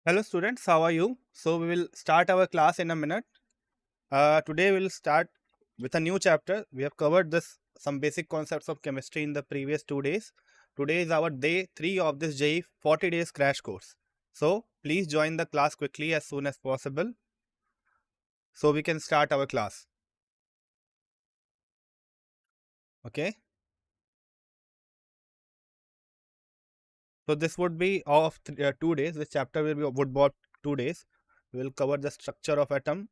Hello students, how are you? So we will start our class in a minute. Today we will start with a new chapter. We have covered some basic concepts of chemistry in the previous 2 days. Today is our day 3 of this JEE 40 days crash course. So please join the class quickly as soon as possible so we can start our class. Okay. So this would be of 2 days. This chapter would be 2 days. We will cover the structure of atom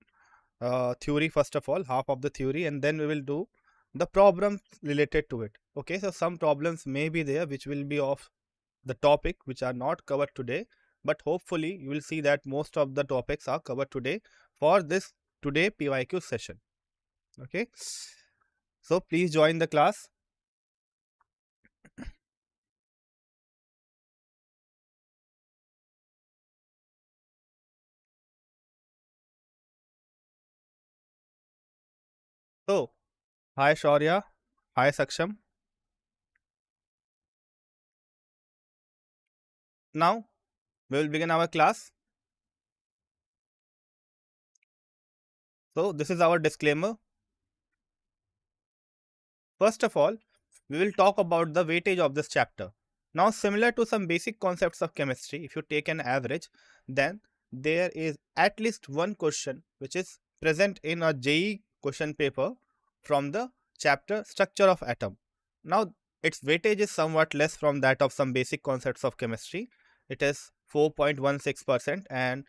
theory first of all, half of the theory, and then we will do the problems related to it. Okay, so some problems may be there which will be of the topic which are not covered today, but hopefully you will see that most of the topics are covered today for this today PYQ session. Okay, so please join the class. So hi Shaurya, hi Saksham. Now we will begin our class. So this is our disclaimer. First of all, we will talk about the weightage of this chapter. Now, similar to some basic concepts of chemistry, if you take an average, then there is at least one question which is present in a JEE question paper from the chapter structure of atom. Now, its weightage is somewhat less from that of some basic concepts of chemistry. It is 4.16%, and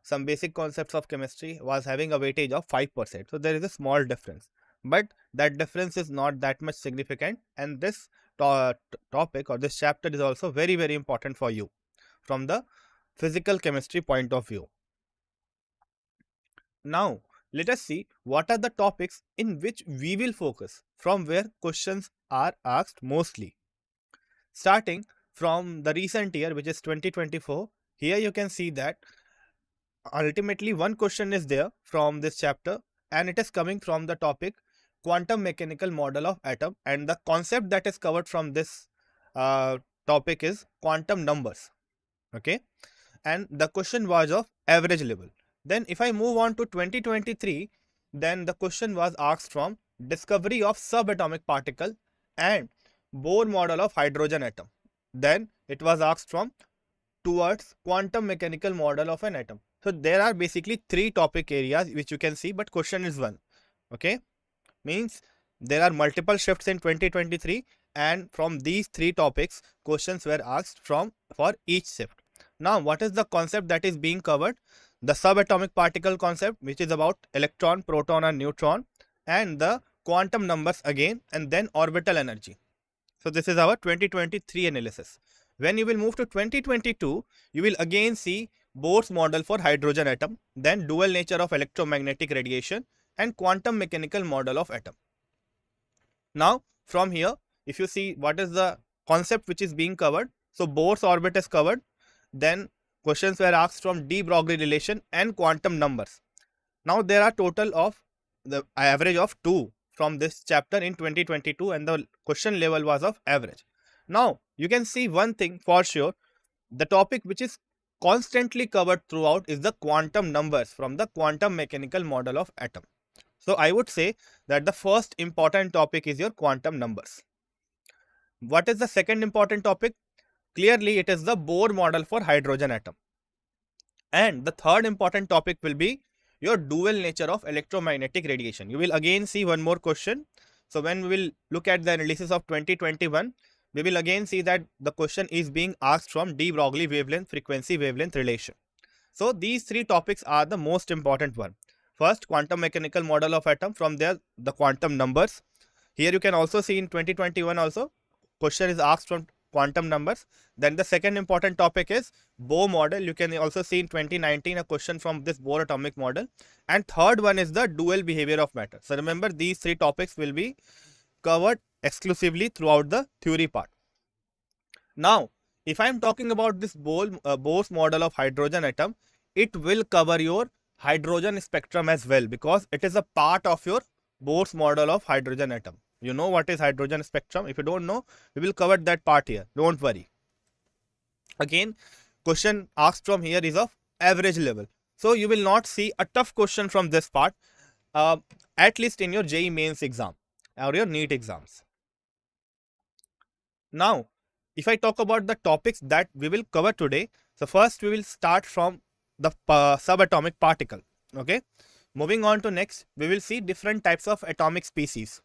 some basic concepts of chemistry was having a weightage of 5%. So there is a small difference, but that difference is not that much significant, and this topic or this chapter is also very important for you from the physical chemistry point of view. Now let us see what are the topics in which we will focus, from where questions are asked mostly. Starting from the recent year, which is 2024, here you can see that ultimately one question is there from this chapter, and it is coming from the topic quantum mechanical model of atom, and the concept that is covered from this topic is quantum numbers. Okay, and the question was of average level. Then if I move on to 2023, then the question was asked from discovery of subatomic particle and Bohr model of hydrogen atom. Then it was asked from towards quantum mechanical model of an atom. So there are basically three topic areas which you can see, but question is one. Okay, means there are multiple shifts in 2023, and from these three topics questions were asked from for each shift. Now what is the concept that is being covered? The subatomic particle concept, which is about electron, proton and neutron, and the quantum numbers again, and then orbital energy. So this is our 2023 analysis. When you will move to 2022, you will again see Bohr's model for hydrogen atom, then dual nature of electromagnetic radiation, and quantum mechanical model of atom. Now from here, if you see what is the concept which is being covered, so Bohr's orbit is covered, then questions were asked from de Broglie relation and quantum numbers. Now there are total of the average of 2 from this chapter in 2022, and the question level was of average. Now you can see one thing for sure, the topic which is constantly covered throughout is the quantum numbers from the quantum mechanical model of atom. So I would say that the first important topic is your quantum numbers. What is the second important topic? Clearly it is the Bohr model for hydrogen atom. And the third important topic will be your dual nature of electromagnetic radiation. You will again see one more question. So when we will look at the analysis of 2021, we will again see that the question is being asked from de Broglie wavelength frequency wavelength relation. So these three topics are the most important one. First, quantum mechanical model of atom, from there the quantum numbers. Here you can also see in 2021 also question is asked from quantum numbers. Then the second important topic is Bohr model. You can also see in 2019 a question from this Bohr atomic model. And third one is the dual behavior of matter. So remember, these three topics will be covered exclusively throughout the theory part. Now if I am talking about this Bohr's model of hydrogen atom, it will cover your hydrogen spectrum as well, because it is a part of your Bohr's model of hydrogen atom. You know what is hydrogen spectrum? If you don't know, we will cover that part here, don't worry. Again, question asked from here is of average level. So you will not see a tough question from this part, at least in your JEE mains exam or your NEET exams. Now, if I talk about the topics that we will cover today, so first we will start from the subatomic particle. Okay, moving on to next, we will see different types of atomic species.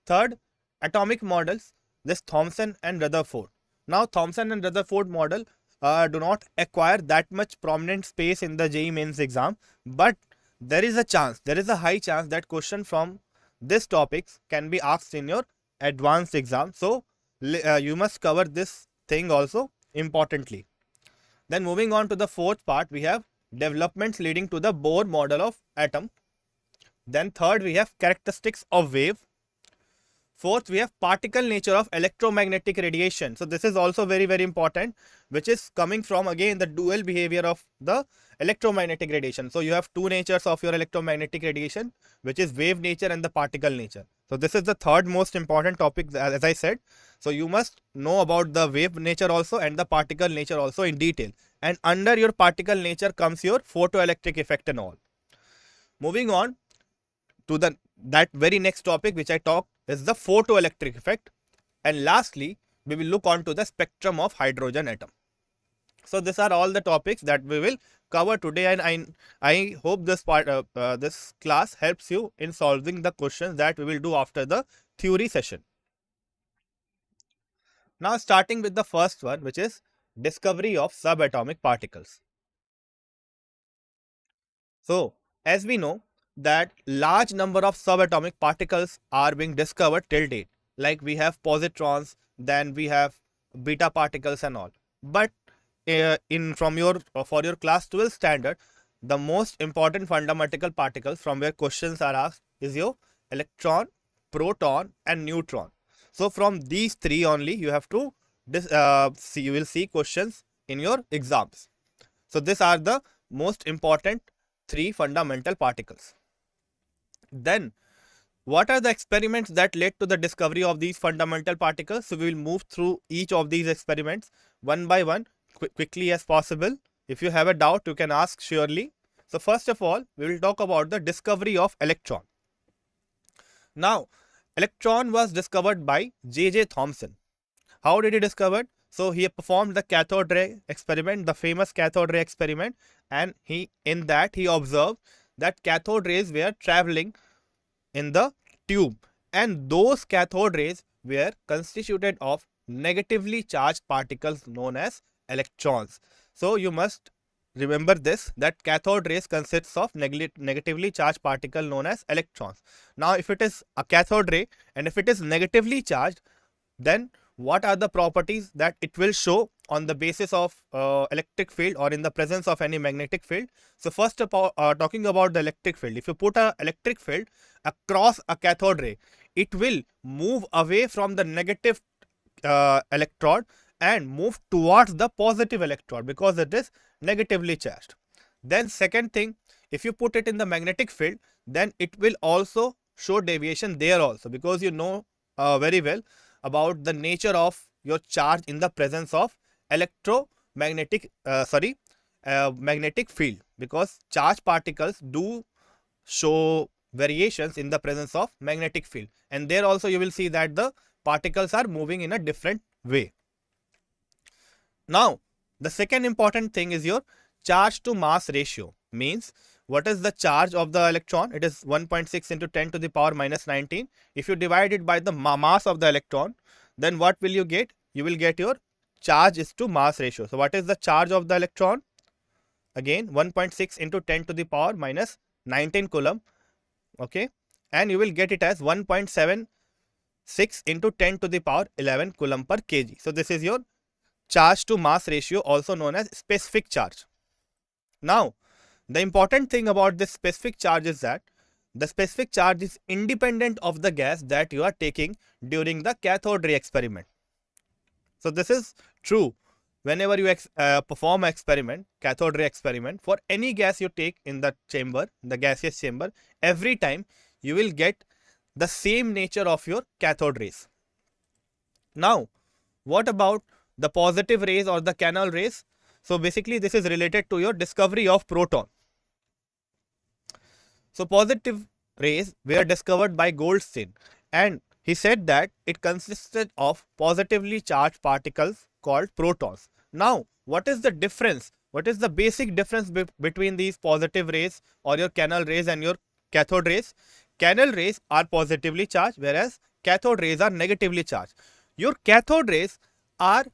Third, atomic models, this Thomson and Rutherford. Now, Thomson and Rutherford model do not acquire that much prominent space in the JEE mains exam, but there is a high chance that question from this topics can be asked in your advanced exam. So you must cover this thing also importantly. Then moving on to the fourth part, we have developments leading to the Bohr model of atom. Then third, we have characteristics of wave. Fourth, we have particle nature of electromagnetic radiation. So this is also very, very important, which is coming from again the dual behavior of the electromagnetic radiation. So you have two natures of your electromagnetic radiation, which is wave nature and the particle nature. So this is the third most important topic, as I said. So you must know about the wave nature also and the particle nature also in detail. And under your particle nature comes your photoelectric effect and all. Moving on to that very next topic which I talked is the photoelectric effect, and lastly we will look on to the spectrum of hydrogen atom. So these are all the topics that we will cover today, and I hope this part this class helps you in solving the questions that we will do after the theory session. Now starting with the first one, which is discovery of subatomic particles. So as we know that large number of subatomic particles are being discovered till date, like we have positrons, then we have beta particles and all. But for your class 12 standard, the most important fundamental particles from where questions are asked is your electron, proton and neutron. So from these three only you have to you will see questions in your exams. So these are the most important three fundamental particles. Then what are the experiments that led to the discovery of these fundamental particles? So we will move through each of these experiments one by one quickly as possible. If you have a doubt, you can ask surely. So first of all, we will talk about the discovery of electron. Now, electron was discovered by J.J. Thomson. How did he discover? So he performed the cathode ray experiment, the famous cathode ray experiment, and in that he observed that cathode rays were traveling in the tube, and those cathode rays were constituted of negatively charged particles known as electrons. So you must remember this, that cathode rays consists of negatively charged particle known as electrons. Now if it is a cathode ray and if it is negatively charged, then what are the properties that it will show on the basis of electric field or in the presence of any magnetic field? So first of all, talking about the electric field, if you put an electric field across a cathode ray, it will move away from the negative electrode and move towards the positive electrode because it is negatively charged. Then second thing, if you put it in the magnetic field, then it will also show deviation there also, because you know very well about the nature of your charge in the presence of magnetic field, because charged particles do show variations in the presence of magnetic field, and there also you will see that the particles are moving in a different way. Now the second important thing is your charge to mass ratio. Means what is the charge of the electron? It is 1.6 into 10 to the power minus 19. If you divide it by the mass of the electron, then what will you get? You will get your charge is to mass ratio. So what is the charge of the electron? Again 1.6 into 10 to the power minus 19 coulomb. Okay, and you will get it as 1.76 into 10 to the power 11 coulomb per kg. So this is your charge to mass ratio, also known as specific charge. Now the important thing about this specific charge is that the specific charge is independent of the gas that you are taking during the cathode ray experiment. So this is true whenever you perform an experiment, cathode ray experiment, for any gas you take in the chamber, the gaseous chamber, every time you will get the same nature of your cathode rays. Now what about the positive rays or the canal rays? So basically this is related to your discovery of proton. So positive rays were discovered by Goldstein, and he said that it consisted of positively charged particles called protons. Now, what is the difference? What is the basic difference between these positive rays or your canal rays and your cathode rays? Canal rays are positively charged, whereas cathode rays are negatively charged. Your cathode rays are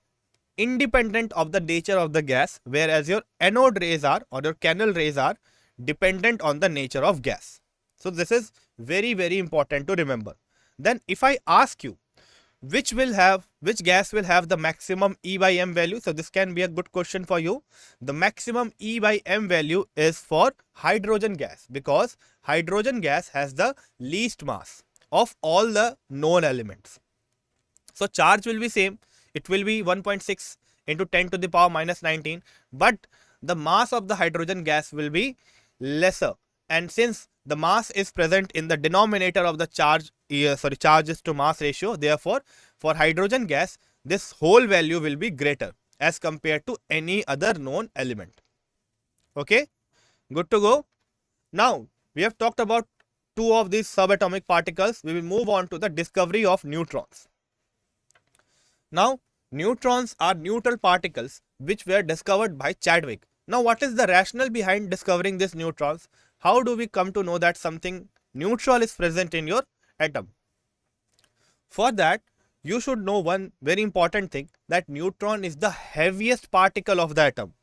independent of the nature of the gas, whereas your anode rays are, or your canal rays are, dependent on the nature of gas. So this is very, very important to remember. Then if I ask you which gas will have the maximum E by M value, so this can be a good question for you. The maximum E by M value is for hydrogen gas, because hydrogen gas has the least mass of all the known elements. So charge will be same. It will be 1.6 into 10 to the power minus 19, but the mass of the hydrogen gas will be lesser. And since the mass is present in the denominator of the charges to mass ratio, therefore for hydrogen gas this whole value will be greater as compared to any other known element. Okay, good to go. Now we have talked about two of these subatomic particles. We will move on to the discovery of neutrons. Now, neutrons are neutral particles which were discovered by Chadwick. Now, what is the rationale behind discovering these neutrons? How do we come to know that something neutral is present in your atom? For that, you should know one very important thing, that neutron is the heaviest particle of the atom.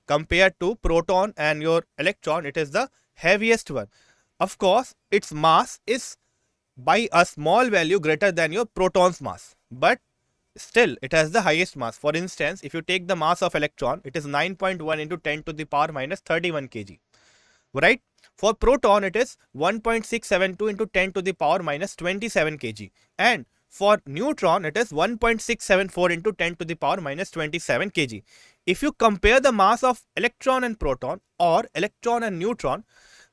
Compared to proton and your electron, it is the heaviest one. Of course, its mass is by a small value greater than your proton's mass, but still it has the highest mass. For instance, if you take the mass of electron, it is 9.1 into 10 to the power minus 31 kg, right? For proton, it is 1.672 into 10 to the power minus 27 kg, and for neutron, it is 1.674 into 10 to the power minus 27 kg. If you compare the mass of electron and proton, or electron and neutron,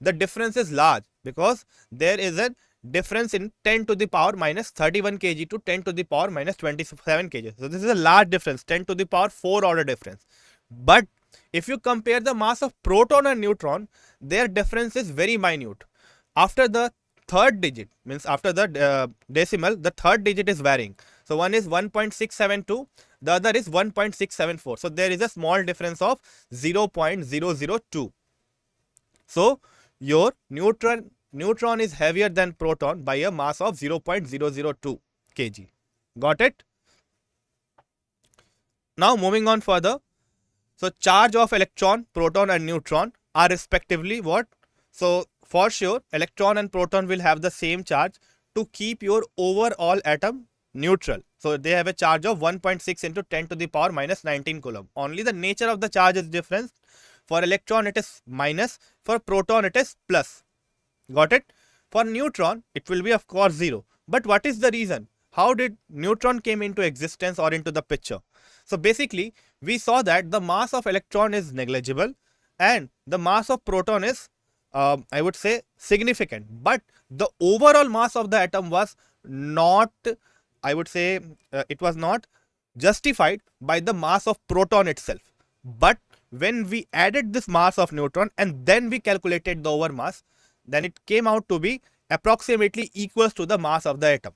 the difference is large, because there is a difference in 10 to the power minus 31 kg to 10 to the power minus 27 kg. So this is a large difference, 10 to the power 4 order difference. But if you compare the mass of proton and neutron, their difference is very minute. After the third digit, means after the decimal, the third digit is varying. So one is 1.672, the other is 1.674. So there is a small difference of 0.002. So your neutron is heavier than proton by a mass of 0.002 kg. Got it? Now moving on further. So charge of electron, proton and neutron are respectively what? So for sure, electron and proton will have the same charge to keep your overall atom neutral. So they have a charge of 1.6 into 10 to the power minus 19 coulomb. Only the nature of the charge is different. For electron it is minus, for proton it is plus. Got it? For neutron, it will be of course 0. But what is the reason? How did neutron came into existence or into the picture? So basically, we saw that the mass of electron is negligible and the mass of proton is, I would say, significant. But the overall mass of the atom was not, I would say, it was not justified by the mass of proton itself. But when we added this mass of neutron and then we calculated the overmass, then it came out to be approximately equals to the mass of the atom.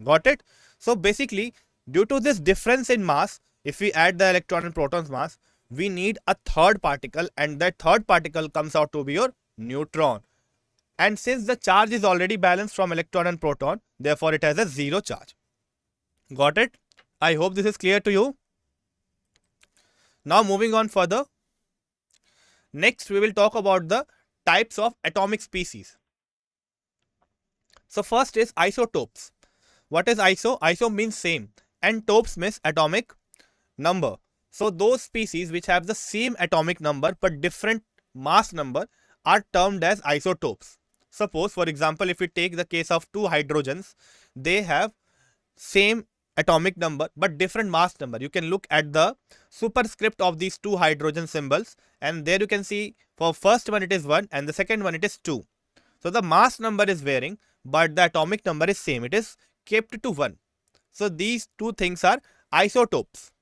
Got it? So basically, due to this difference in mass, if we add the electron and proton's mass, we need a third particle, and that third particle comes out to be your neutron. And since the charge is already balanced from electron and proton, therefore it has a 0 charge. Got it? I hope this is clear to you. Now moving on further. Next we will talk about the types of atomic species. So first is isotopes. What is iso? Iso means same and topes means atomic number. So those species which have the same atomic number but different mass number are termed as isotopes. Suppose for example, if we take the case of two hydrogens, they have same atomic number but different mass number. You can look at the superscript of these two hydrogen symbols, and there you can see for first one it is 1 and the second one it is 2. So the mass number is varying but the atomic number is same. It is kept to 1. So these two things are isotopes.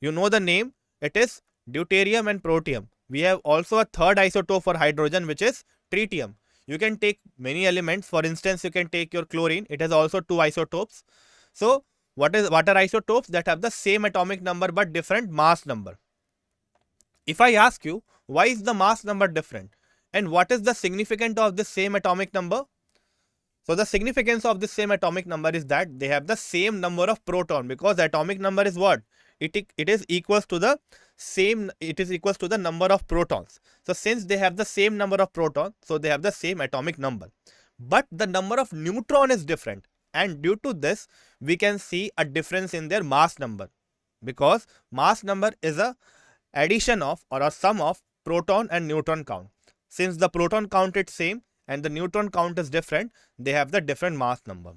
You know the name, it is deuterium and protium. We have also a third isotope for hydrogen, which is tritium. You can take many elements. For instance, you can take your chlorine. It has also two isotopes. So what are isotopes that have the same atomic number but different mass number? If I ask you, why is the mass number different and what is the significance of the same atomic number? So the significance of this same atomic number is that they have the same number of proton, because the atomic number is what? It is equals to the same, it is equals to the number of protons. So since they have the same number of protons, so they have the same atomic number. But the number of neutron is different, and due to this we can see a difference in their mass number, because mass number is a addition of or a sum of proton and neutron count. Since the proton count is same and the neutron count is different, they have the different mass number.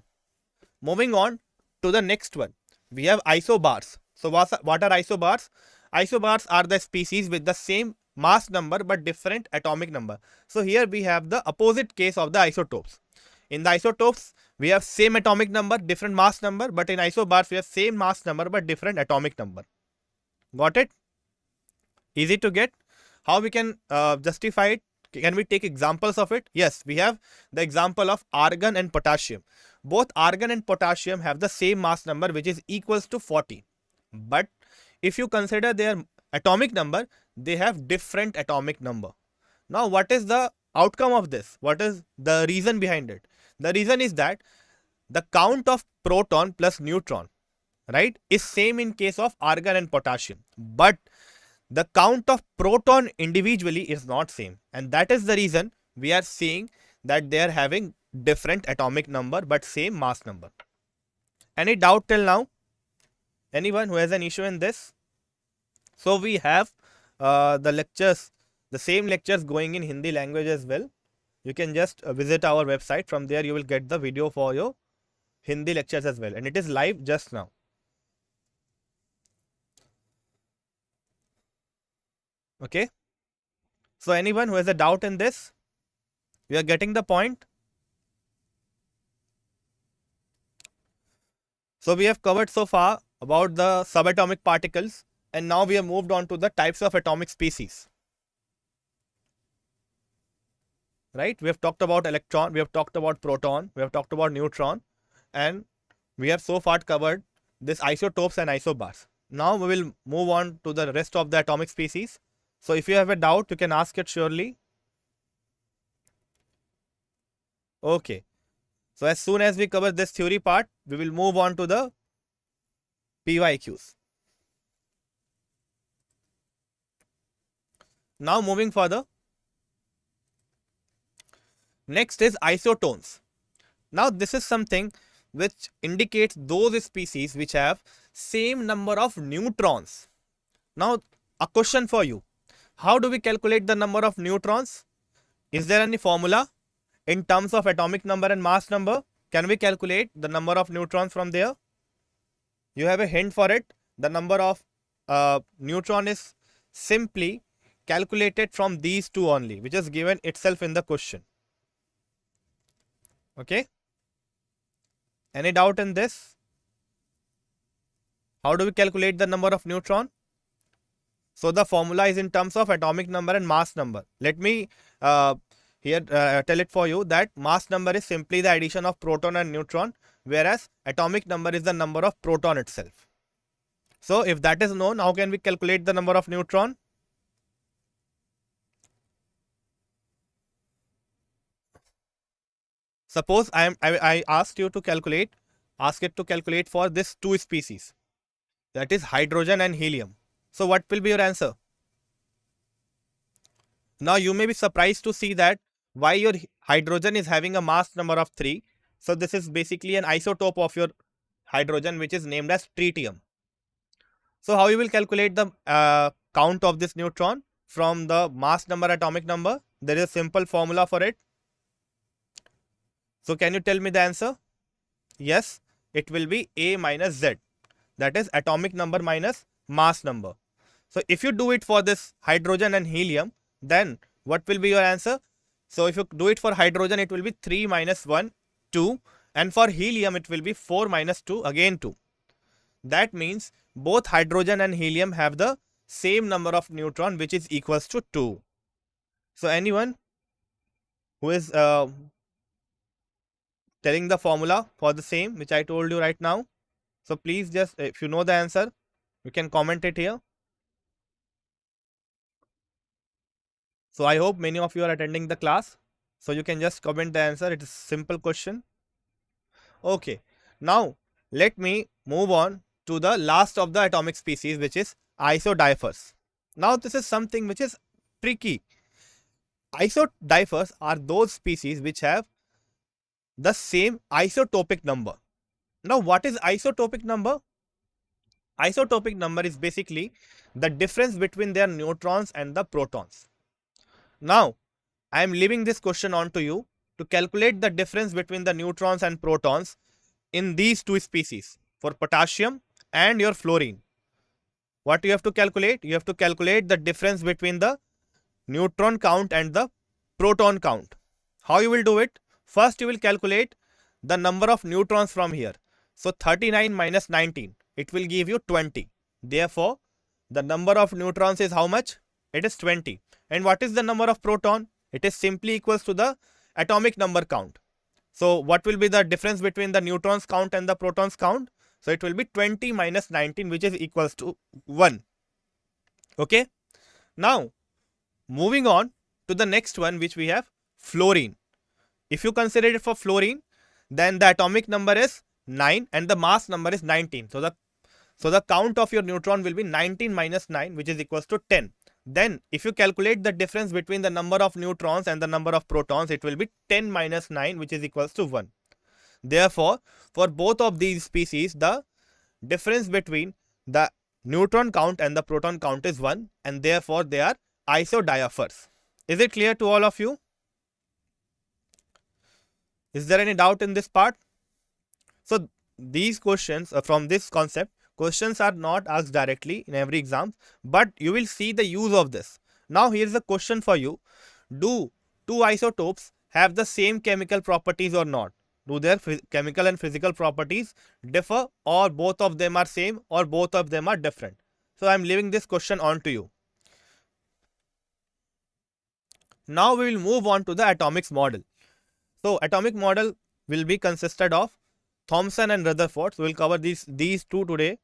Moving on to the next one, we have isobars. So what are isobars? Isobars are the species with the same mass number but different atomic number. So here we have the opposite case of the isotopes. In the isotopes, we have same atomic number, different mass number, but in isobars we have same mass number but different atomic number. Got it? Easy to get. How we can justify it? Can we take examples of it? Yes, we have the example of argon and potassium. Both argon and potassium have the same mass number, which is equals to 40. But if you consider their atomic number, they have different atomic number. Now, what is the outcome of this? What is the reason behind it? The reason is that the count of proton plus neutron, right, is same in case of argon and potassium. But the count of proton individually is not same, and that is the reason we are seeing that they are having different atomic number but same mass number. Any doubt till now? Anyone who has an issue in this? So we have the lectures, the same lectures going in Hindi language as well. You can just visit our website. From there you will get the video for your Hindi lectures as well, and it is live just now. Okay, so anyone who has a doubt in this, we are getting the point. So we have covered so far about the subatomic particles, and now we have moved on to the types of atomic species. Right, we have talked about electron, we have talked about proton, we have talked about neutron, and we have so far covered this isotopes and isobars. Now we will move on to the rest of the atomic species. So if you have a doubt, you can ask it surely. Okay. So as soon as we cover this theory part, we will move on to the PYQs. Now moving further. Next is isotones. Now this is something which indicates those species which have same number of neutrons. Now a question for you. How do we calculate the number of neutrons? Is there any formula in terms of atomic number and mass number? Can we calculate the number of neutrons from there? You have a hint for it. The number of neutron is simply calculated from these two only, which is given itself in the question. Okay. Any doubt in this? How do we calculate the number of neutron? So the formula is in terms of atomic number and mass number. Let me tell it for you that mass number is simply the addition of proton and neutron, whereas atomic number is the number of proton itself. So if that is known, how can we calculate the number of neutron? Suppose I asked you to calculate, ask it to calculate for this two species, that is hydrogen and helium. So what will be your answer? Now you may be surprised to see that why your hydrogen is having a mass number of 3. So this is basically an isotope of your hydrogen, which is named as tritium. So how you will calculate the count of this neutron from the mass number, atomic number? There is a simple formula for it. So can you tell me the answer? Yes, it will be A minus Z. That is atomic number minus mass number. So if you do it for this hydrogen and helium, then what will be your answer? So if you do it for hydrogen, it will be 3 minus 1, 2. And for helium, it will be 4 minus 2, again 2. That means both hydrogen and helium have the same number of neutron which is equals to 2. So anyone who is telling the formula for the same which I told you right now? So please just, if you know the answer, you can comment it here. So I hope many of you are attending the class. So you can just comment the answer. It is a simple question. Okay. Now let me move on to the last of the atomic species, which is isodiphers. Now this is something which is tricky. Isodiphers are those species which have the same isotopic number. Now what is isotopic number? Isotopic number is basically the difference between their neutrons and the protons. Now I am leaving this question on to you to calculate the difference between the neutrons and protons in these two species for potassium and your fluorine. What you have to calculate? You have to calculate the difference between the neutron count and the proton count. How you will do it? First you will calculate the number of neutrons from here. So 39 minus 19, it will give you 20. Therefore, the number of neutrons is how much? It is 20. And what is the number of proton? It is simply equals to the atomic number count. So what will be the difference between the neutrons count and the protons count? So it will be 20 minus 19, which is equals to 1. Okay. Now moving on to the next one, which we have fluorine. If you consider it for fluorine, then the atomic number is 9 and the mass number is 19. So the count of your neutron will be 19 minus 9, which is equals to 10. Then if you calculate the difference between the number of neutrons and the number of protons, it will be 10 minus 9, which is equals to 1. Therefore, for both of these species, the difference between the neutron count and the proton count is 1, and therefore they are isodiphers. Is it clear to all of you? Is there any doubt in this part? So these questions from this concept, questions are not asked directly in every exam, but you will see the use of this. Now here is a question for you. Do two isotopes have the same chemical properties or not? Do their chemical and physical properties differ, or both of them are same, or both of them are different? So I am leaving this question on to you. Now we will move on to the atomic model. So atomic model will be consisted of Thomson and Rutherford. So we will cover these two today.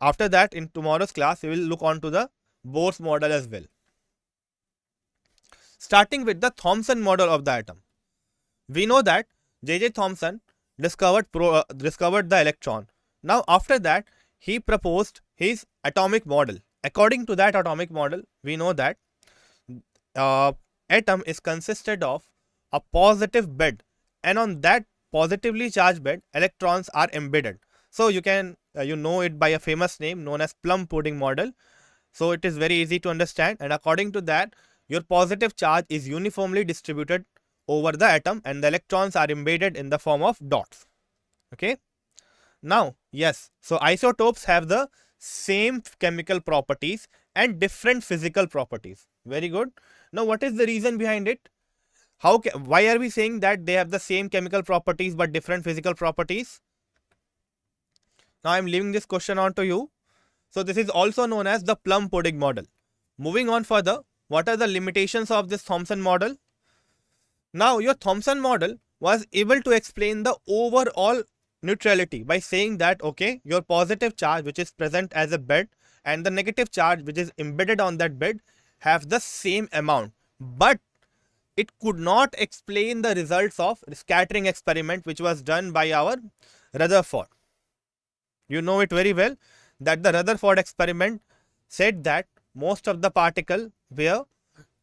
After that, in tomorrow's class, we will look on to the Bohr's model as well. Starting with the Thomson model of the atom. We know that J.J. Thomson discovered the electron. Now after that, he proposed his atomic model. According to that atomic model, we know that atom is consisted of a positive bed, and on that positively charged bed, electrons are embedded. So you can you know it by a famous name known as plum pudding model. So it is very easy to understand, and according to that, your positive charge is uniformly distributed over the atom and the electrons are embedded in the form of dots. Okay. Now yes, so isotopes have the same chemical properties and different physical properties. Very good. Now what is the reason behind it? Why are we saying that they have the same chemical properties but different physical properties? Now I am leaving this question on to you. So this is also known as the plum pudding model. Moving on further, what are the limitations of this Thomson model? Now your Thomson model was able to explain the overall neutrality by saying that okay, your positive charge which is present as a bed and the negative charge which is embedded on that bed have the same amount, but it could not explain the results of scattering experiment which was done by our Rutherford. You know it very well that the Rutherford experiment said that most of the particles were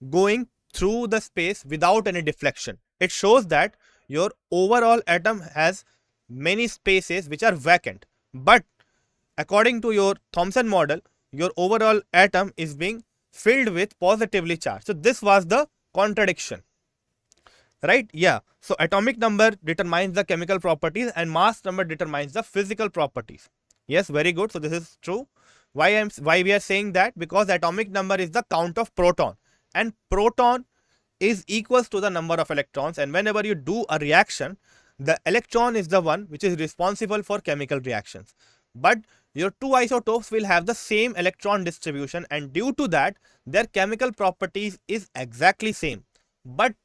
going through the space without any deflection. It shows that your overall atom has many spaces which are vacant, but according to your Thomson model, your overall atom is being filled with positively charged. So this was the contradiction, right? Yeah. So atomic number determines the chemical properties and mass number determines the physical properties. Yes, very good. So this is true. Why we are saying that? Because atomic number is the count of proton, and proton is equals to the number of electrons, and whenever you do a reaction, the electron is the one which is responsible for chemical reactions. but your two isotopes will have the same electron distribution, and due to that their chemical properties is exactly same, but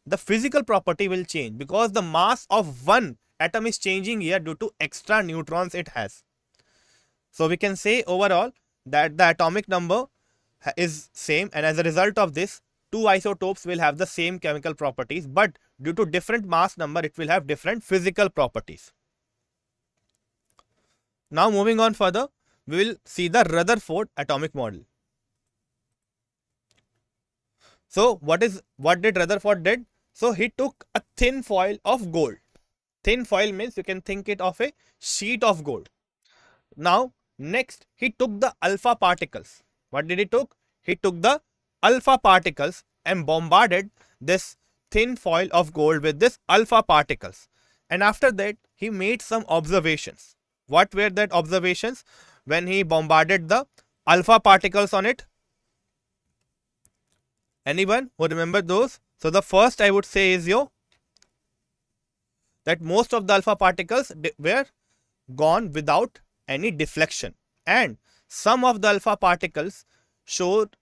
the physical property will change because the mass of one atom is changing here due to extra neutrons it has. So we can say overall that the atomic number is same, and as a result of this, two isotopes will have the same chemical properties, but due to different mass number it will have different physical properties. Now moving on further, we will see the Rutherford atomic model. So what did Rutherford did? So he took a thin foil of gold. Thin foil means you can think it of a sheet of gold. Now next he took the alpha particles. What did he took? He took the alpha particles and bombarded this thin foil of gold with this alpha particles. And after that he made some observations. What were that observations when he bombarded the alpha particles on it? Anyone who remember those? So the first I would say is that most of the alpha particles were gone without any deflection, and some of the alpha particles showed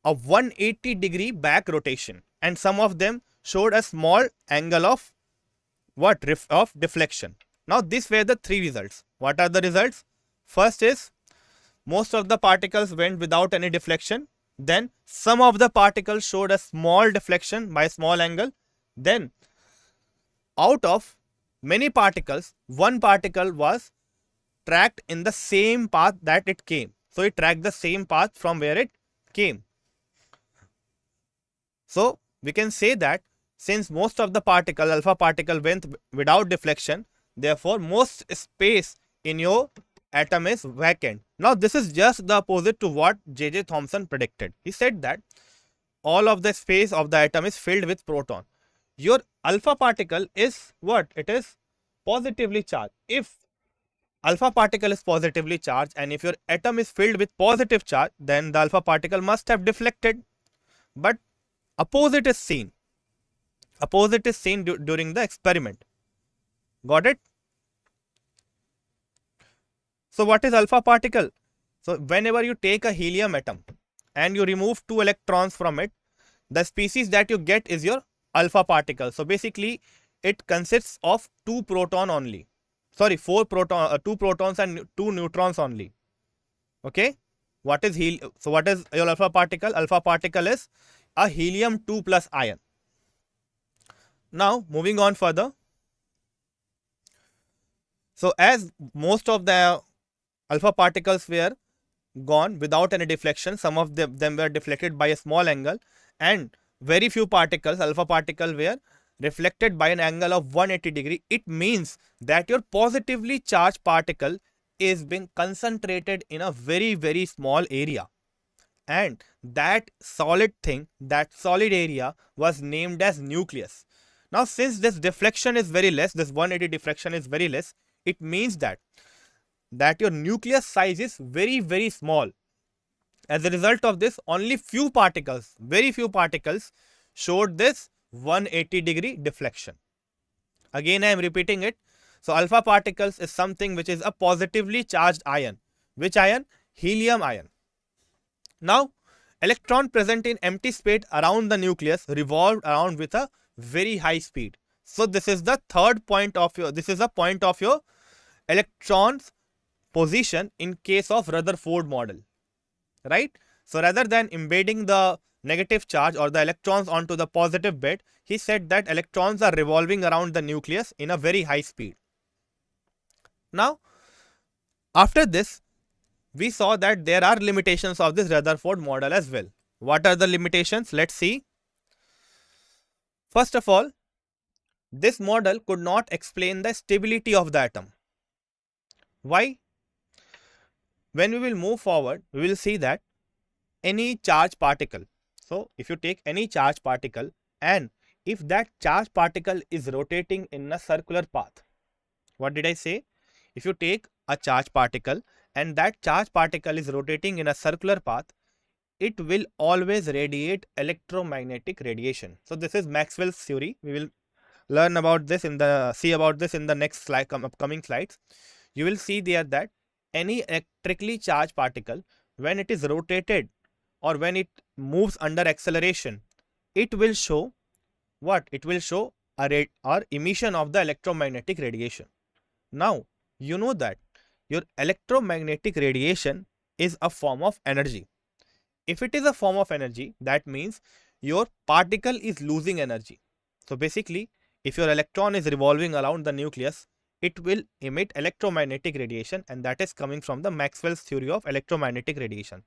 a 180-degree back rotation, and some of them showed a small angle of of deflection. Now these were the three results. What are the results? First is most of the particles went without any deflection. Then some of the particles showed a small deflection by a small angle. Then out of many particles, one particle was tracked in the same path that it came. So it tracked the same path from where it came. So we can say that since most of the alpha particle went without deflection, therefore most space in your atom is vacant. Now this is just the opposite to what J.J. Thomson predicted. He said that all of the space of the atom is filled with proton. Your alpha particle is what? It is positively charged. If alpha particle is positively charged and if your atom is filled with positive charge, then the alpha particle must have deflected. But opposite is seen. Opposite is seen during the experiment. Got it? So what is alpha particle? So whenever you take a helium atom and you remove two electrons from it, the species that you get is your alpha particle. So basically it consists of two protons only. Sorry, two protons and two neutrons only. Okay. What is So what is your alpha particle? Alpha particle is a helium 2 plus ion. Now moving on further. So as most of the alpha particles were gone without any deflection, some of them were deflected by a small angle, and very few particles, alpha particle, were reflected by an angle of 180 degree. It means that your positively charged particle is being concentrated in a very small area, and that solid area was named as nucleus. Now since this deflection is very less, this 180 deflection is very less, it means that your nucleus size is very small. As a result of this, only few particles, very few particles, showed this 180 degree deflection. Again I am repeating it. So alpha particles is something which is a positively charged ion. Which ion? Helium ion. Now electron present in empty space around the nucleus revolved around with a very high speed. So this is the third point of your, this is a point of your electrons position in case of Rutherford model, right? So rather than embedding the negative charge or the electrons onto the positive bed, he said that electrons are revolving around the nucleus in a very high speed. Now after this, we saw that there are limitations of this Rutherford model as well. What are the limitations? Let's see. First of all, this model could not explain the stability of the atom. Why? When we will move forward, we will see that any charged particle. So if you take any charged particle and if that charged particle is rotating in a circular path. What did I say? If you take a charged particle and that charged particle is rotating in a circular path, it will always radiate electromagnetic radiation. So this is Maxwell's theory. We will learn about this in the next slide, upcoming slides. You will see there that any electrically charged particle, when it is rotated or when it moves under acceleration, it will show what? It will show a rate or emission of the electromagnetic radiation. Now, you know that your electromagnetic radiation is a form of energy. If it is a form of energy, that means your particle is losing energy. So basically, if your electron is revolving around the nucleus, it will emit electromagnetic radiation, and that is coming from the Maxwell's theory of electromagnetic radiation.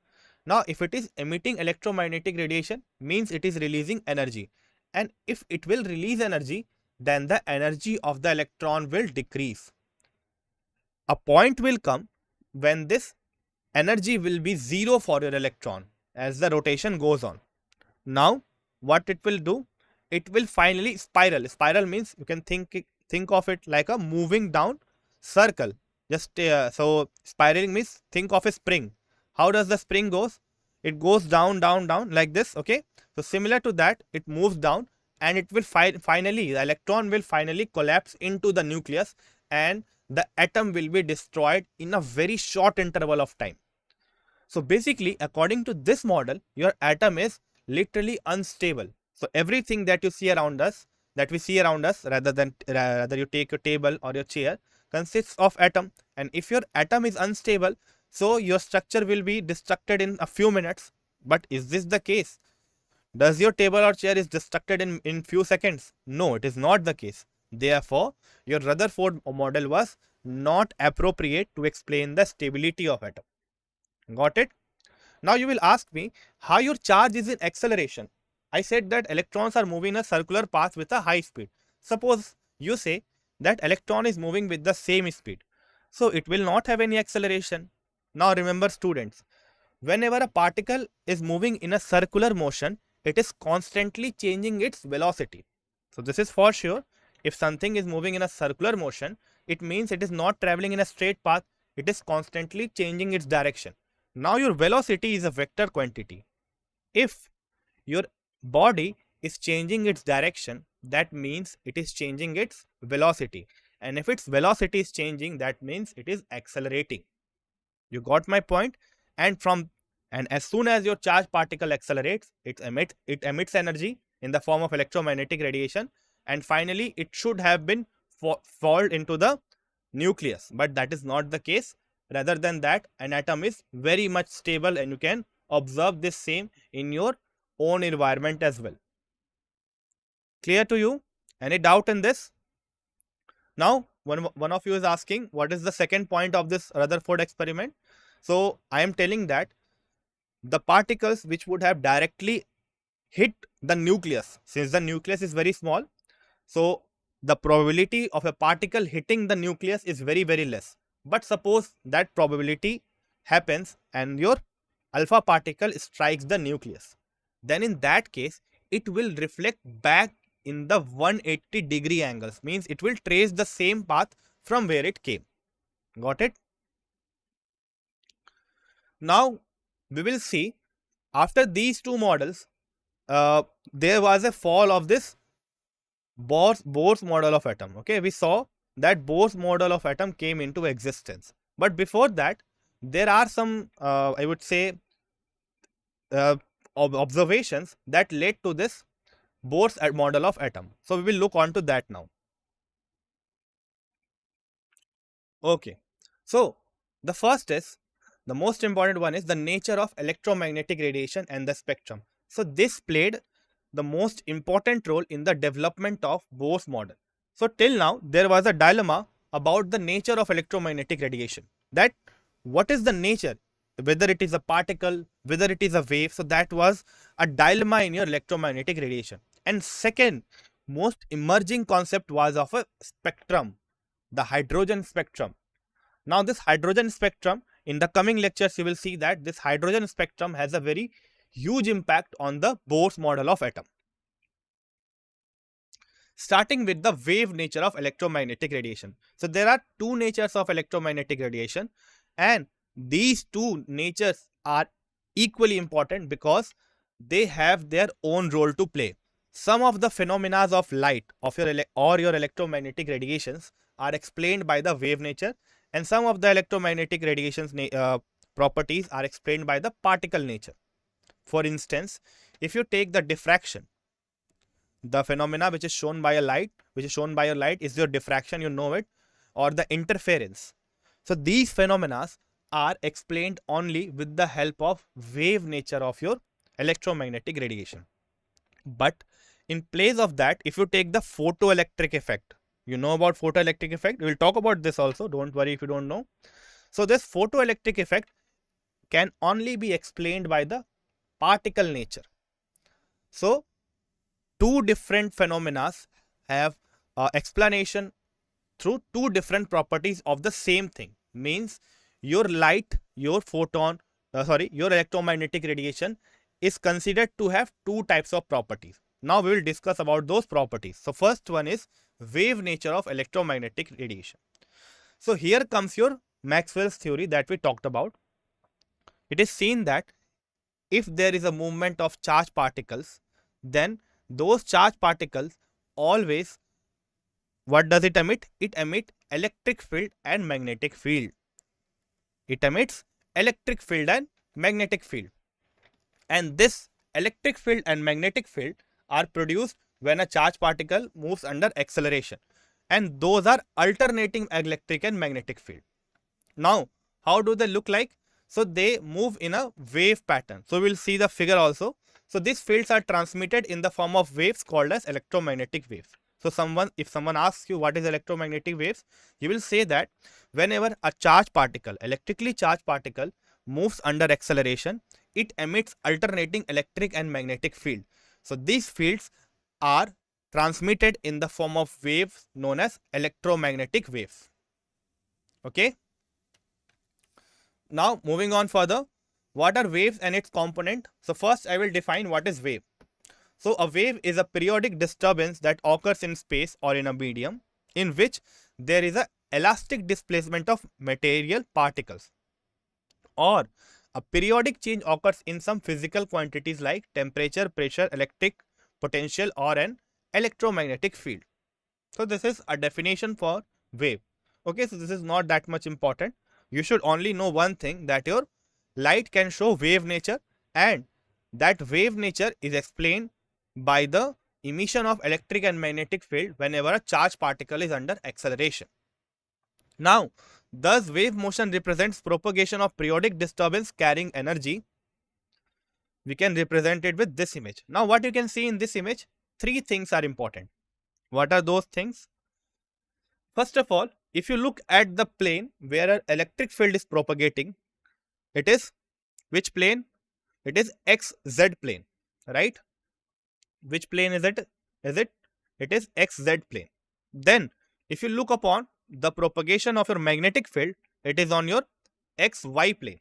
Now, if it is emitting electromagnetic radiation, means it is releasing energy. And if it will release energy, then the energy of the electron will decrease. A point will come when this energy will be zero for your electron as the rotation goes on. Now, what it will do? It will finally spiral. Spiral means you can think of it like a moving down circle. Just so spiraling means think of a spring. How does the spring goes? It goes down, down, down like this. Okay. So similar to that, it moves down, and it will finally, the electron will finally collapse into the nucleus, and the atom will be destroyed in a very short interval of time. So basically, according to this model, your atom is literally unstable. So everything that you see around us, rather you take your table or your chair, consists of atom. And if your atom is unstable, so your structure will be destructed in a few minutes. But is this the case? Does your table or chair is destructed in few seconds? No, it is not the case. Therefore, your Rutherford model was not appropriate to explain the stability of atom. Got it? Now you will ask me how your charge is in acceleration. I said that electrons are moving in a circular path with a high speed. Suppose you say that electron is moving with the same speed, so it will not have any acceleration. Now remember students, whenever a particle is moving in a circular motion, it is constantly changing its velocity. So this is for sure. If something is moving in a circular motion, it means it is not traveling in a straight path, it is constantly changing its direction. Now your velocity is a vector quantity. If your body is changing its direction, that means it is changing its velocity. And if its velocity is changing, that means it is accelerating. You got my point? And as soon as your charged particle accelerates, it emits energy in the form of electromagnetic radiation, and finally it should have been fall into the nucleus, but that is not the case. Rather than that, an atom is very much stable, and you can observe this same in your own environment as well. Clear to you? Any doubt in this? Now, one of you is asking, what is the second point of this Rutherford experiment? So, I am telling that the particles which would have directly hit the nucleus, since the nucleus is very small, so the probability of a particle hitting the nucleus is very, very less. But suppose that probability happens and your alpha particle strikes the nucleus, then in that case, it will reflect back in the 180-degree angles, means it will trace the same path from where it came. Got it? Now, we will see after these two models, there was a fall of this Bohr's model of atom. Okay, we saw that Bohr's model of atom came into existence. But before that, there are some, I would say, observations that led to this Bohr's model of atom. So we will look on to that now. Okay, so the first is, the most important one is the nature of electromagnetic radiation and the spectrum. So this played the most important role in the development of Bohr's model. So till now, there was a dilemma about the nature of electromagnetic radiation. That what is the nature, whether it is a particle, whether it is a wave. So that was a dilemma in your electromagnetic radiation. And second most emerging concept was of a spectrum, the hydrogen spectrum. Now this hydrogen spectrum, in the coming lectures you will see that this hydrogen spectrum has a very huge impact on the Bohr's model of atom. Starting with the wave nature of electromagnetic radiation. So there are two natures of electromagnetic radiation, and these two natures are equally important because they have their own role to play. Some of the phenomena of light of your electromagnetic radiations are explained by the wave nature, and some of the electromagnetic radiation's properties are explained by the particle nature. For instance, if you take the diffraction, the phenomena which is shown by a light, is your diffraction, you know it, or the interference. So these phenomena are explained only with the help of wave nature of your electromagnetic radiation. But in place of that, if you take the photoelectric effect, you know about photoelectric effect, we will talk about this also, don't worry if you don't know. So this photoelectric effect can only be explained by the particle nature. So two different phenomena have explanation through two different properties of the same thing. Means your light, your photon, your electromagnetic radiation is considered to have two types of properties. Now we will discuss about those properties. So first one is wave nature of electromagnetic radiation. So here comes your Maxwell's theory that we talked about. It is seen that if there is a movement of charged particles, then those charged particles always, what does it emit? It emits electric field and magnetic field. It emits electric field and magnetic field. And this electric field and magnetic field are produced when a charged particle moves under acceleration. And those are alternating electric and magnetic field. Now, how do they look like? So they move in a wave pattern. So we'll see the figure also. So these fields are transmitted in the form of waves called as electromagnetic waves. So if someone asks you what is electromagnetic waves, you will say that whenever a charged particle, electrically charged particle, moves under acceleration, it emits alternating electric and magnetic field. So these fields are transmitted in the form of waves known as electromagnetic waves. Okay. Now moving on further, what are waves and its component? So first I will define what is wave. So a wave is a periodic disturbance that occurs in space or in a medium in which there is a elastic displacement of material particles, or a periodic change occurs in some physical quantities like temperature, pressure, electric potential, or an electromagnetic field. So this is a definition for wave. Okay, so this is not that much important. You should only know one thing, that your light can show wave nature, and that wave nature is explained by the emission of electric and magnetic field whenever a charged particle is under acceleration. Now, thus wave motion represents propagation of periodic disturbance carrying energy. We can represent it with this image. Now, what you can see in this image, three things are important. What are those things? First of all, if you look at the plane where an electric field is propagating, it is which plane? It is XZ plane, right? Which plane is it? It is XZ plane. Then, if you look upon the propagation of your magnetic field, it is on your XY plane.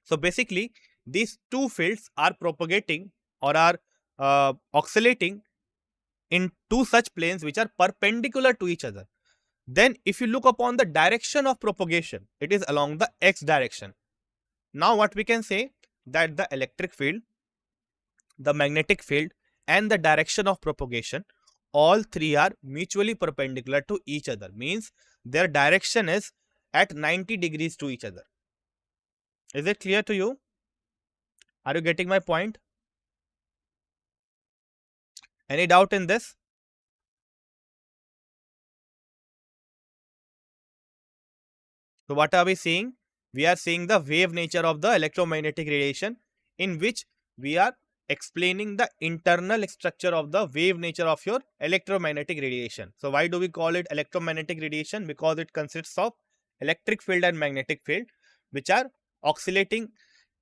So basically, these two fields are propagating or are oscillating in two such planes which are perpendicular to each other. Then if you look upon the direction of propagation, it is along the X direction. Now what we can say, that the electric field, the magnetic field, and the direction of propagation, all three are mutually perpendicular to each other. Means their direction is at 90 degrees to each other. Is it clear to you? Are you getting my point? Any doubt in this? So what are we seeing? We are seeing the wave nature of the electromagnetic radiation, in which we are explaining the internal structure of the wave nature of your electromagnetic radiation. So why do we call it electromagnetic radiation? Because it consists of electric field and magnetic field which are oscillating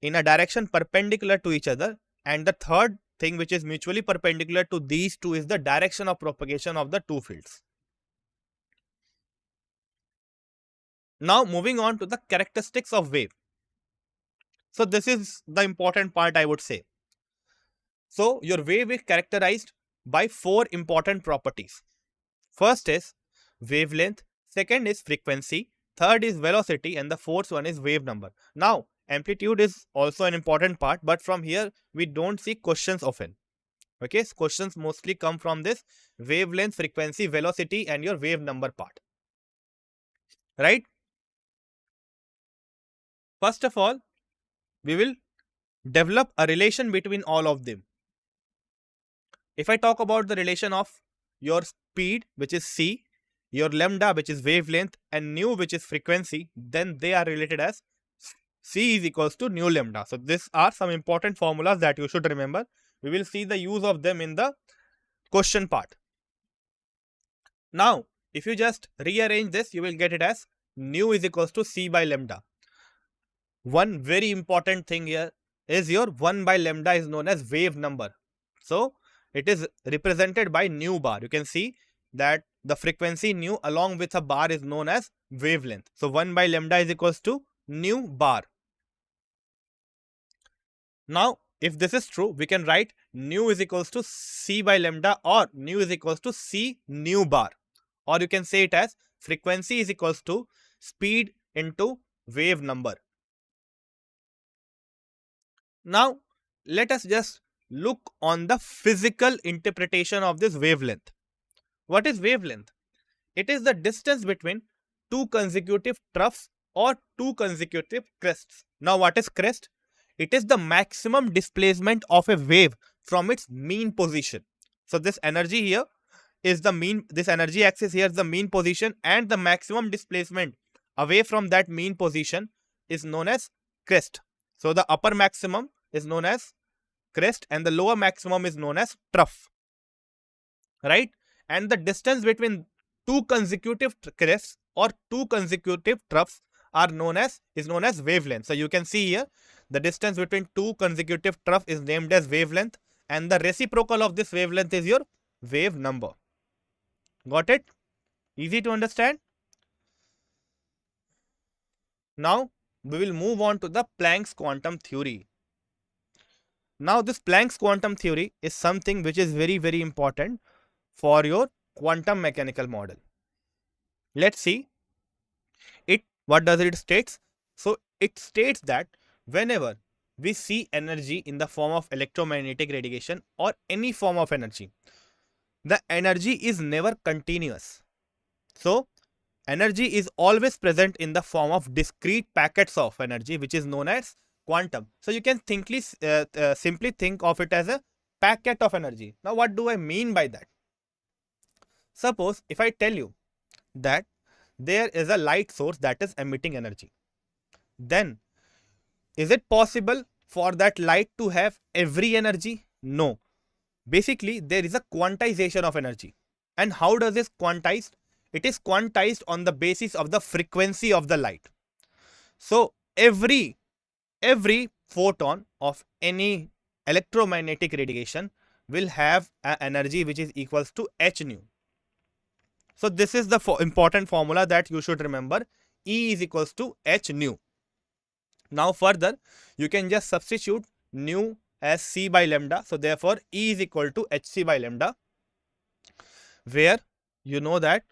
in a direction perpendicular to each other. And the third thing which is mutually perpendicular to these two is the direction of propagation of the two fields. Now moving on to the characteristics of wave. So this is the important part, I would say. So your wave is characterized by four important properties. First is wavelength, second is frequency, third is velocity, and the fourth one is wave number. Now amplitude is also an important part, but from here we don't see questions often. Okay, so questions mostly come from this wavelength, frequency, velocity, and your wave number part. Right? First of all, we will develop a relation between all of them. If I talk about the relation of your speed, which is c, your lambda, which is wavelength, and nu, which is frequency, then they are related as c is equals to nu lambda. So these are some important formulas that you should remember. We will see the use of them in the question part. Now, if you just rearrange this, you will get it as nu is equals to c by lambda. One very important thing here is your 1 by lambda is known as wave number. So it is represented by nu bar. You can see that the frequency nu along with a bar is known as wavelength. So 1 by lambda is equals to nu bar. Now, if this is true, we can write nu is equals to c by lambda, or nu is equals to c nu bar. Or you can say it as frequency is equals to speed into wave number. Now, let us just look on the physical interpretation of this wavelength. What is wavelength? It is the distance between two consecutive troughs or two consecutive crests. Now, what is crest? It is the maximum displacement of a wave from its mean position. So, this energy here is the mean, this energy axis here is the mean position, and the maximum displacement away from that mean position is known as crest. So, the upper maximum is known as crest and the lower maximum is known as trough, right? And the distance between two consecutive crests or two consecutive troughs is known as wavelength. So you can see here the distance between two consecutive troughs is named as wavelength, and the reciprocal of this wavelength is your wave number. Got it? Easy to understand? Now we will move on to the Planck's quantum theory. Now this Planck's quantum theory is something which is very, very important for your quantum mechanical model. Let's see it. What does it states? So it states that whenever we see energy in the form of electromagnetic radiation or any form of energy, the energy is never continuous. So energy is always present in the form of discrete packets of energy, which is known as quantum. So you can simply think of it as a packet of energy. Now what do I mean by that? Suppose if I tell you that there is a light source that is emitting energy, then is it possible for that light to have every energy? No. Basically, there is a quantization of energy. And how does this quantized? It is quantized on the basis of the frequency of the light. So every photon of any electromagnetic radiation will have an energy which is equals to h nu. So this is the important formula that you should remember. E is equals to h nu. Now further, you can just substitute nu as c by lambda. So therefore, E is equal to hc by lambda, where you know that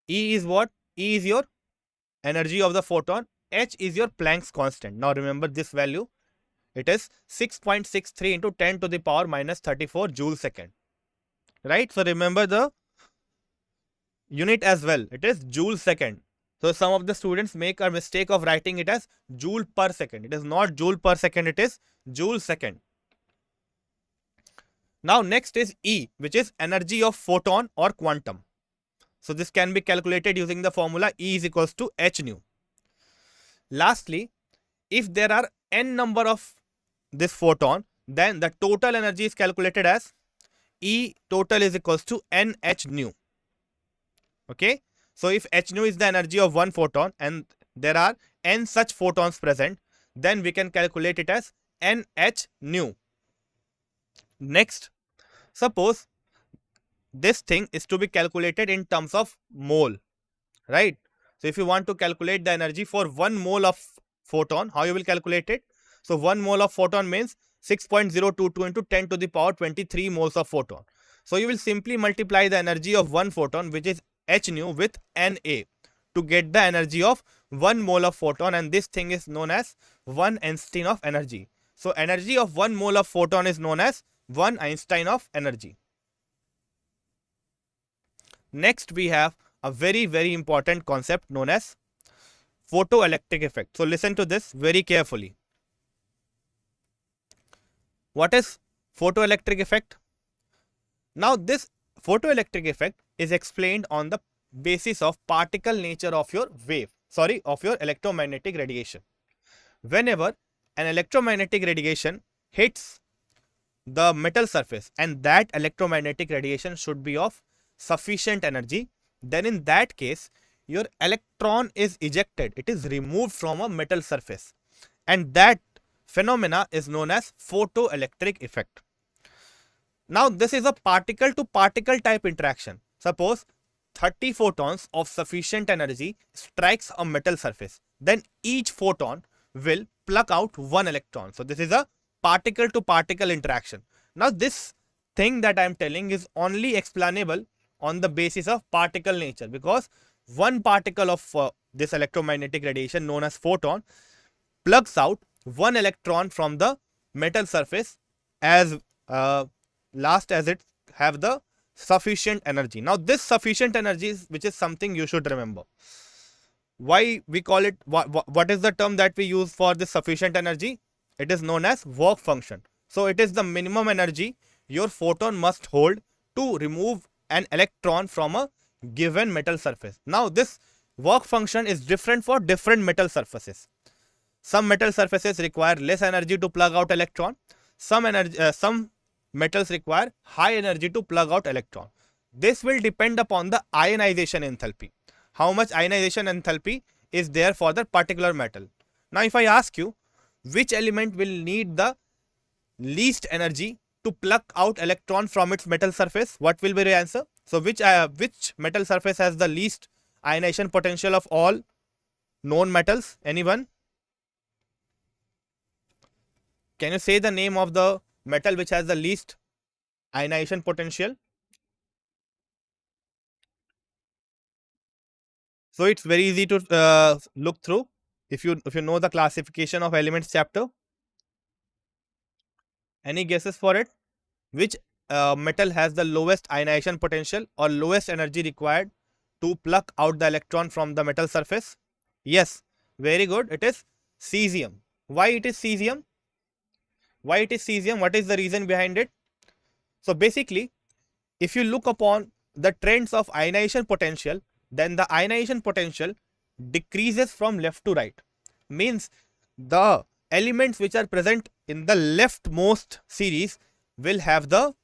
E is what? E is your energy of the photon, h is your Planck's constant. Now remember this value. It is 6.63 into 10 to the power minus 34 joule second. Right? So remember the unit as well. It is joule second. So some of the students make a mistake of writing it as joule per second. It is not joule per second, it is joule second. Now next is E, which is energy of photon or quantum. So this can be calculated using the formula E is equals to h nu. Lastly, if there are n number of this photon, then the total energy is calculated as E total is equals to nh nu. Okay. So if h nu is the energy of one photon and there are n such photons present, then we can calculate it as nh nu. Next, suppose this thing is to be calculated in terms of mole, right? So if you want to calculate the energy for 1 mole of photon, how you will calculate it? So 1 mole of photon means 6.022 into 10 to the power 23 moles of photon. So you will simply multiply the energy of one photon, which is h nu, with Na to get the energy of 1 mole of photon, and this thing is known as 1 Einstein of energy. So energy of 1 mole of photon is known as 1 Einstein of energy. Next we have a very, very important concept known as photoelectric effect. So listen to this very carefully. What is photoelectric effect? Now this photoelectric effect is explained on the basis of particle nature of your of your electromagnetic radiation. Whenever an electromagnetic radiation hits the metal surface and that electromagnetic radiation should be of sufficient energy, then in that case your electron is ejected, it is removed from a metal surface, and that phenomena is known as photoelectric effect. Now this is a particle to particle type interaction. Suppose 30 photons of sufficient energy strikes a metal surface, then each photon will pluck out one electron. So this is a particle to particle interaction. Now this thing that I am telling is only explainable on the basis of particle nature, because one particle of this electromagnetic radiation known as photon plucks out one electron from the metal surface as last as it have the sufficient energy. Now this sufficient energy is, which is something you should remember. Why we call it, what is the term that we use for this sufficient energy? It is known as work function. So it is the minimum energy your photon must hold to remove an electron from a given metal surface. Now this work function is different for different metal surfaces. Some metal surfaces require less energy to plug out electron. Some metals require high energy to plug out electron. This will depend upon the ionization enthalpy. How much ionization enthalpy is there for the particular metal. Now if I ask you which element will need the least energy to pluck out electron from its metal surface, what will be the answer? So which metal surface has the least ionization potential of all known metals? Anyone? Can you say the name of the metal which has the least ionization potential? So it's very easy to look through if you know the classification of elements chapter. Any guesses for it? Which metal has the lowest ionization potential or lowest energy required to pluck out the electron from the metal surface? Yes, very good. It is cesium. Why it is cesium? Why it is cesium? What is the reason behind it? So basically, if you look upon the trends of ionization potential, then the ionization potential decreases from left to right. Means the elements which are present in the leftmost series will have the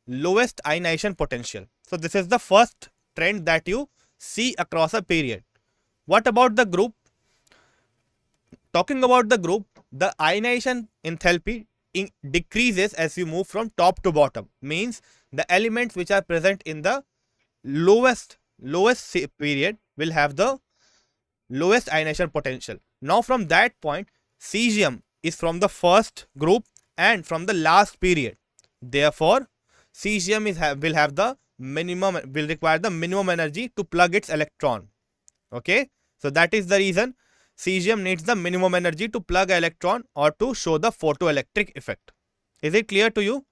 lowest ionization potential. So this is the first trend that you see across a period. What about the group? Talking about the group, the ionization enthalpy decreases as you move from top to bottom. Means the elements which are present in the lowest period will have the lowest ionization potential. Now from that point, cesium is from the first group and from the last period. Therefore, cesium will require the minimum energy to plug its electron. Okay, so that is the reason cesium needs the minimum energy to plug an electron or to show the photoelectric effect. Is it clear to you?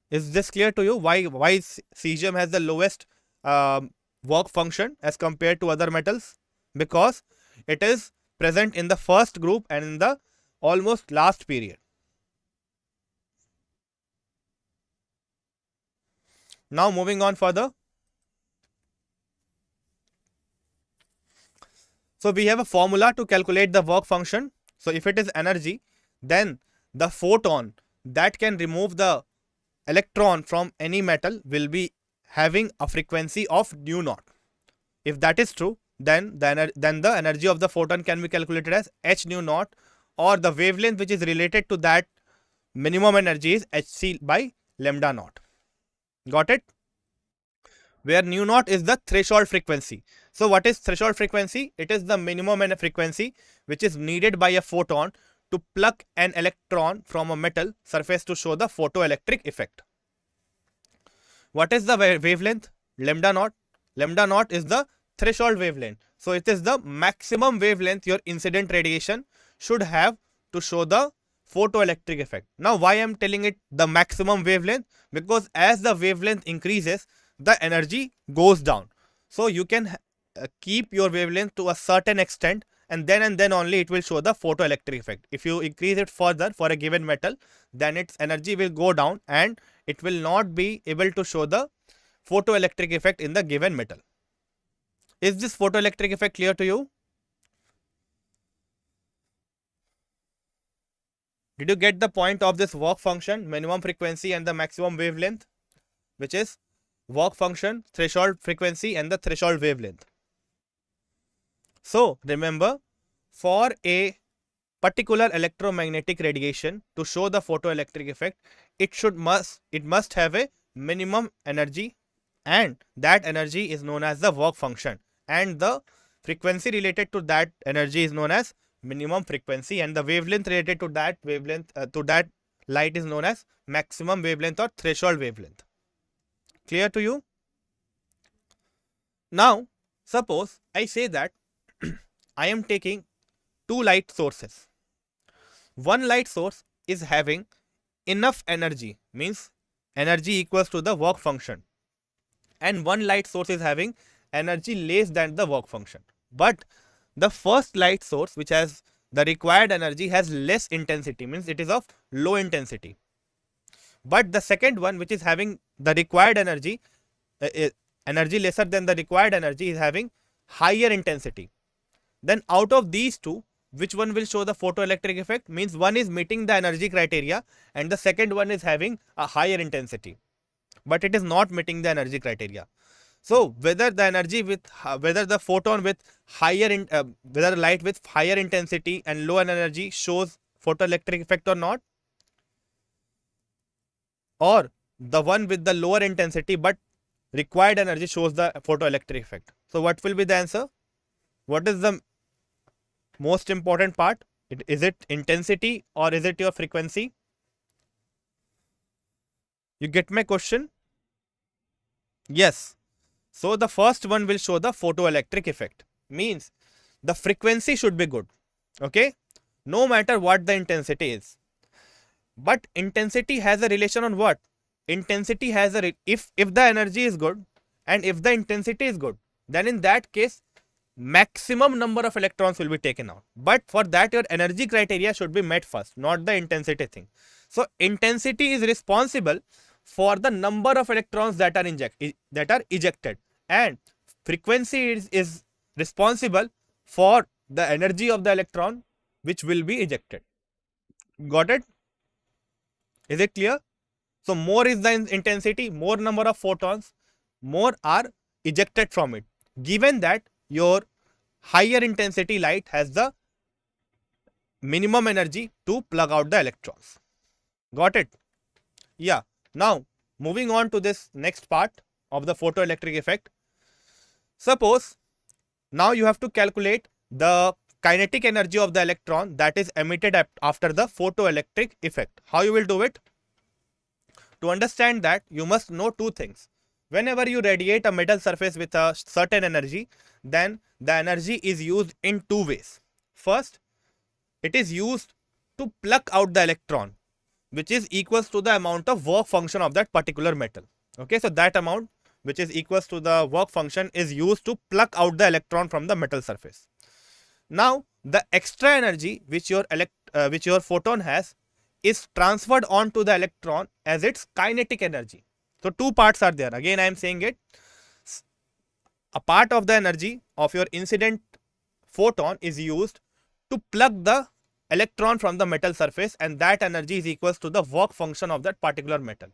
Is this clear to you? Why cesium has the lowest work function as compared to other metals? Because it is present in the first group and in the almost last period. Now moving on further. So we have a formula to calculate the work function. So if it is energy, then the photon that can remove the electron from any metal will be having a frequency of nu naught. If that is true, then the energy of the photon can be calculated as h nu naught, or the wavelength which is related to that minimum energy is hc by lambda naught. Got it? Where nu naught is the threshold frequency. So what is threshold frequency? It is the minimum frequency which is needed by a photon to pluck an electron from a metal surface to show the photoelectric effect. What is the wavelength? Lambda naught. Lambda naught is the threshold wavelength. So it is the maximum wavelength your incident radiation should have to show the photoelectric effect. Now why I am telling it the maximum wavelength? Because as the wavelength increases, the energy goes down. So you can keep your wavelength to a certain extent, and then only it will show the photoelectric effect. If you increase it further for a given metal, then its energy will go down and it will not be able to show the photoelectric effect in the given metal. Is this photoelectric effect clear to you? Did you get the point of this work function, minimum frequency and the maximum wavelength, which is work function, threshold frequency and the threshold wavelength? So remember, for a particular electromagnetic radiation to show the photoelectric effect, it must have a minimum energy, and that energy is known as the work function, and the frequency related to that energy is known as minimum frequency, and the wavelength related to that light is known as maximum wavelength or threshold wavelength. Clear to you? Now suppose I say that I am taking two light sources. One light source is having enough energy, means energy equals to the work function, and one light source is having energy less than the work function. But the first light source, which has the required energy, has less intensity, means it is of low intensity. But the second one, which is having the required energy, energy lesser than the required energy, is having higher intensity. Then out of these two, which one will show the photoelectric effect? Means one is meeting the energy criteria and the second one is having a higher intensity, but it is not meeting the energy criteria. So whether the photon with whether light with higher intensity and lower energy shows photoelectric effect or not, or the one with the lower intensity but required energy shows the photoelectric effect. So what will be the answer? What is the most important part? Is it intensity or is it your frequency? You get my question? Yes. So the first one will show the photoelectric effect, means the frequency should be good, okay, no matter what the intensity is. But intensity has a relation on what? Intensity has a if the energy is good and if the intensity is good, then in that case maximum number of electrons will be taken out. But for that your energy criteria should be met first, not the intensity thing. So intensity is responsible for the number of electrons that are ejected, and frequency is responsible for the energy of the electron which will be ejected. Got it? Is it clear? So more is the intensity, more number of photons, more are ejected from it, given that your higher intensity light has the minimum energy to plug out the electrons. Got it? Yeah. Now moving on to this next part of the photoelectric effect. Suppose now you have to calculate the kinetic energy of the electron that is emitted after the photoelectric effect. How you will do it? To understand that, you must know two things. Whenever you radiate a metal surface with a certain energy, then the energy is used in two ways. First, it is used to pluck out the electron, which is equals to the amount of work function of that particular metal. Okay, so that amount which is equals to the work function is used to pluck out the electron from the metal surface. Now the extra energy which your photon has is transferred on to the electron as its kinetic energy. So two parts are there. Again I am saying it. A part of the energy of your incident photon is used to plug the electron from the metal surface, and that energy is equals to the work function of that particular metal.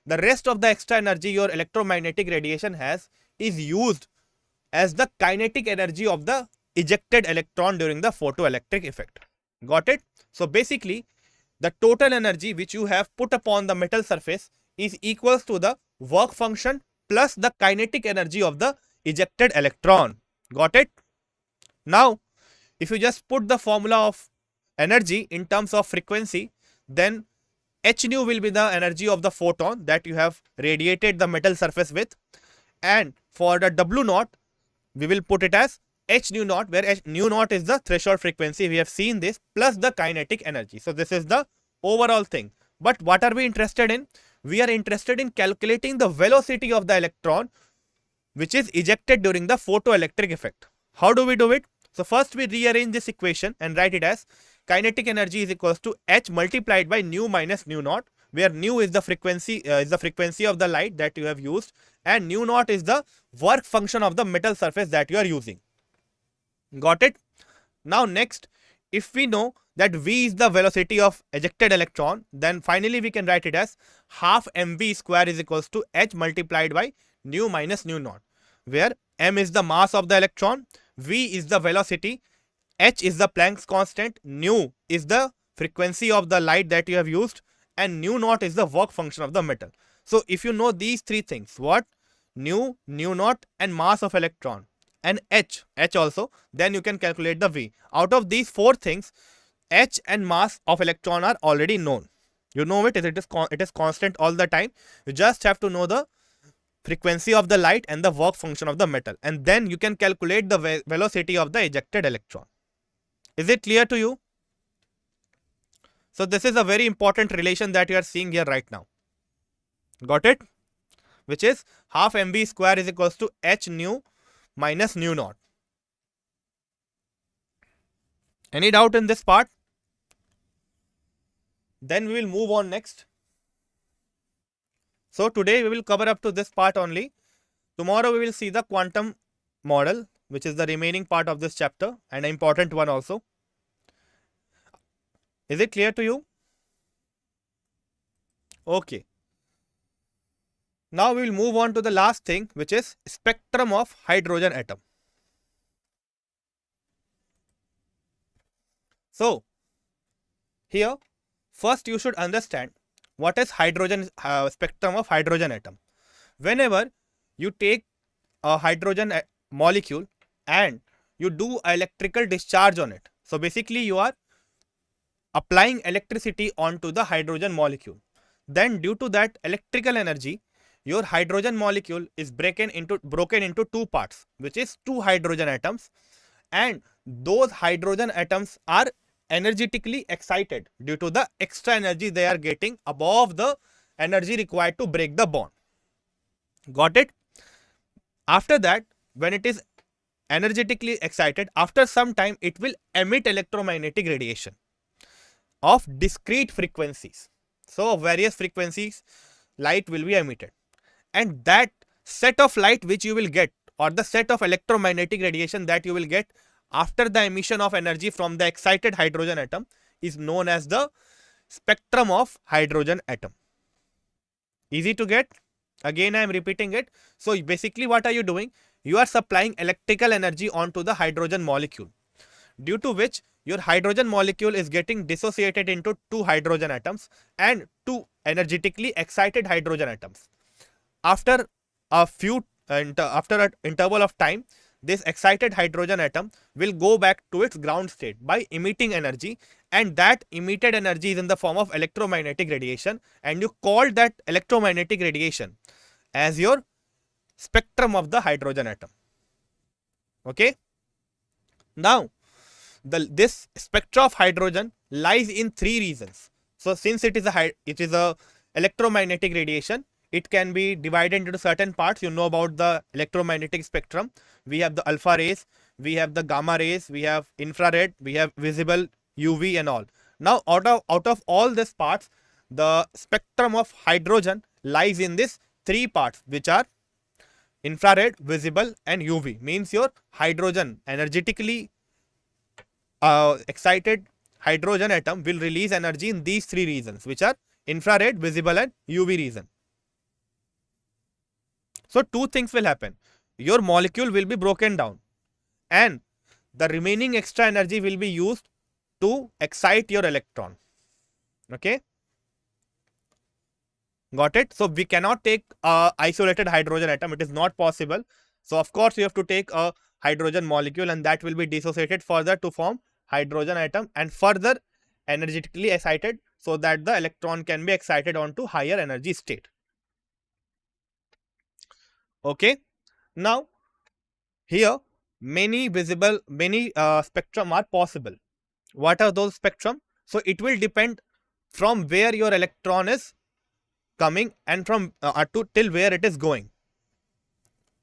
The rest of the extra energy your electromagnetic radiation has is used as the kinetic energy of the ejected electron during the photoelectric effect. Got it? So basically the total energy which you have put upon the metal surface is equals to the work function plus the kinetic energy of the ejected electron. Got it? Now if you just put the formula of energy in terms of frequency, then h nu will be the energy of the photon that you have radiated the metal surface with, and for the w naught we will put it as h nu naught, where h nu naught is the threshold frequency. We have seen this, plus the kinetic energy. So this is the overall thing. But what are we interested in? We are interested in calculating the velocity of the electron which is ejected during the photoelectric effect. How do we do it? So first we rearrange this equation and write it as kinetic energy is equals to h multiplied by nu minus nu naught, where nu is the frequency of the light that you have used, and nu naught is the work function of the metal surface that you are using. Got it? Now next, if we know that v is the velocity of ejected electron, then finally we can write it as half mv square is equals to h multiplied by nu minus nu naught, where m is the mass of the electron, v is the velocity, h is the Planck's constant, nu is the frequency of the light that you have used, and nu naught is the work function of the metal. So if you know these three things, what? Nu, nu naught, and mass of electron, and h also, then you can calculate the v. Out of these four things, h and mass of electron are already known. You know it is constant all the time. You just have to know the frequency of the light and the work function of the metal, and then you can calculate the velocity of the ejected electron. Is it clear to you? So this is a very important relation that you are seeing here right now. Got it? Which is half mv square is equals to h nu minus nu naught. Any doubt in this part? Then we will move on next. So today we will cover up to this part only. Tomorrow we will see the quantum model, which is the remaining part of this chapter and an important one also. Is it clear to you? Okay. Now we will move on to the last thing, which is spectrum of hydrogen atom. So here first you should understand what is hydrogen spectrum of hydrogen atom. Whenever you take a hydrogen molecule and you do electrical discharge on it, so basically you are applying electricity onto the hydrogen molecule, then due to that electrical energy, your hydrogen molecule is broken into two parts, which is two hydrogen atoms, and those hydrogen atoms are energetically excited due to the extra energy they are getting above the energy required to break the bond. Got it? After that, when it is energetically excited, after some time it will emit electromagnetic radiation of discrete frequencies. So various frequencies light will be emitted, and that set of light which you will get, or the set of electromagnetic radiation that you will get after the emission of energy from the excited hydrogen atom, is known as the spectrum of hydrogen atom. Easy to get? Again I am repeating it. So basically what are you doing? You are supplying electrical energy onto the hydrogen molecule, due to which your hydrogen molecule is getting dissociated into two hydrogen atoms and two energetically excited hydrogen atoms. After an interval of time, this excited hydrogen atom will go back to its ground state by emitting energy, and that emitted energy is in the form of electromagnetic radiation, and you call that electromagnetic radiation as your spectrum of the hydrogen atom. Okay? Now, this spectra of hydrogen lies in three regions. So since it is a electromagnetic radiation, it can be divided into certain parts. You know about the electromagnetic spectrum. We have the alpha rays, we have the gamma rays, we have infrared, we have visible, UV and all. Now out of all these parts, the spectrum of hydrogen lies in these three parts, which are infrared, visible and UV. Means your hydrogen, energetically excited hydrogen atom, will release energy in these three regions, which are infrared, visible and UV region. So two things will happen. Your molecule will be broken down, and the remaining extra energy will be used to excite your electron. Okay? Got it? So we cannot take a isolated hydrogen atom. It is not possible. So of course you have to take a hydrogen molecule, and that will be dissociated further to form hydrogen atom and further energetically excited, so that the electron can be excited onto higher energy state. Okay? Now here many spectrum are possible. What are those spectrum? So it will depend from where your electron is coming and from till where it is going.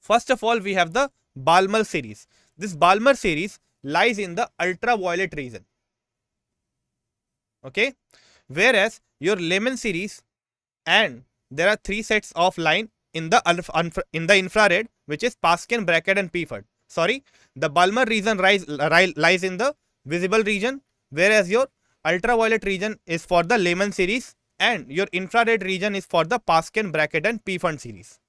First of all, we have the Balmer series. This Balmer series lies in the ultraviolet region. Okay, whereas your Lemon series, and there are three sets of line in the infrared, which is Paskin, bracket, and Pfund. Sorry, the Balmer region lies in the visible region, whereas your ultraviolet region is for the Lemon series, and your infrared region is for the Paskin, bracket, and Pfund series.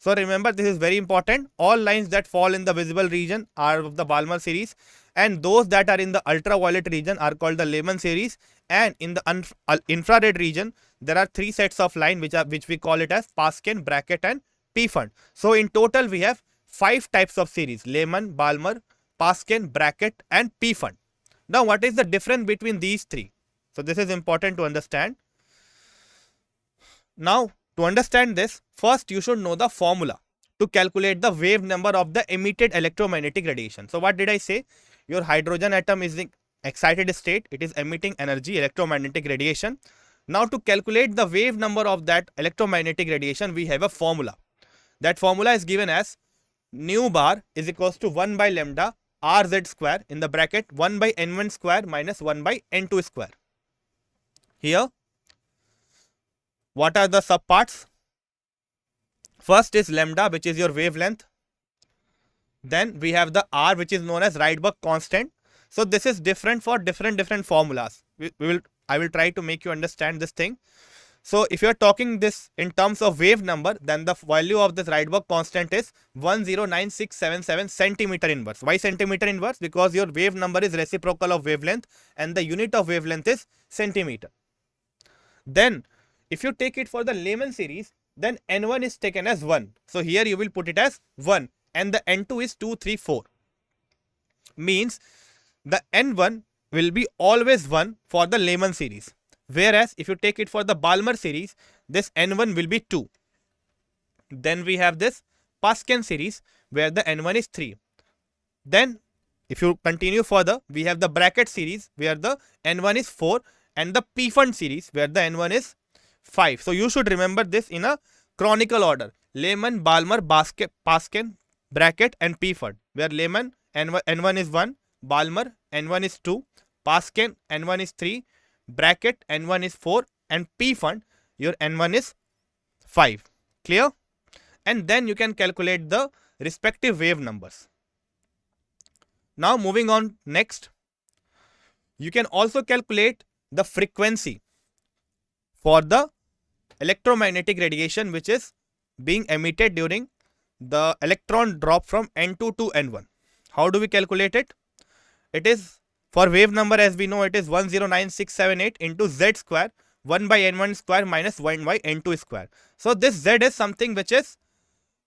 So remember, this is very important. All lines that fall in the visible region are of the Balmer series, and those that are in the ultraviolet region are called the Lemon series. And in the infrared region, there are three sets of line which we call it as Paskin, bracket, and Pfund. So in total, we have 5 types of series: Lemon, Balmer, Paskin, bracket, and Pfund. Now, what is the difference between these three? So this is important to understand. Now, to understand this, first you should know the formula to calculate the wave number of the emitted electromagnetic radiation. So what did I say? Your hydrogen atom is in excited state, it is emitting energy, electromagnetic radiation. Now to calculate the wave number of that electromagnetic radiation, we have a formula. That formula is given as nu bar is equals to 1 by lambda rz square in the bracket 1 by n1 square minus 1 by n2 square. Here, what are the subparts? First is lambda, which is your wavelength. Then we have the R, which is known as Rydberg constant. So this is different for different formulas. I will try to make you understand this thing. So if you are talking this in terms of wave number, then the value of this Rydberg constant is 109677 centimeter inverse. Why centimeter inverse? Because your wave number is reciprocal of wavelength and the unit of wavelength is centimeter. Then if you take it for the Lemon series, then N1 is taken as 1. So here you will put it as 1 and the N2 is 2, 3, 4. Means the N1 will be always 1 for the Lemon series. Whereas if you take it for the Balmer series, this N1 will be 2. Then we have this Paskin series where the N1 is 3. Then if you continue further, we have the bracket series where the N1 is 4 and the Pfund series where the N1 is 5. So you should remember this in a chronicle order: Lemon, Balmer, Paskin, bracket, and Pfund, where Lemon N1 is 1, Balmer N1 is 2, Paskin N1 is 3, bracket N1 is 4, and Pfund your N1 is 5. Clear? And then you can calculate the respective wave numbers. Now moving on next, you can also calculate the frequency for the electromagnetic radiation which is being emitted during the electron drop from N2 to N1. How do we calculate it? It is for wave number, as we know, it is 109678 into z square 1 by n1 square minus 1 by n2 square. So this z is something which is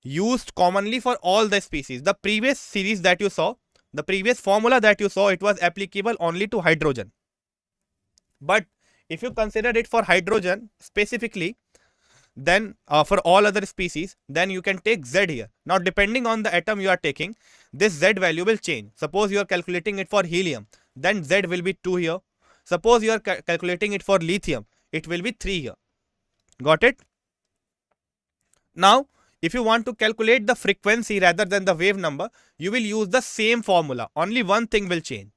used commonly for all the species. The previous series that you saw, the previous formula that you saw, it was applicable only to hydrogen. But if you consider it for hydrogen specifically, then for all other species, then you can take Z here. Now depending on the atom you are taking, this Z value will change. Suppose you are calculating it for helium, then Z will be 2 here. Suppose you are calculating it for lithium, it will be 3 here. Got it? Now if you want to calculate the frequency rather than the wave number, you will use the same formula. Only one thing will change.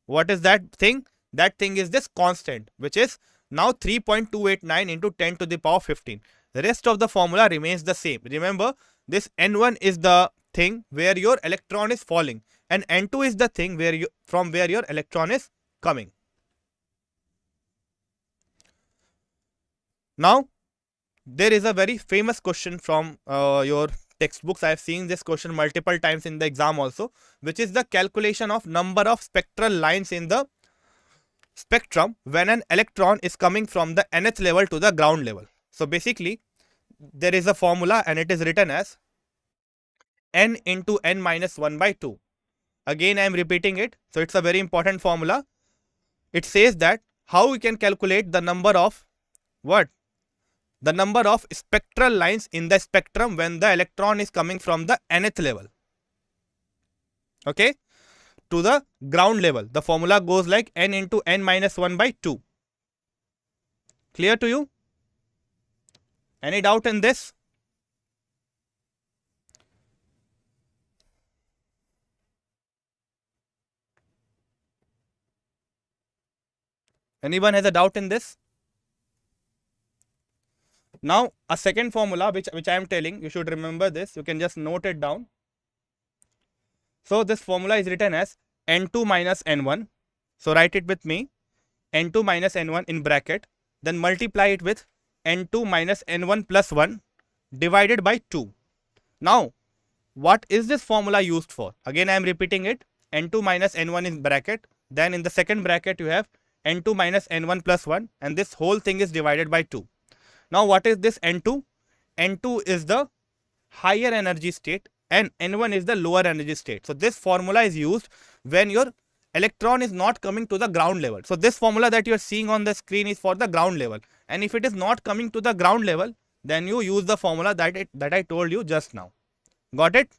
What is that thing? That thing is this constant, which is now 3.289 into 10 to the power 15. The rest of the formula remains the same. Remember, this N1 is the thing where your electron is falling and N2 is the thing from where your electron is coming. Now, there is a very famous question from your textbooks. I have seen this question multiple times in the exam also, which is the calculation of number of spectral lines in the spectrum when an electron is coming from the nth level to the ground level. So basically, there is a formula and it is written as n into n minus 1 by 2. Again, I am repeating it. So it's a very important formula. It says that how we can calculate the number of what? The number of spectral lines in the spectrum when the electron is coming from the nth level. Okay? To the ground level. The formula goes like n into n minus 1 by 2. Clear to you? Any doubt in this? Anyone has a doubt in this? Now, a second formula which I am telling, you should remember this. You can just note it down. So, this formula is written as N2 minus N1. So, write it with me. N2 minus N1 in bracket. Then multiply it with N2 minus N1 plus 1 divided by 2. Now, what is this formula used for? Again, I am repeating it. N2 minus N1 in bracket. Then in the second bracket, you have N2 minus N1 plus 1. And this whole thing is divided by 2. Now, what is this N2? N2 is the higher energy state and N1 is the lower energy state. So, this formula is used when your electron is not coming to the ground level. So, this formula that you are seeing on the screen is for the ground level. And if it is not coming to the ground level, then you use the formula that I told you just now. Got it?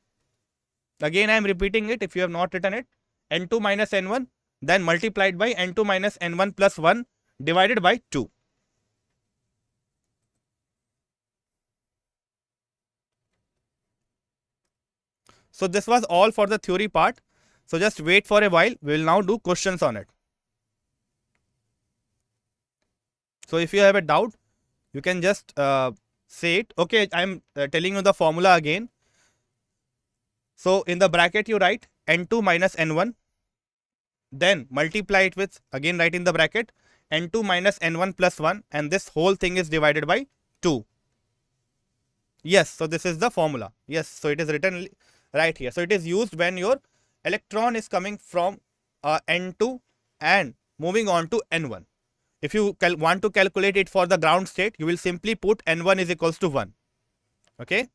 Again, I am repeating it if you have not written it. N2 minus N1 then multiplied by N2 minus N1 plus 1 divided by 2. So, this was all for the theory part. So, just wait for a while. We will now do questions on it. So, if you have a doubt, you can just say it. Okay, I am telling you the formula again. So, in the bracket, you write N2 minus N1. Then multiply it with, again write in the bracket, N2 minus N1 plus 1. And this whole thing is divided by 2. Yes, so this is the formula. Yes, so it is written right here. So, it is used when your electron is coming from N2 and moving on to N1. If you want to calculate it for the ground state, you will simply put N1 is equals to 1. Okay.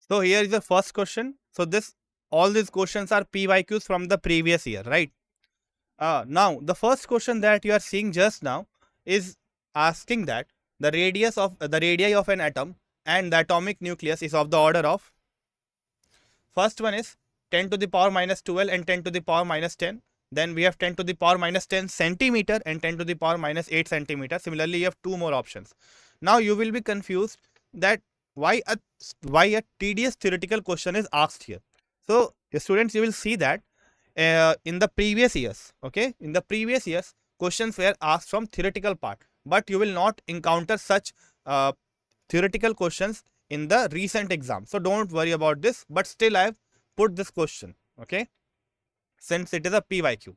So, here is the first question. So, all these questions are PYQs from the previous year, right? Now, the first question that you are seeing just now is asking that the radius of the radii of an atom and the atomic nucleus is of the order of, first one is 10 to the power minus 12 and 10 to the power minus 10. Then we have 10 to the power minus 10 centimeter and 10 to the power minus 8 centimeter. Similarly, you have two more options. Now, you will be confused that why a tedious theoretical question is asked here. So, students, you will see that in the previous years, okay, in the previous years, questions were asked from theoretical part, but you will not encounter such theoretical questions in the recent exam. So, don't worry about this, but still I have put this question, okay, since it is a PYQ.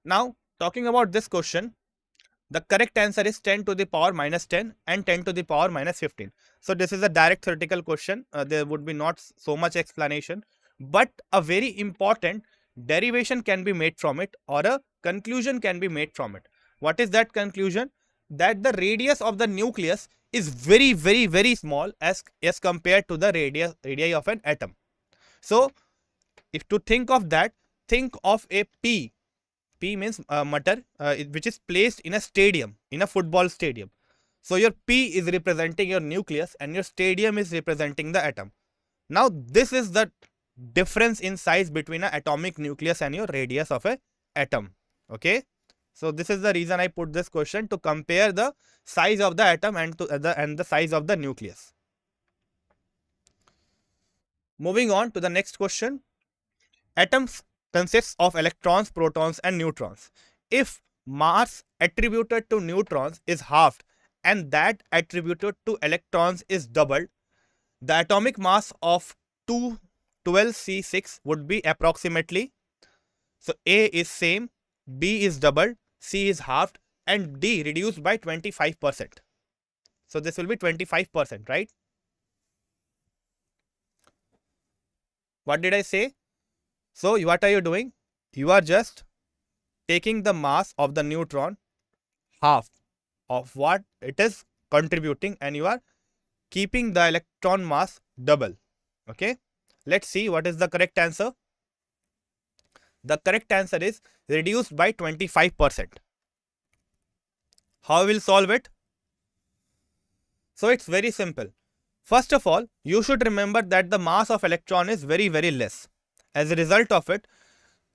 Now, talking about this question, the correct answer is 10 to the power minus 10 and 10 to the power minus 15. So, this is a direct theoretical question. There would be not so much explanation, but a very important derivation can be made from it, or a conclusion can be made from it. What is that conclusion? That the radius of the nucleus is very, very, very small as compared to the radii of an atom. So, if to think of that, think of a P. P means matter, which is placed in a stadium, in a football stadium. So, your P is representing your nucleus and your stadium is representing the atom. Now, this is the difference in size between an atomic nucleus and your radius of an atom. Okay. So, this is the reason I put this question, to compare the size of the atom and the size of the nucleus. Moving on to the next question. Atoms consists of electrons, protons and neutrons. If mass attributed to neutrons is halved and that attributed to electrons is doubled, the atomic mass of 212C6 would be approximately, so A is same, B is doubled, C is halved and D reduced by 25%. So, this will be 25%, right? What did I say? So, what are you doing? You are just taking the mass of the neutron half of what it is contributing, and you are keeping the electron mass double. Okay, let's see what is the correct answer. The correct answer is reduced by 25%. How we will solve it? So it's very simple. First of all, you should remember that the mass of electron is very less. As a result of it,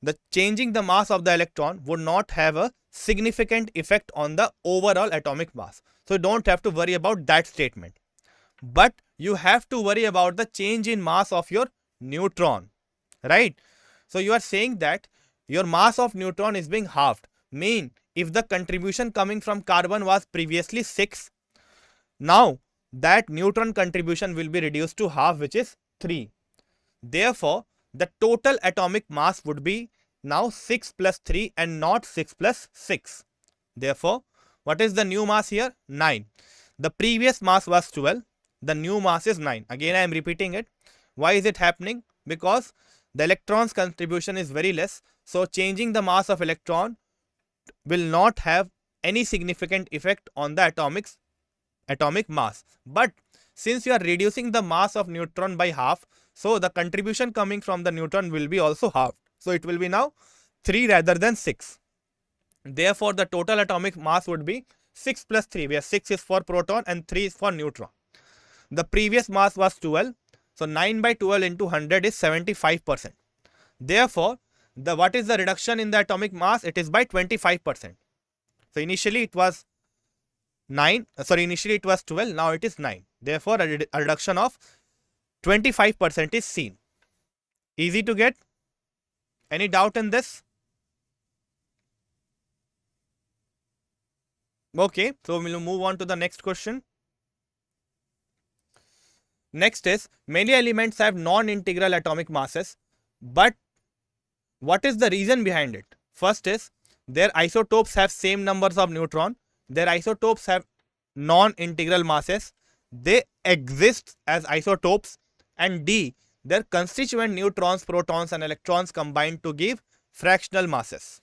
the changing the mass of the electron would not have a significant effect on the overall atomic mass. So you don't have to worry about that statement. But you have to worry about the change in mass of your neutron, right? So you are saying that your mass of neutron is being halved. Mean, if the contribution coming from carbon was previously 6, now that neutron contribution will be reduced to half, which is 3. Therefore, the total atomic mass would be now 6 plus 3 and not 6 plus 6. Therefore, what is the new mass here? 9. The previous mass was 12. The new mass is 9. Again, I am repeating it. Why is it happening? Because the electron's contribution is very less. So, changing the mass of electron will not have any significant effect on the atomic mass. But since you are reducing the mass of neutron by half, so the contribution coming from the neutron will be also half. So it will be now 3 rather than 6. Therefore, the total atomic mass would be 6 plus 3, where 6 is for proton and 3 is for neutron. The previous mass was 12. So 9 by 12 into 100 is 75%. Therefore, what is the reduction in the atomic mass? It is by 25%. So initially it was 12, now it is 9. Therefore, a reduction of 25% is seen. Easy to get? Any doubt in this? Okay, so we'll move on to the next question. Next is, many elements have non-integral atomic masses, but what is the reason behind it? First is, their isotopes have same numbers of neutron. Their isotopes have non-integral masses. They exist as isotopes. And D, their constituent neutrons, protons and electrons combine to give fractional masses.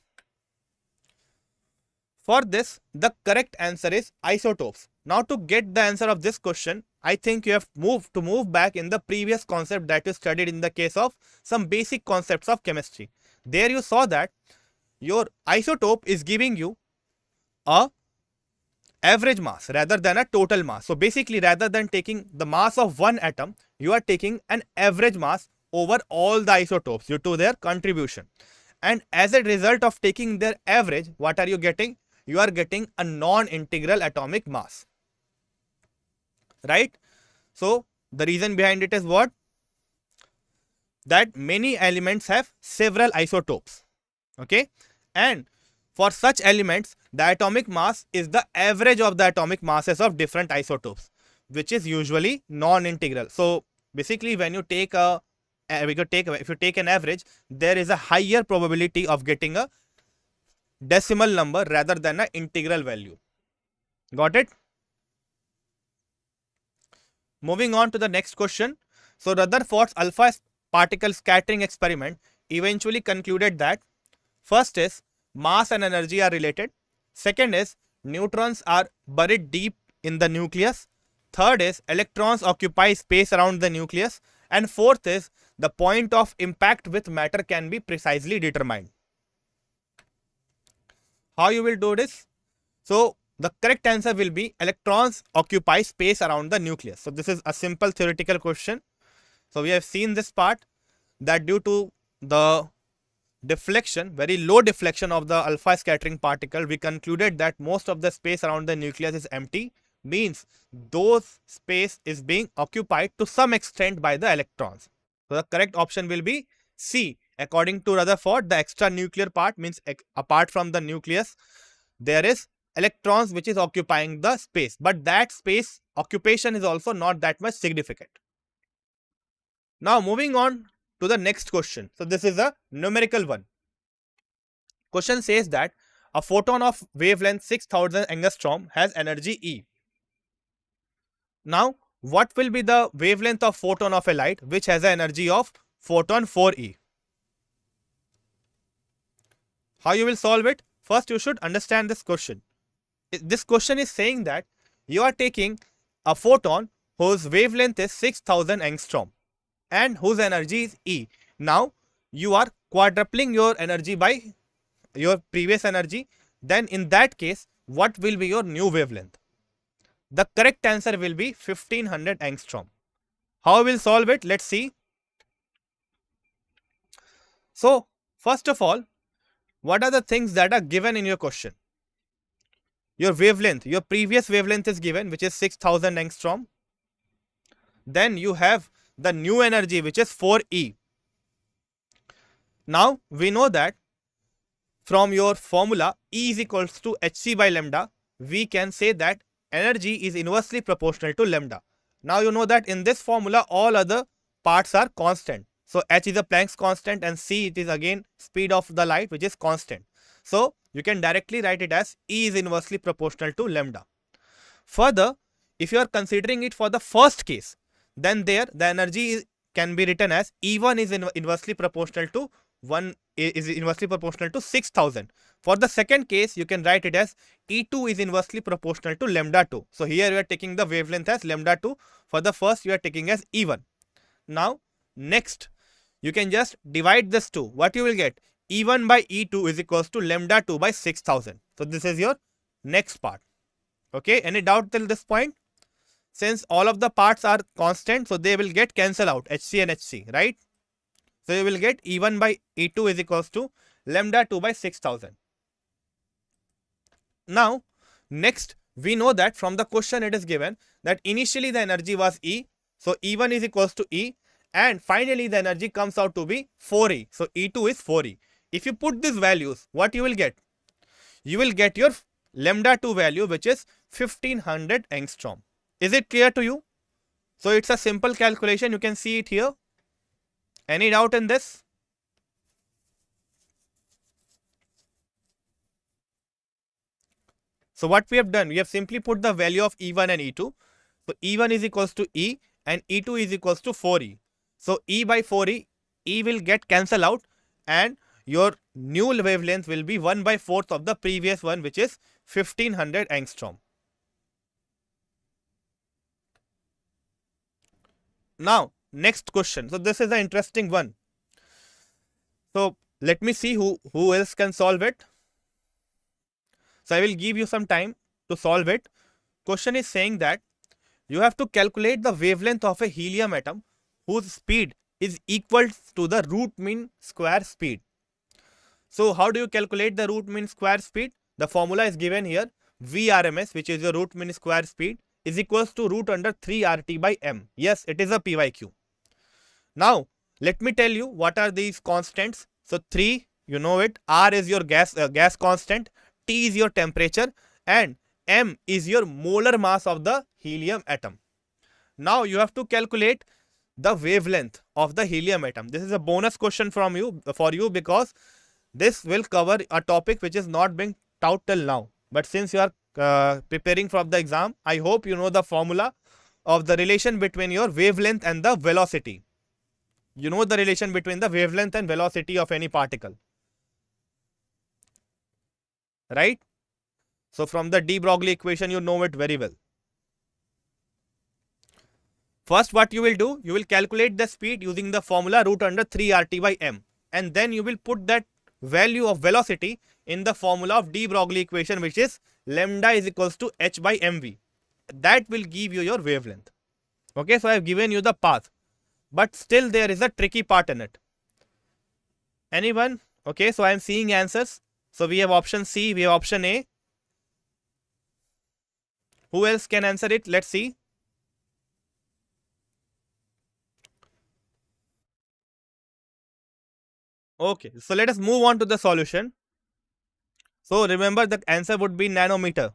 For this, the correct answer is isotopes. Now to get the answer of this question, I think you have to move back in the previous concept that you studied in the case of some basic concepts of chemistry. There you saw that your isotope is giving you a average mass rather than a total mass. So basically, rather than taking the mass of one atom, you are taking an average mass over all the isotopes due to their contribution. And as a result of taking their average, what are you getting? You are getting a non-integral atomic mass, right? So the reason behind it is what? That many elements have several isotopes. Okay, and for such elements, the atomic mass is the average of the atomic masses of different isotopes, which is usually non-integral. So basically, when you take if you take an average, there is a higher probability of getting a decimal number rather than an integral value. Got it? Moving on to the next question. So Rutherford's alpha particle scattering experiment eventually concluded that first is mass and energy are related. Second is neutrons are buried deep in the nucleus. Third is electrons occupy space around the nucleus. And fourth is the point of impact with matter can be precisely determined. How you will do this? So the correct answer will be electrons occupy space around the nucleus. So this is a simple theoretical question. So we have seen this part, that due to the deflection, very low deflection of the alpha scattering particle, we concluded that most of the space around the nucleus is empty, means those space is being occupied to some extent by the electrons. So the correct option will be C. According to Rutherford, the extra nuclear part means apart from the nucleus, there is electrons which is occupying the space, but that space occupation is also not that much significant. Now moving on to the next question. So this is a numerical one. Question says that a photon of wavelength 6000 angstrom has energy E. Now what will be the wavelength of photon of a light which has an energy of photon 4e? How you will solve it? First you should understand this question. this question is saying that you are taking a photon whose wavelength is 6000 angstrom and whose energy is E. Now you are quadrupling your energy by your previous energy. Then in that case, what will be your new wavelength? The correct answer will be 1500 angstrom. How we will solve it? Let's see. So first of all, what are the things that are given in your question? Your wavelength, your previous wavelength is given, which is 6000 angstrom. Then you have the new energy, which is 4E. Now we know that from your formula E is equals to hc by lambda, we can say that energy is inversely proportional to lambda. Now you know that in this formula all other parts are constant. So h is a Planck's constant and c, it is again speed of the light, which is constant. So you can directly write it as E is inversely proportional to lambda. Further, if you are considering it for the first case, then there the energy can be written as E1 is inversely proportional to 6000. For the second case, you can write it as E2 is inversely proportional to lambda 2. So here you are taking the wavelength as lambda 2. For the first, you are taking as E1. Now next, you can just divide this 2. What you will get? E1 by E2 is equals to lambda 2 by 6000. So this is your next part. Okay, any doubt till this point? Since all of the parts are constant, so they will get cancelled out, HC and HC, right? So you will get E1 by E2 is equals to lambda 2 by 6000. Now next, we know that from the question it is given that initially the energy was E. So E1 is equals to E, and finally the energy comes out to be 4E. So E2 is 4E. If you put these values, what you will get? You will get your lambda 2 value, which is 1500 angstrom. Is it clear to you? So it's a simple calculation. You can see it here. Any doubt in this? So what we have done, we have simply put the value of E1 and E2. So E1 is equals to E and E2 is equals to 4E. So E by 4E, E will get cancelled out and your new wavelength will be 1 by 4th of the previous one, which is 1500 angstrom. Now next question. So this is an interesting one. So let me see who else can solve it. So I will give you some time to solve it. Question is saying that you have to calculate the wavelength of a helium atom whose speed is equal to the root mean square speed. So how do you calculate the root mean square speed? The formula is given here. Vrms, which is your root mean square speed, is equals to root under 3 RT by M. Yes, it is a PYQ. Now let me tell you what are these constants. So 3, you know it. R is your gas constant. T is your temperature and M is your molar mass of the helium atom. Now you have to calculate the wavelength of the helium atom. This is a bonus question for you because this will cover a topic which is not being taught till now. But since you are preparing for the exam, I hope you know the formula of the relation between your wavelength and the velocity. You know the relation between the wavelength and velocity of any particle, right? So from the de Broglie equation, you know it very well. First, what you will do, you will calculate the speed using the formula root under 3 RT by M, and then you will put that value of velocity in the formula of de Broglie equation, which is lambda is equals to h by mv. That will give you your wavelength. Okay, so I have given you the path, but still there is a tricky part in it. Anyone? Okay, so I am seeing answers. So we have option C, we have option A. Who else can answer it? Let's see. Okay, so let us move on to the solution. So remember, the answer would be nanometer.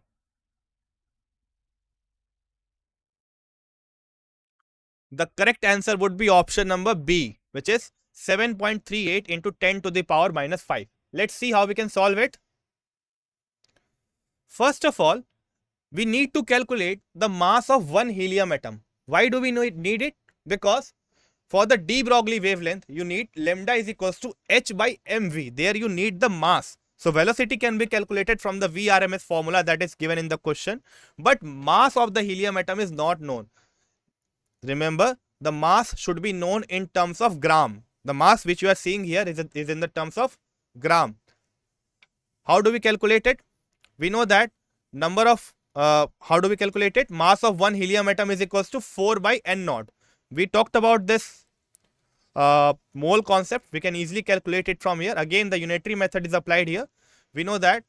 The correct answer would be option number B, which is 7.38 into 10 to the power minus 5. Let's see how we can solve it. First of all, we need to calculate the mass of one helium atom. Why do we need it? Because for the de Broglie wavelength, you need lambda is equals to h by mv. There you need the mass. So velocity can be calculated from the VRMS formula that is given in the question, but mass of the helium atom is not known. Remember, the mass should be known in terms of gram. The mass which you are seeing here is in the terms of gram. How do we calculate it? We know that how do we calculate it? Mass of one helium atom is equals to 4 by n naught. We talked about this mole concept. We can easily calculate it from here. Again, the unitary method is applied here. We know that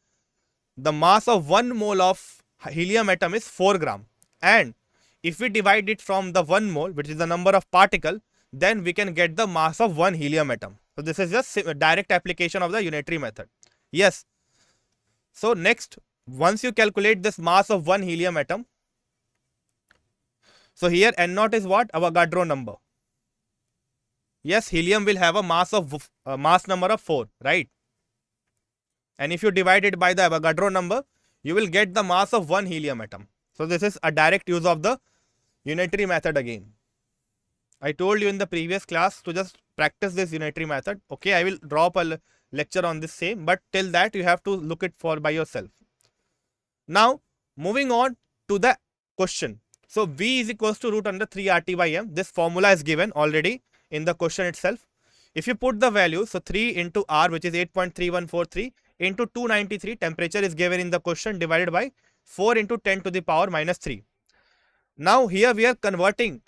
the mass of 1 mole of helium atom is 4 gram, and if we divide it from the 1 mole, which is the number of particle, then we can get the mass of 1 helium atom. So this is just a direct application of the unitary method. Yes. So next, once you calculate this mass of 1 helium atom, so here n naught is what? Avogadro number. Yes, helium will have a mass number of 4, right? And if you divide it by the Avogadro number, you will get the mass of 1 helium atom. So this is a direct use of the unitary method again. I told you in the previous class to just practice this unitary method. Okay, I will drop a lecture on this same, but till that you have to look it for by yourself. Now, moving on to the question. So V is equals to root under 3 RT by M. This formula is given already in the question itself. If you put the value, so 3 into R, which is 8.3143 into 293, temperature is given in the question, divided by 4 into 10 to the power minus 3. Now here we are converting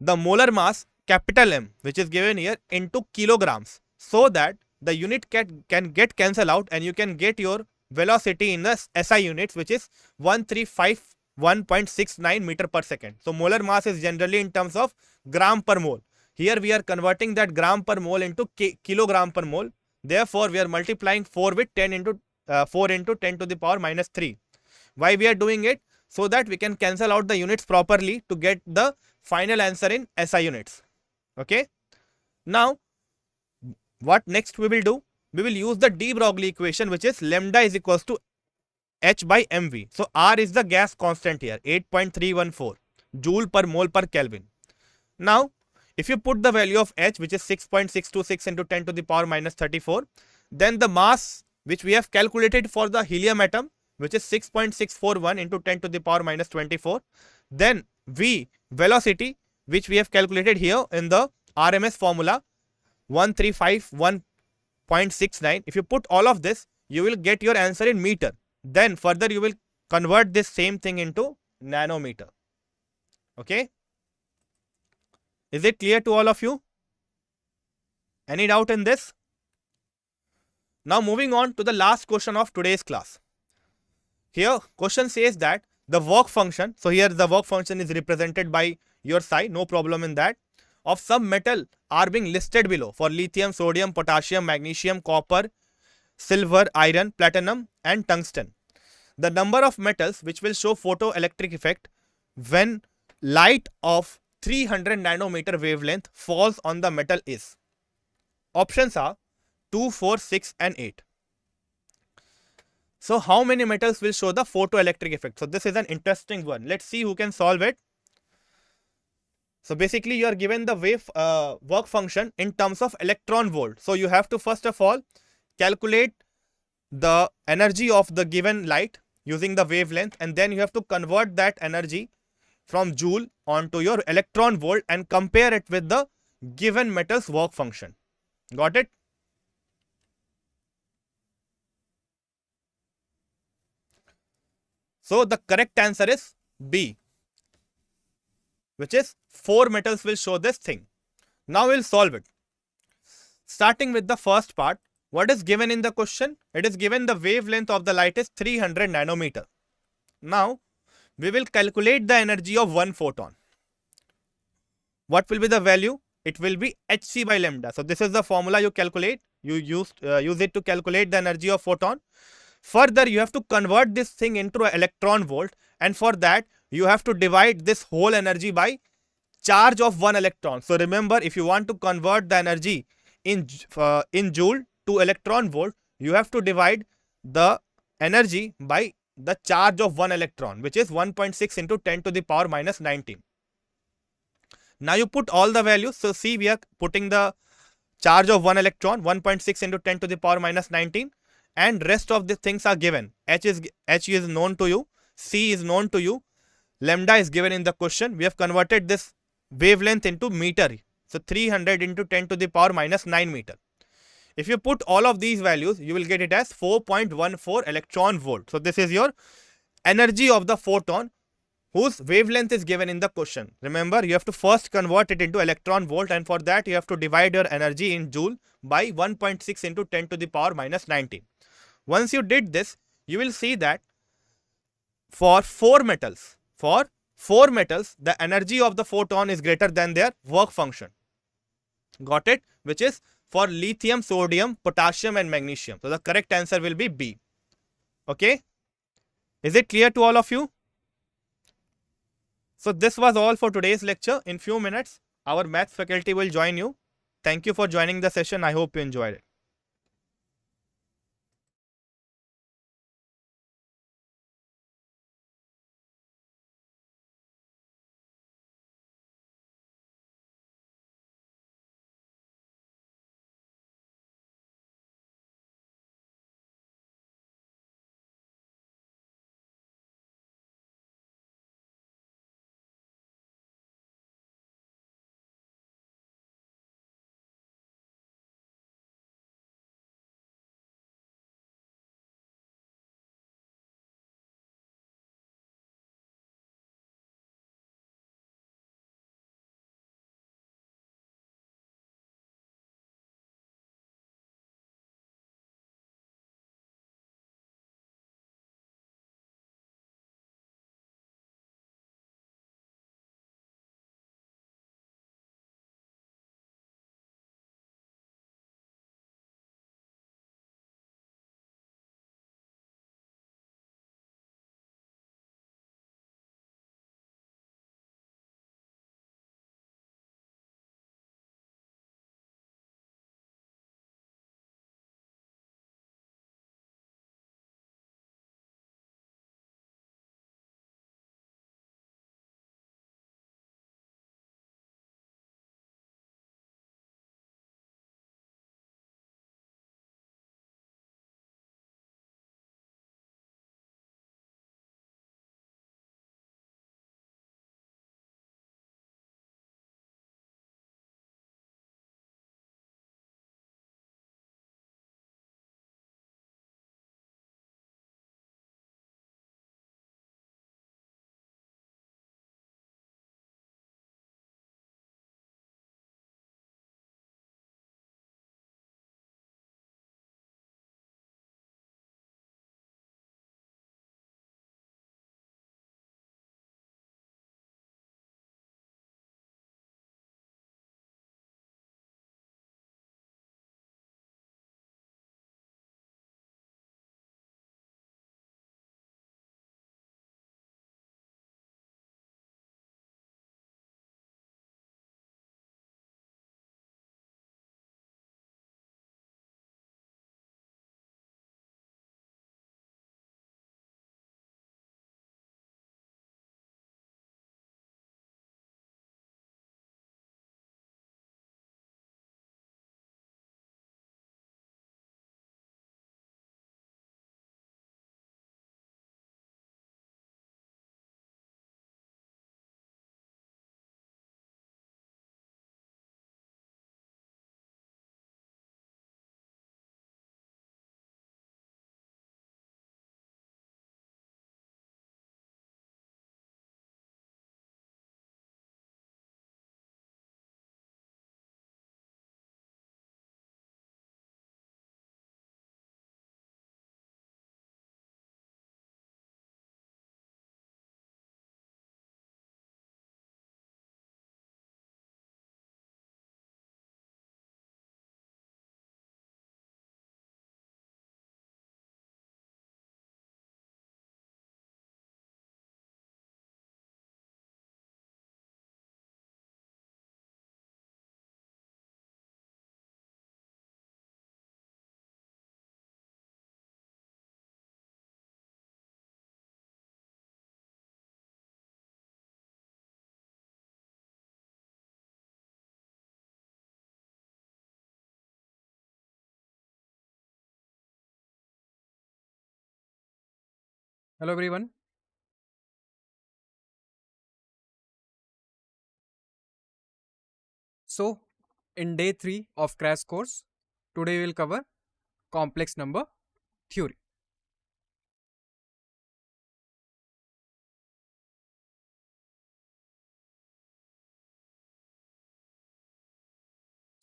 the molar mass capital M, which is given here, into kilograms, so that the unit can get cancelled out and you can get your velocity in the SI units, which is 1351.69 meter per second. So molar mass is generally in terms of gram per mole. Here we are converting that gram per mole into kilogram per mole. Therefore, we are multiplying 4 with 10 into 4 into 10 to the power minus 3. Why we are doing it? So that we can cancel out the units properly to get the final answer in SI units. Okay. Now, what next we will do? We will use the de Broglie equation, which is lambda is equals to H by mv. So R is the gas constant here, 8.314 joule per mole per Kelvin. Now, if you put the value of H, which is 6.626 into 10 to the power minus 34, then the mass which we have calculated for the helium atom, which is 6.641 into 10 to the power minus 24, then V, velocity, which we have calculated here in the RMS formula, 1351.69. If you put all of this, you will get your answer in meter. Then further you will convert this same thing into nanometer. Okay. Is it clear to all of you? Any doubt in this? Now moving on to the last question of today's class. Here question says that the work function, so here the work function is represented by your psi, no problem in that, of some metal are being listed below for lithium, sodium, potassium, magnesium, copper, silver, iron, platinum and tungsten. The number of metals which will show photoelectric effect when light of 300 nanometer wavelength falls on the metal is. Options are 2, 4, 6 and 8. So how many metals will show the photoelectric effect? So this is an interesting one. Let's see who can solve it. So basically you are given the work function in terms of electron volt. So you have to first of all calculate the energy of the given light using the wavelength, and then you have to convert that energy from joule onto your electron volt and compare it with the given metal's work function. Got it? So the correct answer is B, which is 4 metals will show this thing. Now we'll solve it. Starting with the first part, what is given in the question? It is given the wavelength of the light is 300 nanometer. Now we will calculate the energy of one photon. What will be the value? It will be hc by lambda. So this is the formula you calculate. You use it to calculate the energy of photon. Further, you have to convert this thing into an electron volt, and for that you have to divide this whole energy by charge of one electron. So remember, if you want to convert the energy in joule to electron volt, you have to divide the energy by the charge of one electron, which is 1.6 into 10 to the power minus 19. Now you put all the values. So see, we are putting the charge of one electron, 1.6 into 10 to the power minus 19, and rest of the things are given. H is known to you, C is known to you, lambda is given in the question. We have converted this wavelength into meter. So 300 into 10 to the power minus 9 meter. If you put all of these values, you will get it as 4.14 electron volt. So this is your energy of the photon whose wavelength is given in the question. Remember, you have to first convert it into electron volt, and for that you have to divide your energy in joule by 1.6 into 10 to the power minus 19. Once you did this, you will see that for four metals, the energy of the photon is greater than their work function. Got it? Which is for lithium, sodium, potassium and magnesium. So the correct answer will be B. Okay? Is it clear to all of you? So this was all for today's lecture. In few minutes, our maths faculty will join you. Thank you for joining the session. I hope you enjoyed it. Hello everyone. So, in day 3 of crash course, today we will cover complex number theory.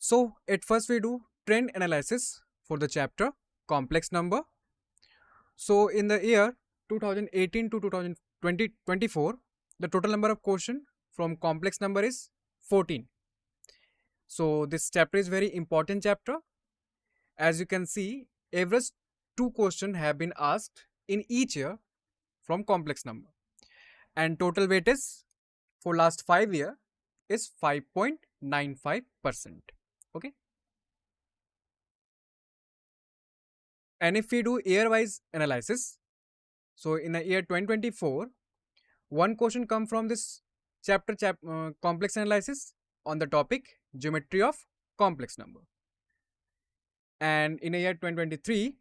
So, at first we do trend analysis for the chapter complex number. So, in the year 2018 to 2024, the total number of question from complex number is 14. So, this chapter is very important chapter. As you can see, average 2 questions have been asked in each year from complex number, and total weightage for last 5 year is 5.95%. Okay. And if we do year wise analysis, so in the year 2024, one question come from this complex analysis on the topic geometry of complex number. And in the year 2023,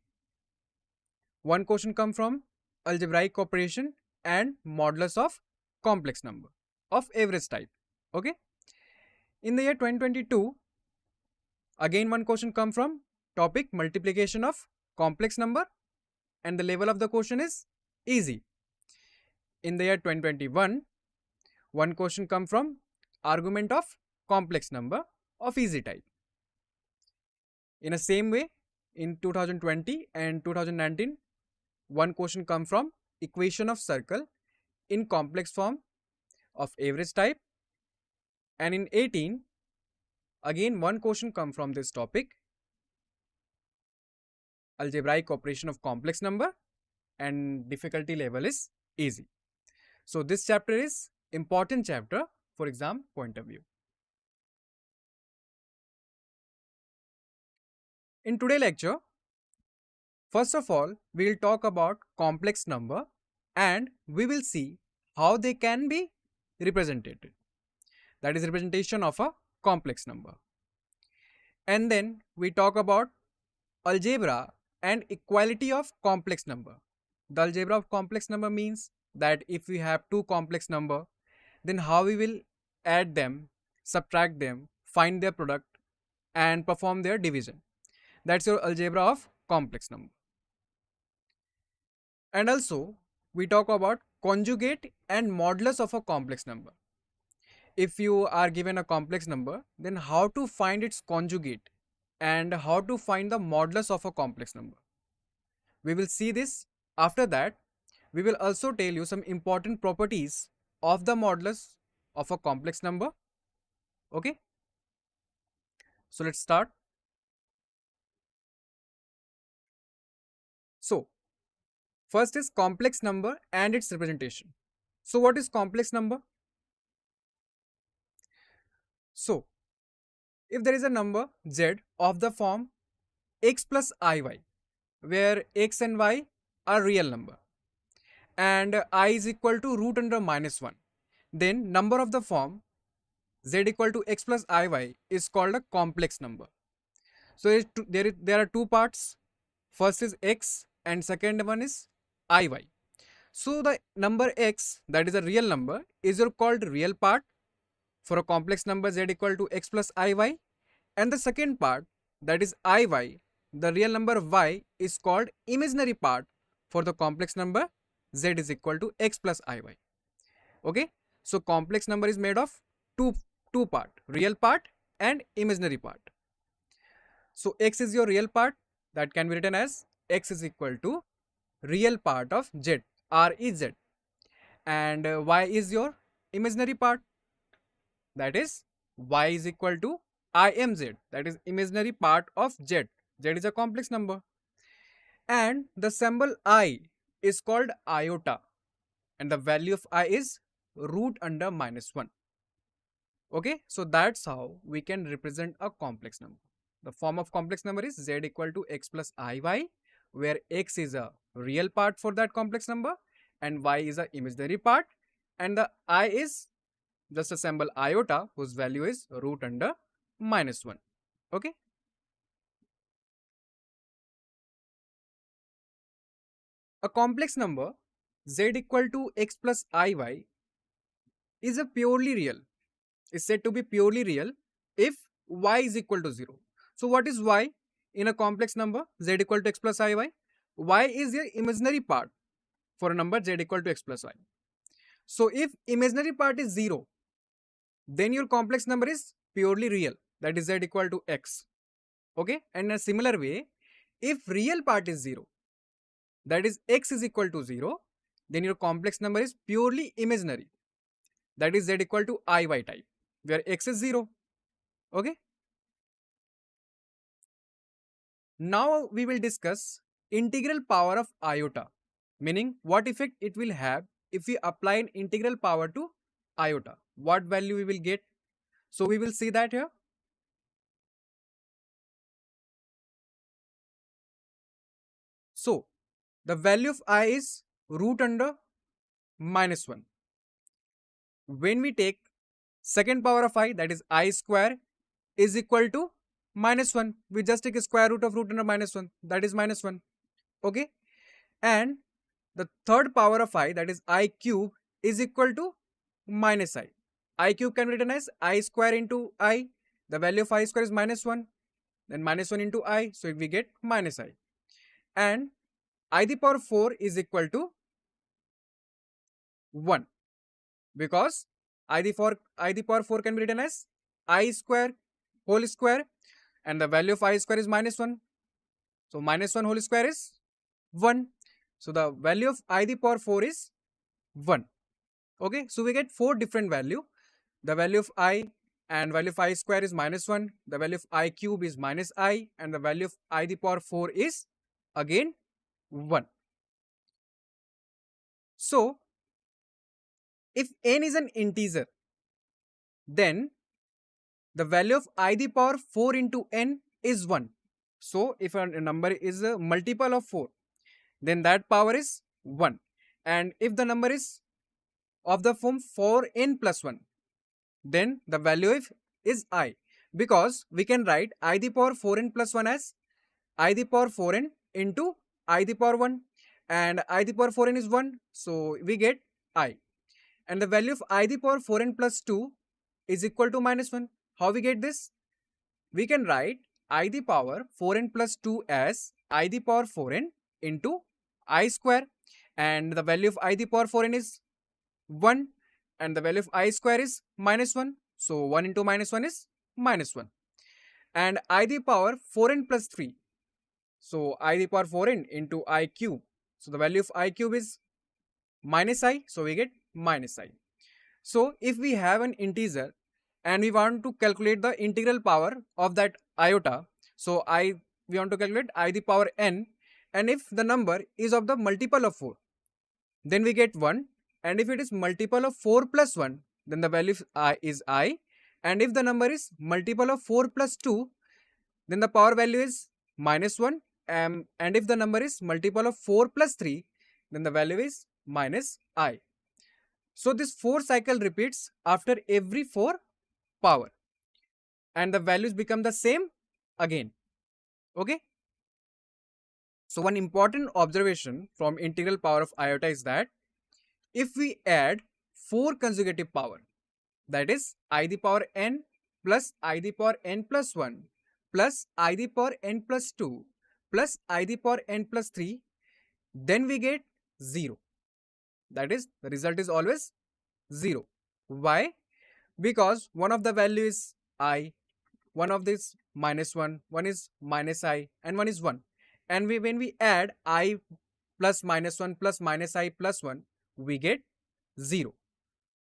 one question come from algebraic operation and modulus of complex number of average type. Okay. In the year 2022, again one question come from topic multiplication of complex number, and the level of the question is easy. In the year 2021, one question come from argument of complex number of easy type. In the same way, in 2020 and 2019, one question come from equation of circle in complex form of average type, and in 18, again one question come from this topic algebraic operation of complex number, and difficulty level is easy. So this chapter is important chapter for exam point of view. In today lecture, first of all, we will talk about complex number and we will see how they can be represented. That is representation of a complex number. And then we talk about algebra and equality of complex number. The algebra of complex number means that if we have two complex number, then how we will add them, subtract them, find their product and perform their division. That's your algebra of complex number. And also we talk about conjugate and modulus of a complex number. If you are given a complex number, then how to find its conjugate and how to find the modulus of a complex number. We will see this. After that, we will also tell you some important properties of the modulus of a complex number. Okay. So let's start. So first is complex number and its representation. So what is complex number? So if there is a number z of the form x plus iy, where x and y are real number and I is equal to root under minus 1, then number of the form z equal to x plus iy is called a complex number. So there are two parts. First is x and second one is iy. So the number x, that is a real number, is your called real part for a complex number z equal to x plus iy, and the second part, that is iy, the real number y, is called imaginary part for the complex number z is equal to x plus iy. Okay, so complex number is made of two part, real part and imaginary part. So x is your real part, that can be written as x is equal to real part of z, r is z, and y is your imaginary part, that is y is equal to imz, that is imaginary part of z. Z is a complex number, and the symbol I is called iota, and the value of I is root under minus 1. Okay, so that's how we can represent a complex number. The form of complex number is z equal to x plus iy, where x is a real part for that complex number and y is a imaginary part, and the I is just a symbol iota whose value is root under minus 1. Okay. A complex number z equal to x plus iy is a purely real, is said to be purely real if y is equal to 0. So what is y in a complex number z equal to x plus iy? Y is the imaginary part for a number z equal to x plus y. So if imaginary part is 0, then your complex number is purely real, that is z equal to x. Okay, and in a similar way, if real part is 0, that is x is equal to 0, then your complex number is purely imaginary, that is z equal to iy type, where x is 0. Okay, now we will discuss integral power of iota, meaning what effect it will have if we apply an integral power to iota, what value we will get. So we will see that here. So the value of I is root under -1. When we take second power of I, that is I square is equal to -1. We just take a square root of root under -1, that is -1. Okay, and the third power of I, that is I cube, is equal to -I. I cube can be written as I square into I. The value of I square is -1. Then -1 into I, so we get -I. And I the power 4 is equal to 1, because I the power 4 can be written as I square whole square, and the value of I square is -1. So -1 whole square is 1. So the value of I the power 4 is 1. Okay, so we get 4 different value. The value of I and value of I square is -1, the value of I cube is -I, and the value of I the power 4 is again 1. So if n is an integer, then the value of I the power 4 into n is 1. So if a number is a multiple of 4, then that power is 1. And if the number is of the form 4n plus 1, then the value is I, because we can write I the power 4n plus 1 as I the power 4n into I the power 1, and I the power 4n is 1, so we get I. And the value of I the power 4n plus 2 is equal to -1. How we get this? We can write I the power 4n plus 2 as I the power 4n into I square, and the value of I the power 4n is 1, and the value of I square is -1. So 1 into -1 is -1. And I the power 4n plus 3. So I the power 4n into I cube. So the value of I cube is -I. So we get -I. So if we have an integer and we want to calculate the integral power of that iota, so we want to calculate I the power n, and if the number is of the multiple of 4, then we get 1, and if it is multiple of 4 plus 1, then the value is I, and if the number is multiple of 4 plus 2, then the power value is -1, and if the number is multiple of 4 plus 3, then the value is -I. So this 4 cycle repeats after every 4 power, and the values become the same again. Okay, so one important observation from integral power of iota is that if we add 4 consecutive power, that is I the power n plus I the power n plus 1 plus I the power n plus 2 plus I the power n plus 3, then we get 0. That is, the result is always 0. Why? Because one of the value is I, one of this -1, one is -I, and one is 1. And when we add I plus -1 plus -I plus 1, we get 0.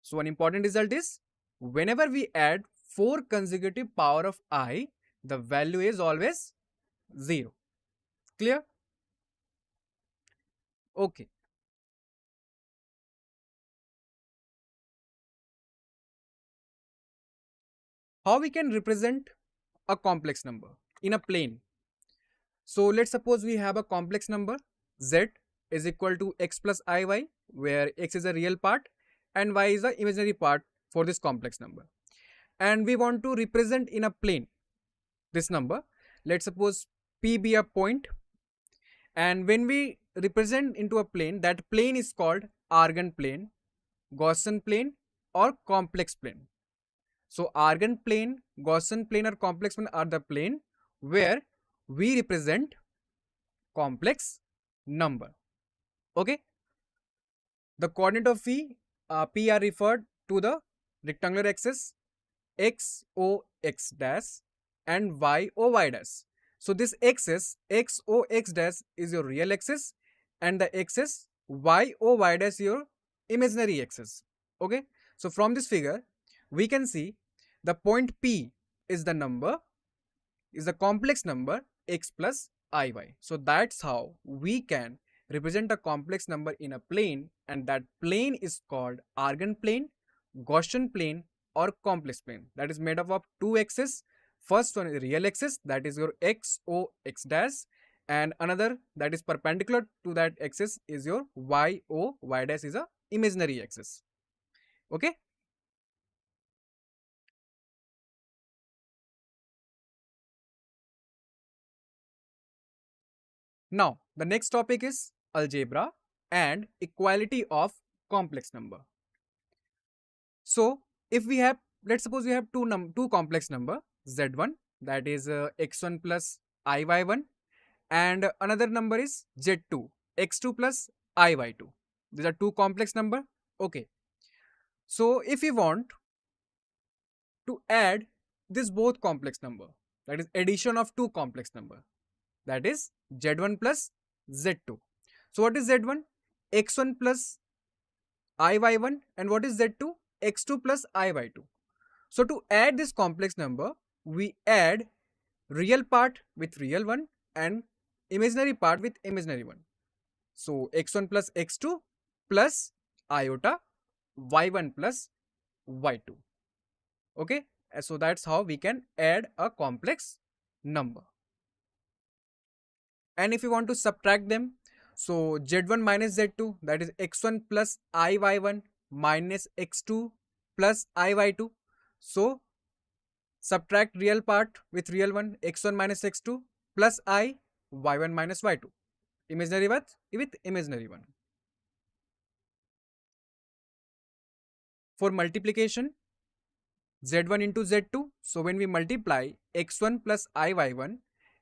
So one important result is, whenever we add 4 consecutive power of I, the value is always 0. Clear? Okay. How we can represent a complex number in a plane? So let's suppose we have a complex number z is equal to x plus iy, where x is a real part and y is the imaginary part for this complex number. And we want to represent in a plane this number. Let's suppose P be a point, and when we represent into a plane, that plane is called Argand plane, Gaussian plane, or complex plane. So Argand plane, Gaussian plane, or complex plane are the plane where we represent complex number. Okay. The coordinate of P are referred to the rectangular axis x o x dash and y o y dash. So this axis x o x dash is your real axis, and the axis y o y dash is your imaginary axis. Okay. So from this figure, we can see the point P is the number, is the complex number x plus iy. So that's how we can represent a complex number in a plane, and that plane is called Argand plane, Gaussian plane, or complex plane, that is made up of two axes. First one is real axis, that is your x o x dash, and another that is perpendicular to that axis is your y o y dash, is a imaginary axis. Okay. Now, the next topic is algebra and equality of complex number. So, if we have, let's suppose we have two complex number z1, that is x1 plus iy1, and another number is z2, x2 plus iy2. These are two complex number. Okay. So, if we want to add this both complex number, that is addition of two complex number, that is z1 plus z2. So what is z1? x1 plus iy1, and what is z2? x2 plus iy2. So to add this complex number, we add real part with real one and imaginary part with imaginary one. So x1 plus x2 plus iota y1 plus y2. Okay, so that's how we can add a complex number. And if you want to subtract them, so z1 minus z2, that is x1 plus iy1 minus x2 plus iy2. So subtract real part with real one, x1 minus x2 plus I, y1 minus y2. Imaginary with imaginary one. For multiplication, z1 into z2. So when we multiply x1 plus iy1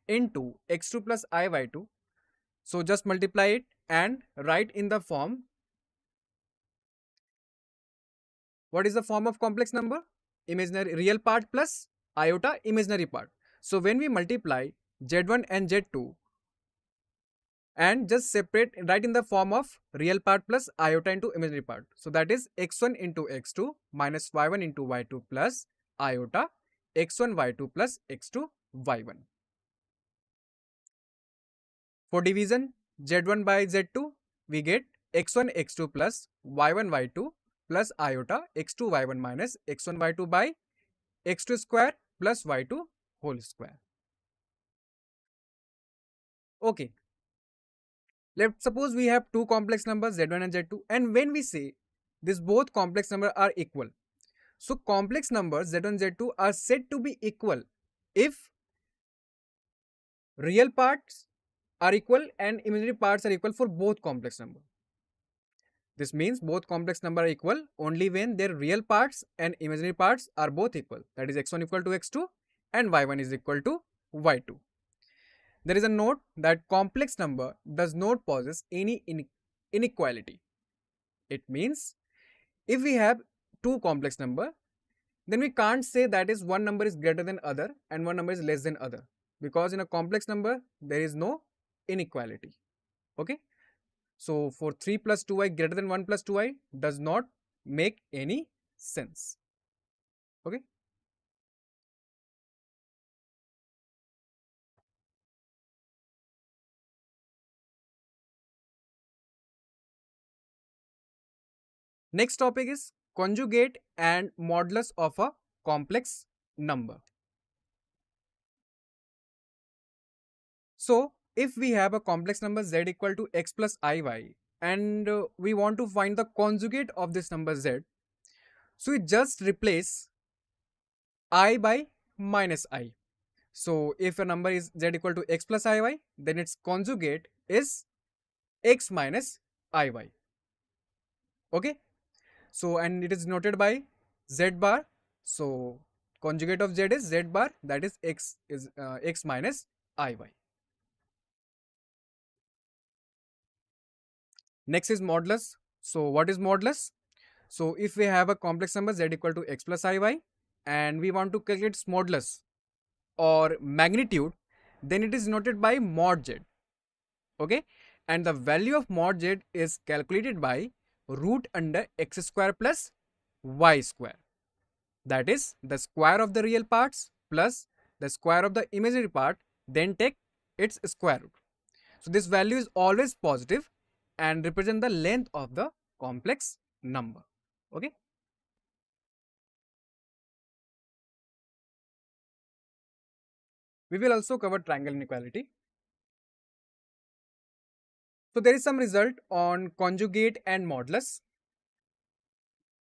into x2 plus iy2, so just multiply it and write in the form. What is the form of complex number? Imaginary real part plus iota imaginary part. So when we multiply z1 and z2 and just separate, write in the form of real part plus iota into imaginary part. So that is x1 into x2 minus y1 into y2 plus iota x1 y2 plus x2 y1. For division, z1 by z2, we get x1 x2 plus y1 y2 plus iota x2 y1 minus x1 y2 by x2 square plus y2 whole square. Okay. Let's suppose we have two complex numbers z1 and z2, and when we say these both complex numbers are equal, so complex numbers z1 and z2 are said to be equal if real parts are equal and imaginary parts are equal for both complex number. This means both complex number are equal only when their real parts and imaginary parts are both equal. That is x1 equal to x2 and y1 is equal to y2. There is a note that complex number does not possess any inequality. It means if we have two complex number, then we can't say that is one number is greater than other and one number is less than other, because in a complex number there is no inequality. Okay. So for 3 plus 2i greater than 1 plus 2i does not make any sense. Okay. Next topic is conjugate and modulus of a complex number. So if we have a complex number z equal to x plus iy and we want to find the conjugate of this number z, so we just replace I by minus I. So if a number is z equal to x plus iy, then its conjugate is x minus iy. Okay, so and it is noted by z bar. So conjugate of z is z bar, that is x minus iy. Next is modulus. So what is modulus? So if we have a complex number z equal to x plus iy and we want to calculate its modulus or magnitude, then it is noted by mod z. Okay, and the value of mod z is calculated by root under x square plus y square. That is the square of the real parts plus the square of the imaginary part, then take its square root. So this value is always positive and represent the length of the complex number. Okay. We will also cover triangle inequality. So there is some result on conjugate and modulus.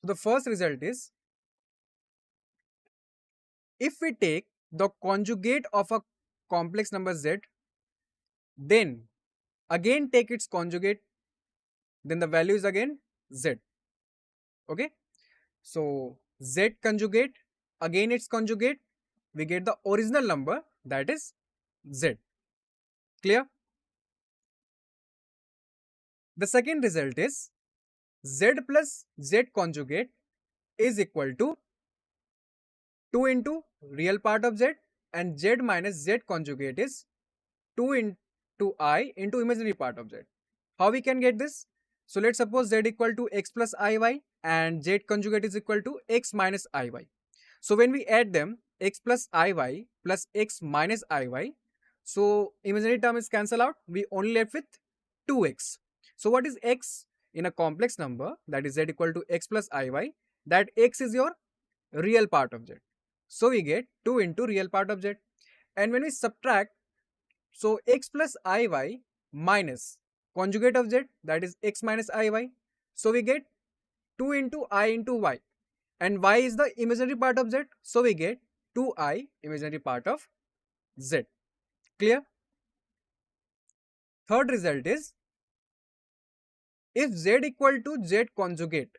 So the first result is, if we take the conjugate of a complex number z, then again take its conjugate, then the value is again z. Okay, so z conjugate, again its conjugate, we get the original number, that is z. Clear? The second result is z plus z conjugate is equal to 2 into real part of z, and z minus z conjugate is 2 into I into imaginary part of z. How we can get this? So let's suppose z equal to x plus iy and z conjugate is equal to x minus iy. So when we add them, x plus iy plus x minus iy, so imaginary term is cancelled out, we only left with 2x. So what is x in a complex number, that is z equal to x plus iy, that x is your real part of z. So we get 2 into real part of z. And when we subtract, so x plus iy minus conjugate of z, that is x minus iy, so we get 2 into I into y, and y is the imaginary part of z, so we get 2i imaginary part of z. Clear? Third result is, if z equal to z conjugate,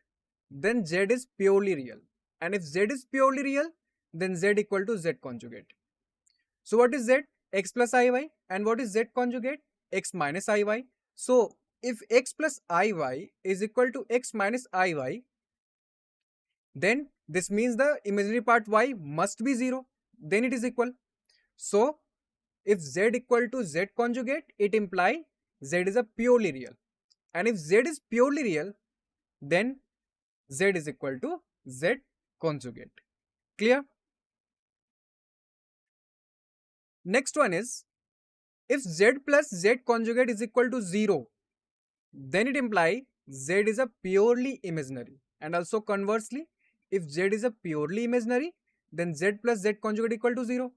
then z is purely real, and if z is purely real, then z equal to z conjugate. So what is z? X plus iy. And what is z conjugate? X minus iy. So if x plus iy is equal to x minus iy, then this means the imaginary part y must be 0, then it is equal. So if z equal to z conjugate, it implies z is a purely real, and if z is purely real, then z is equal to z conjugate. Clear? Next one is, if z plus z conjugate is equal to 0, then it implies z is a purely imaginary, and also conversely, if z is a purely imaginary, then z plus z conjugate equal to 0.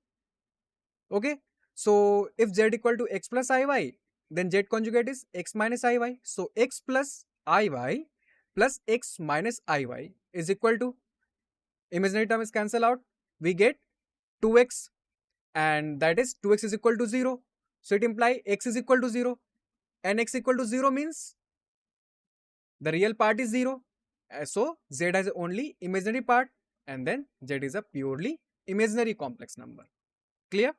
Okay, so if z equal to x plus iy, then z conjugate is x minus iy. So x plus iy plus x minus iy is equal to, imaginary term is cancelled out, we get 2x, and that is 2x is equal to 0. So it implies x is equal to 0, and x equal to 0 means the real part is 0. So z has only imaginary part, and then z is a purely imaginary complex number. Clear?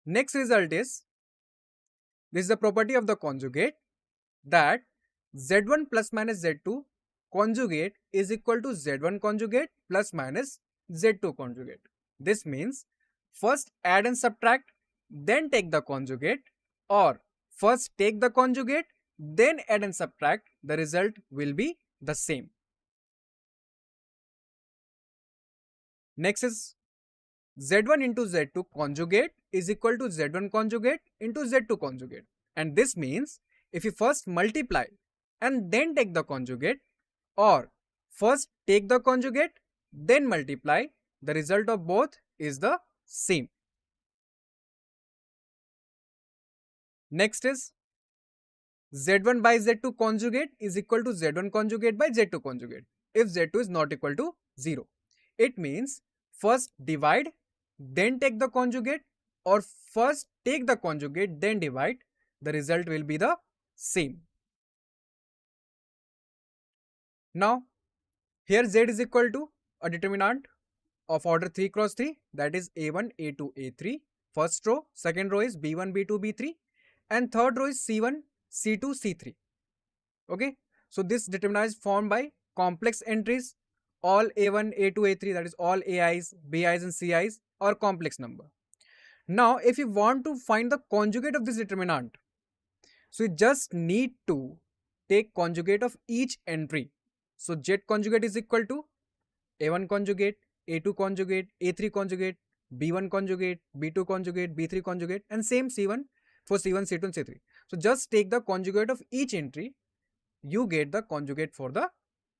Next result is, this is the property of the conjugate, that z1 plus minus z2 conjugate is equal to z1 conjugate plus minus z2 conjugate. This means first add and subtract, then take the conjugate, or first take the conjugate, then add and subtract, the result will be the same. Next is z1 into z2 conjugate is equal to z1 conjugate into z2 conjugate, and this means if you first multiply and then take the conjugate, or first take the conjugate then multiply, the result of both is the same. Next is z1 by z2 conjugate is equal to z1 conjugate by z2 conjugate if z2 is not equal to 0. It means first divide, then take the conjugate, or first take the conjugate, then divide, the result will be the same. Now, here Z is equal to a determinant of order 3 cross 3, that is A1, A2, A3. First row, second row is B1, B2, B3, and third row is C1, C2, C3. Okay, so this determinant is formed by complex entries. All A1, A2, A3, that is all AIs, BIs, and CIs are complex number. Now, if you want to find the conjugate of this determinant, so you just need to take conjugate of each entry. So Z conjugate is equal to A1 conjugate, A2 conjugate, A3 conjugate, B1 conjugate, B2 conjugate, B3 conjugate, and same C1 for C1, C2, and C3. So just take the conjugate of each entry, you get the conjugate for the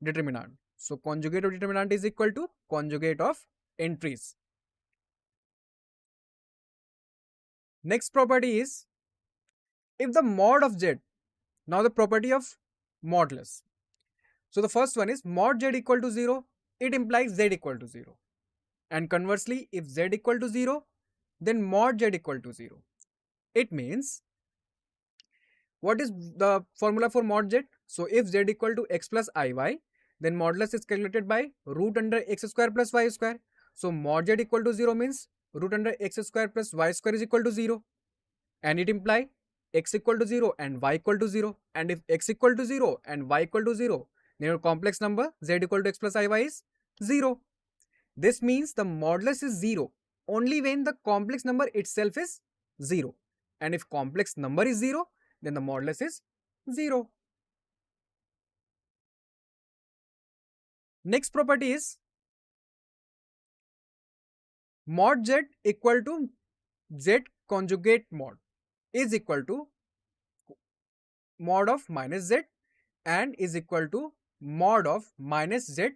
determinant. So conjugate of determinant is equal to conjugate of entries. Next property is, if the mod of Z, now the property of modulus. So the first one is mod Z equal to 0, it implies Z equal to 0. And conversely, if Z equal to 0, then mod Z equal to 0. It means, what is the formula for mod Z? So if Z equal to x plus iy, then modulus is calculated by root under x square plus y square. So mod Z equal to 0 means root under x square plus y square is equal to 0. And it implies x equal to 0 and y equal to 0. And if x equal to 0 and y equal to 0, then your complex number Z equal to x plus iy is 0. This means the modulus is 0 only when the complex number itself is 0. And if complex number is 0, then the modulus is 0. Next property is mod Z equal to Z conjugate mod is equal to mod of minus Z and is equal to mod of minus Z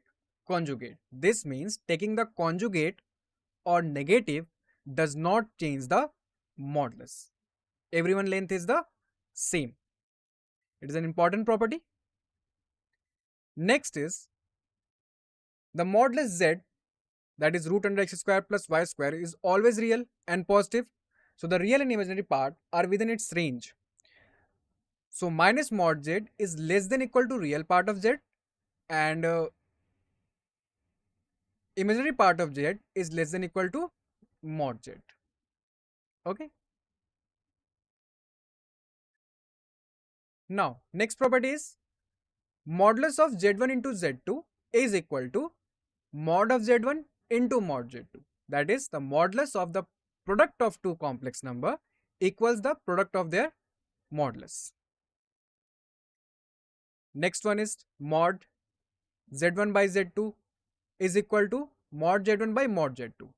conjugate. This means taking the conjugate or negative does not change the modulus. Everyone length is the same. It is an important property. Next is the modulus Z, that is root under x square plus y square, is always real and positive. So the real and imaginary part are within its range. So minus mod Z is less than equal to real part of Z, and imaginary part of Z is less than equal to mod Z. Okay. Now, next property is modulus of Z1 into Z2 is equal to mod of Z1 into mod Z2. That is, the modulus of the product of two complex number equals the product of their modulus. Next one is mod Z1 by Z2 is equal to mod Z1 by mod Z2.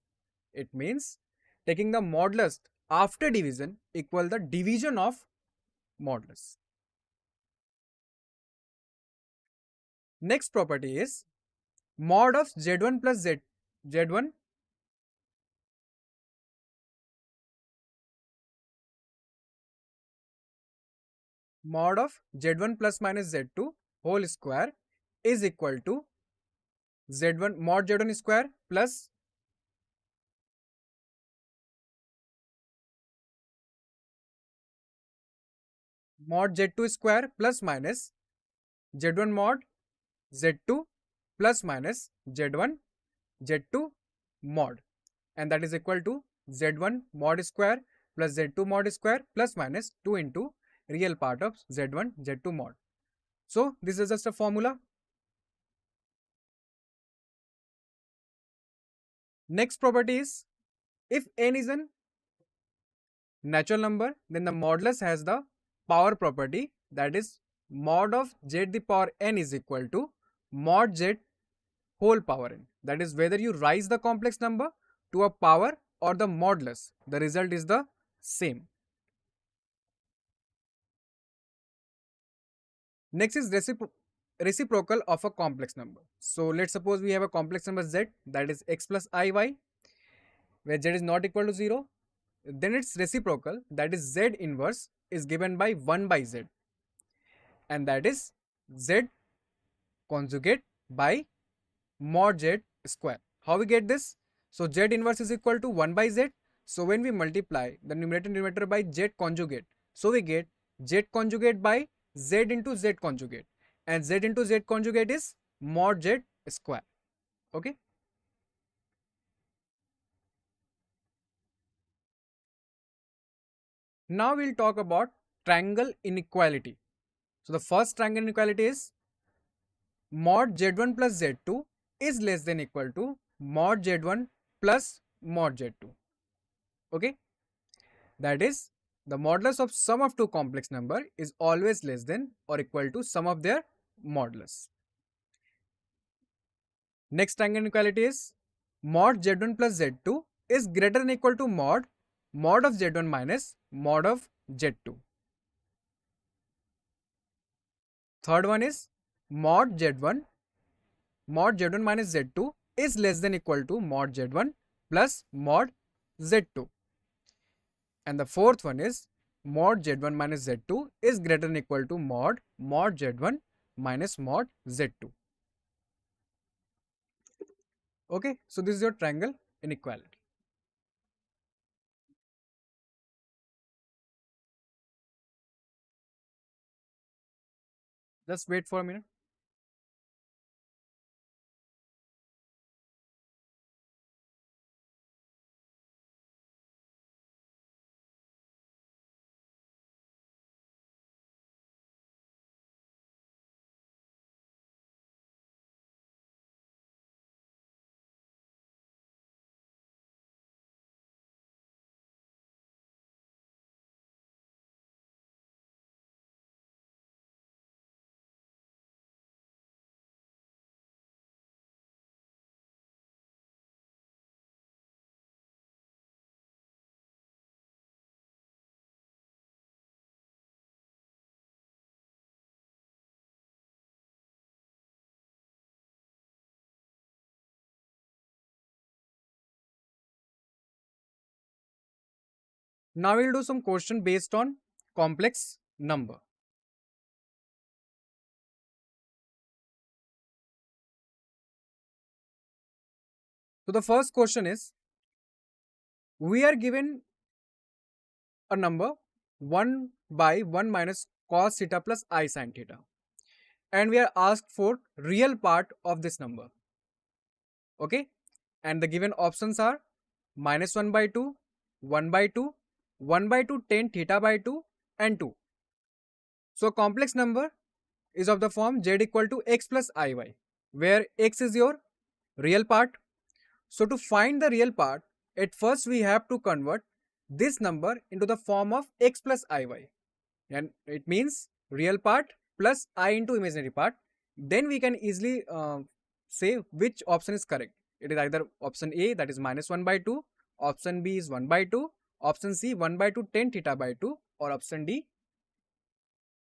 It means taking the modulus after division equal the division of modulus. Next property is mod of Z1 plus Z1 mod of Z1 plus minus Z2 whole square is equal to Z1 mod Z1 square plus mod Z2 square plus minus Z1 mod Z2 plus minus Z1 Z2 mod, and that is equal to Z1 mod square plus Z2 mod square plus minus 2 into real part of Z1 Z2 mod. So this is just a formula. Next property is, if n is an natural number, then the modulus has the power property, that is mod of Z the power n is equal to mod Z whole power n. That is, whether you raise the complex number to a power or the modulus, the result is the same. Next is reciprocal of a complex number. So let's suppose we have a complex number Z, that is x plus iy, where Z is not equal to 0. Then its reciprocal, that is Z inverse, is given by 1 by Z, and that is Z conjugate by mod Z square. How we get this? So Z inverse is equal to 1 by Z. So when we multiply the numerator and denominator by Z conjugate, so we get z conjugate by z into z conjugate, and z into z conjugate is mod z square. Okay. Now we'll talk about triangle inequality. So the first triangle inequality is mod z1 plus z2 is less than equal to mod z1 plus mod z2. Okay, that is, the modulus of sum of two complex number is always less than or equal to sum of their modulus. Next triangle inequality is mod z1 plus z2 is greater than equal to mod of z1 minus mod of z2. Third one is mod z1 minus z2 is less than equal to mod z1 plus mod z2. And the fourth one is mod z1 minus z2 is greater than equal to mod z1 minus mod z2. Okay, so this is your triangle inequality. Just wait for a minute. Now we'll do some question based on complex number. So the first question is, we are given a number 1 by 1 minus cos theta plus I sin theta, and we are asked for real part of this number. Okay, and the given options are minus 1 by 2, 1 by 2, 1 by 2 tan theta by 2, and 2. So complex number is of the form z equal to x plus iy, where x is your real part. So to find the real part, at first we have to convert this number into the form of x plus iy, and it means real part plus I into imaginary part. Then we can easily say which option is correct. It is either option A, that is minus 1 by 2, option B is 1 by 2, option C 1 by 2 tan theta by 2, or option D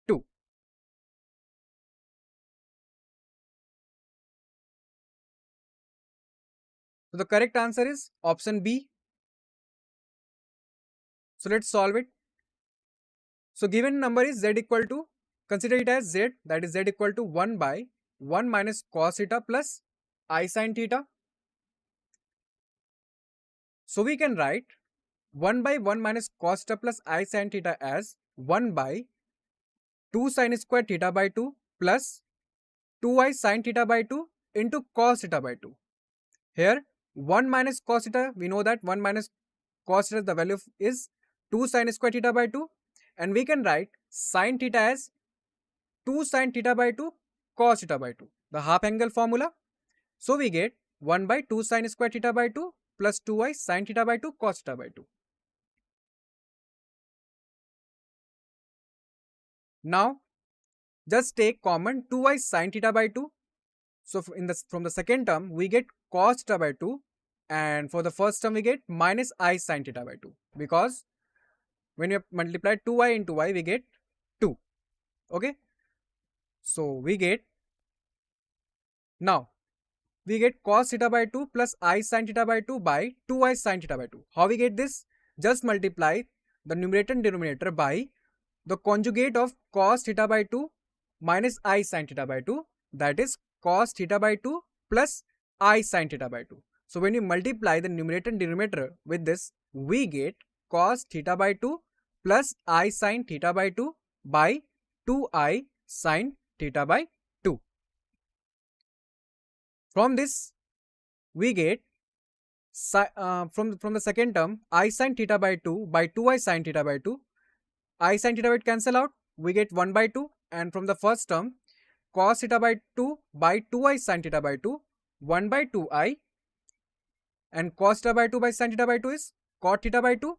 2. So the correct answer is option B. So let's solve it. So given number is z equal to, consider it as z, that is z equal to 1 by 1 minus cos theta plus I sin theta. So we can write 1 by 1 minus cos theta plus I sin theta as 1 by 2 sin square theta by 2 plus 2i sin theta by 2 into cos theta by 2. Here 1 minus cos theta, we know that 1 minus cos theta, the value is 2 sin square theta by 2, and we can write sin theta as 2 sin theta by 2 cos theta by 2, the half angle formula. So we get 1 by 2 sin square theta by 2 plus 2i sin theta by 2 cos theta by 2. Now just take common 2i sin theta by 2. So from the second term we get cos theta by 2, and for the first term we get minus I sin theta by 2, because when you multiply 2i into y we get 2. Okay, so we get, now we get cos theta by 2 plus I sin theta by 2 by 2i sin theta by 2. How we get this? Just multiply the numerator and denominator by the conjugate of cos theta by 2 minus I sin theta by 2, that is cos theta by 2 plus I sin theta by 2. So when you multiply the numerator and denominator with this, we get cos theta by 2 plus I sin theta by 2 by 2I sine theta by 2. From this, we get from the second term I sine theta by 2 by 2I sine theta by 2. I sine theta by 2 cancel out. We get 1 by 2. And from the first term, cos theta by 2 by 2I sine theta by 2, 1 by 2I. And cos theta by 2 by sine theta by 2 is cot theta by 2.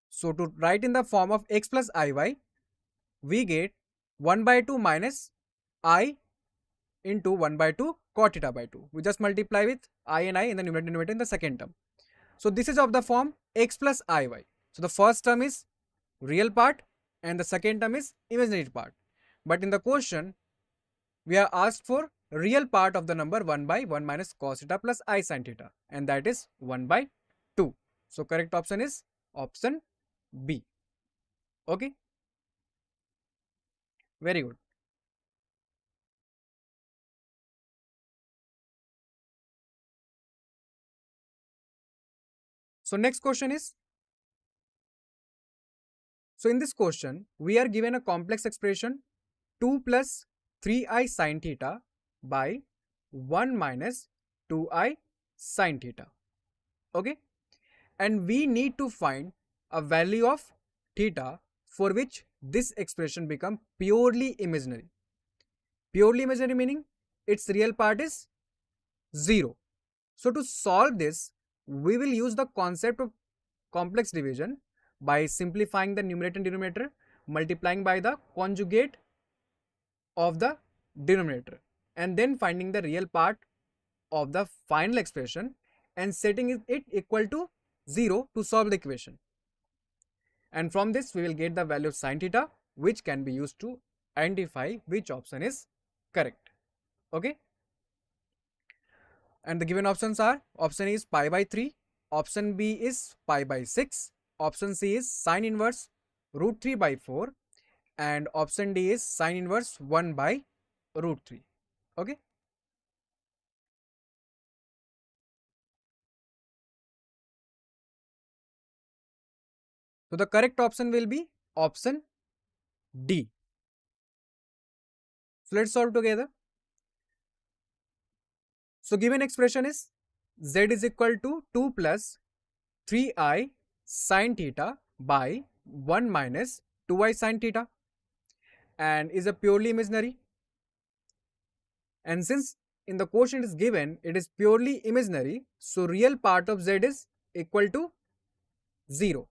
So to write in the form of x plus iy, we get 1 by 2 minus I into 1 by 2 cot theta by 2. We just multiply with I and I in the numerator and denominator in the second term. So this is of the form x plus iy. So the first term is real part and the second term is imaginary part. But in the question, we are asked for real part of the number 1 by 1 minus cos theta plus I sin theta, and that is 1 by 2. So correct option is option B. Okay. Very good. So next question is, so in this question, we are given a complex expression 2 plus 3I sin theta by 1 minus 2I sin theta. Okay. And we need to find a value of theta for which this expression become purely imaginary. Purely imaginary meaning its real part is 0. So to solve this, we will use the concept of complex division by simplifying the numerator and denominator, multiplying by the conjugate of the denominator, and then finding the real part of the final expression and setting it equal to 0 to solve the equation. And from this we will get the value of sin theta, which can be used to identify which option is correct. Okay. And the given options are, option A is pi by 3, option B is pi by 6, option C is sine inverse root 3 by 4, and option D is sine inverse 1 by root 3. Okay. So the correct option will be option D. So let's solve together. So given expression is z is equal to 2 plus 3I sin theta by 1 minus 2I sin theta, and is a purely imaginary. And since in the quotient is given it is purely imaginary, so real part of z is equal to 0.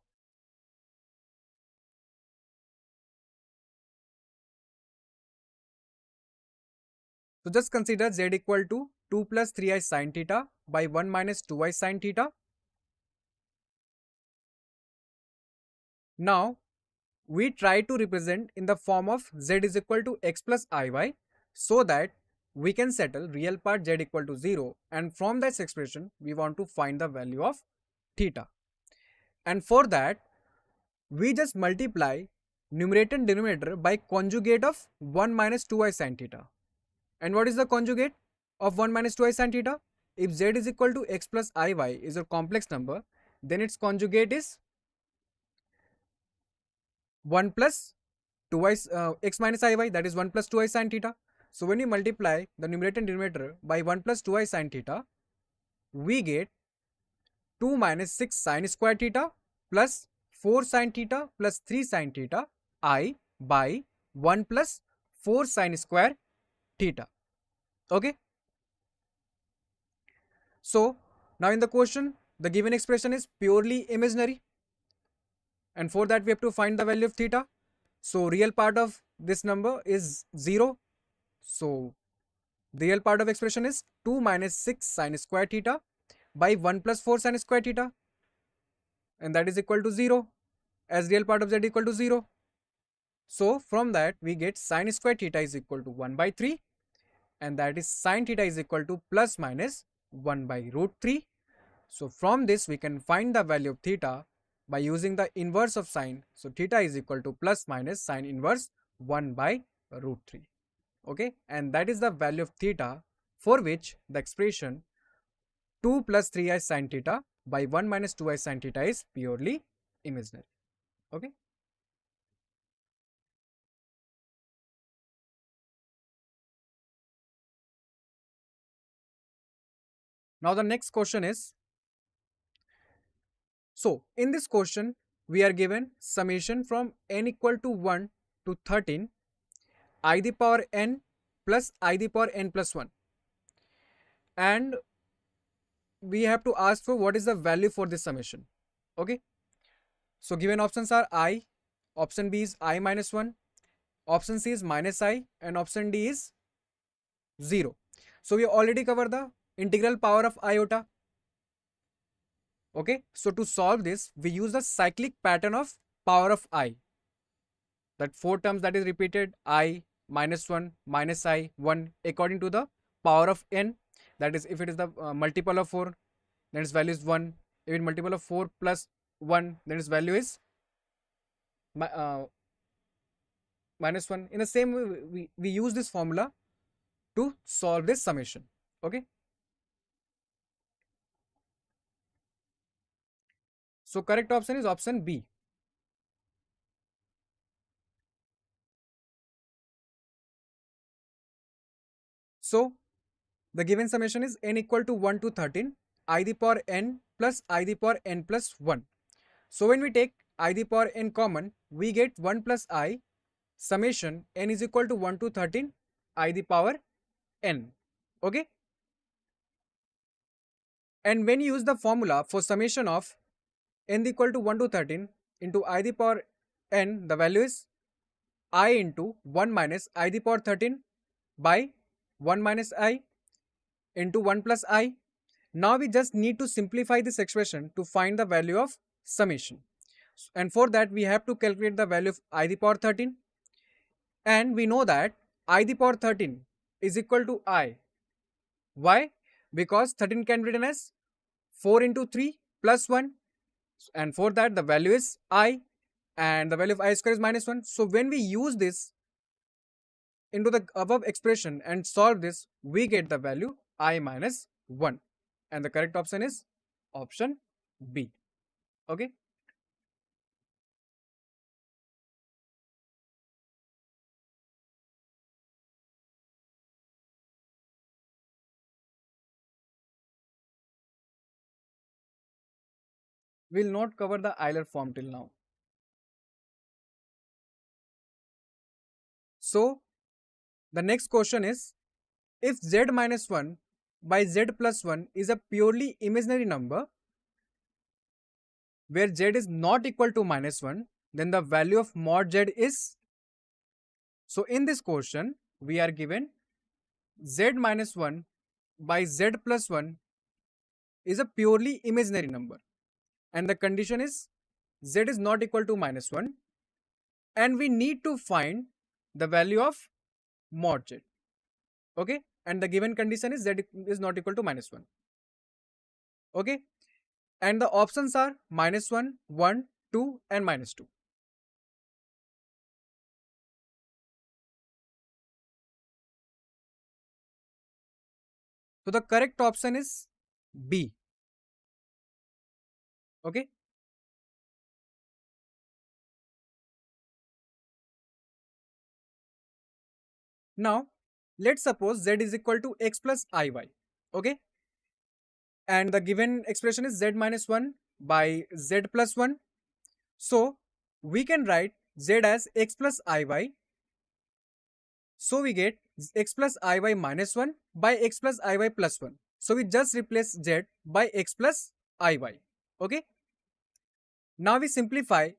So just consider z equal to 2 plus 3I sin theta by 1 minus 2I sin theta. Now we try to represent in the form of z is equal to x plus iy, so that we can settle real part z equal to 0, and from this expression we want to find the value of theta. And for that we just multiply numerator and denominator by conjugate of 1 minus 2I sin theta. And what is the conjugate of 1 minus 2I sin theta? If z is equal to x plus iy is a complex number, then its conjugate is 1 plus 2I x minus iy, that is 1 plus 2I sin theta. So when you multiply the numerator and denominator by 1 plus 2I sin theta, we get 2 minus 6 sin square theta plus 4 sin theta plus 3 sin theta I by 1 plus 4 sin square theta. Okay. So now in the question, the given expression is purely imaginary, and for that we have to find the value of theta. So real part of this number is 0. So the real part of expression is 2 minus 6 sin square theta by 1 plus 4 sin square theta, and that is equal to 0, as real part of z equal to 0. So from that we get sin square theta is equal to 1 by 3, and that is sin theta is equal to plus minus 1 by root 3. So from this we can find the value of theta by using the inverse of sine. So theta is equal to plus minus sine inverse 1 by root 3. Okay, and that is the value of theta for which the expression 2 plus 3I sin theta by 1 minus 2I sin theta is purely imaginary. Okay. Now the next question is, so in this question we are given summation from n equal to 1 to 13 I the power n plus I the power n plus 1, and we have to ask for what is the value for this summation. Okay, so given options are I, option B is I minus 1, option C is minus I, and option D is 0. So we already covered the integral power of iota. Okay, so to solve this we use the cyclic pattern of power of I, that 4 terms that is repeated, I minus 1 minus I 1 according to the power of n. That is, if it is the multiple of 4, then its value is 1. If it multiple of 4 plus 1, then its value is minus 1. In the same way, we use this formula to solve this summation. Okay, so correct option is option B. So the given summation is n equal to 1 to 13 I the power n plus I the power n plus 1. So when we take I the power n common, we get 1 plus I summation n is equal to 1 to 13 I the power n. Okay, and when you use the formula for summation of n equal to 1 to 13 into I the power n, the value is I into 1 minus I the power 13 by 1 minus I into 1 plus I. Now we just need to simplify this expression to find the value of summation, and for that we have to calculate the value of I the power 13, and we know that I the power 13 is equal to I. Why? Because 13 can be written as 4 into 3 plus 1, and for that the value is I, and the value of I square is minus 1. So when we use this into the above expression and solve this, we get the value I minus 1, and the correct option is option B. Okay, we will not cover the Euler form till now. So the next question is, if z minus 1 by z plus 1 is a purely imaginary number where z is not equal to minus 1, then the value of mod z is. So in this question we are given z minus 1 by z plus 1 is a purely imaginary number, and the condition is z is not equal to minus 1, and we need to find the value of mod z. Okay, and the given condition is z is not equal to minus 1. Okay, and the options are minus 1, 1, 2 and minus 2. So the correct option is B. Okay, now let's suppose z is equal to x plus iy. Okay, and the given expression is z minus 1 by z plus 1. So we can write z as x plus iy. So we get x plus iy minus 1 by x plus iy plus 1. So we just replace z by x plus iy. Okay, now we simplify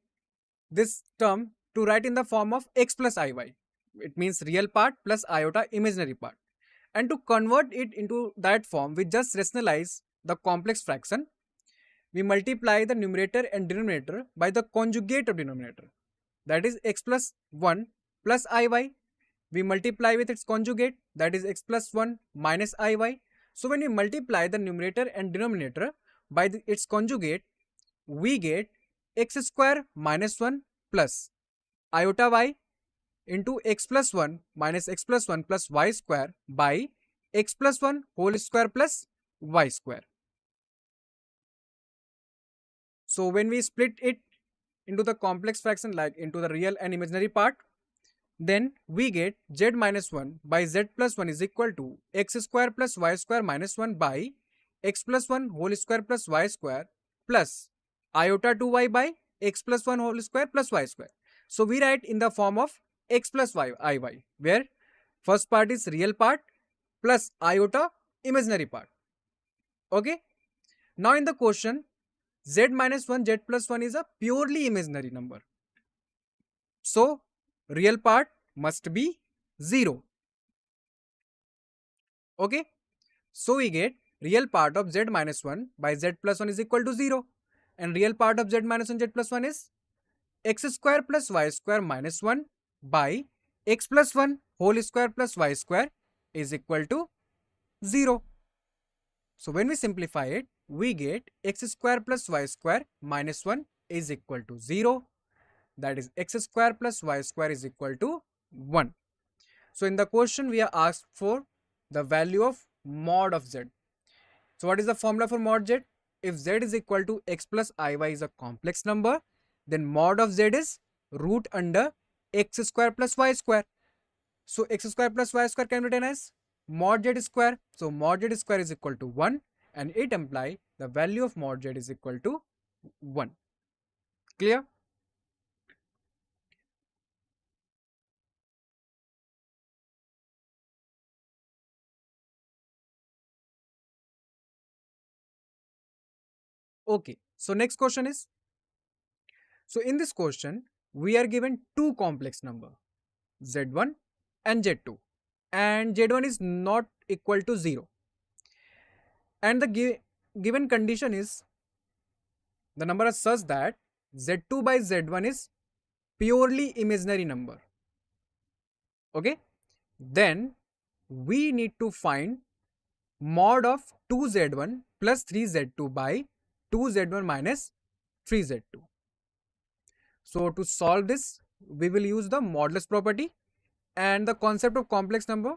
this term to write in the form of x plus iy. It means real part plus iota imaginary part. And to convert it into that form, we just rationalize the complex fraction. We multiply the numerator and denominator by the conjugate of denominator, that is x plus 1 plus iy. We multiply with its conjugate, that is x plus 1 minus iy. So when we multiply the numerator and denominator by its conjugate, we get x square minus 1 plus iota y into x plus 1 minus x plus 1 plus y square by x plus 1 whole square plus y square. So when we split it into the complex fraction, like into the real and imaginary part, then we get z minus 1 by z plus 1 is equal to x square plus y square minus 1 by x plus 1 whole square plus y square plus iota 2y by x plus 1 whole square plus y square. So we write in the form of x plus y iy, where first part is real part plus iota imaginary part. Okay. Now in the question, z minus 1, z plus 1 is a purely imaginary number. So real part must be 0. Okay. So we get real part of z minus 1 by z plus 1 is equal to 0. And real part of z minus 1 z plus 1 is x square plus y square minus 1 by x plus 1 whole square plus y square is equal to 0. So when we simplify it, we get x square plus y square minus 1 is equal to 0. That is x square plus y square is equal to 1. So in the question we are asked for the value of mod of z. So what is the formula for mod z? If z is equal to x plus iy is a complex number, then mod of z is root under x square plus y square. So x square plus y square can be written as mod z square. So mod z square is equal to 1, and it implies the value of mod z is equal to 1. Clear? Okay. So next question is, so in this question, we are given two complex number, z1 and z2, and z1 is not equal to 0. And the given condition is the number is such that z2 by z1 is purely imaginary number. Okay. Then we need to find mod of 2z1 plus 3z2 by 2z1 minus 3z2. So to solve this, we will use the modulus property and the concept of complex number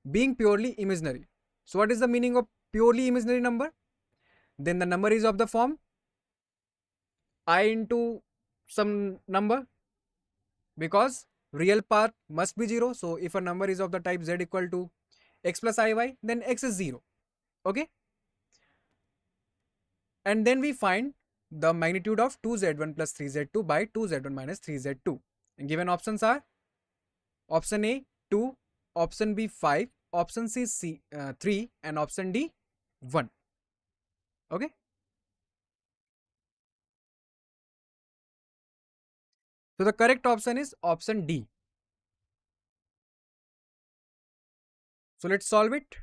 being purely imaginary. So what is the meaning of purely imaginary number? Then the number is of the form I into some number, because real part must be 0. So if a number is of the type z equal to x plus iy, then x is 0. Okay. And then we find the magnitude of 2z1 plus 3z2 by 2z1 minus 3z2. And given options are option A 2, option B 5, option C 3, and option D 1. Okay. So the correct option is option D. So let's solve it.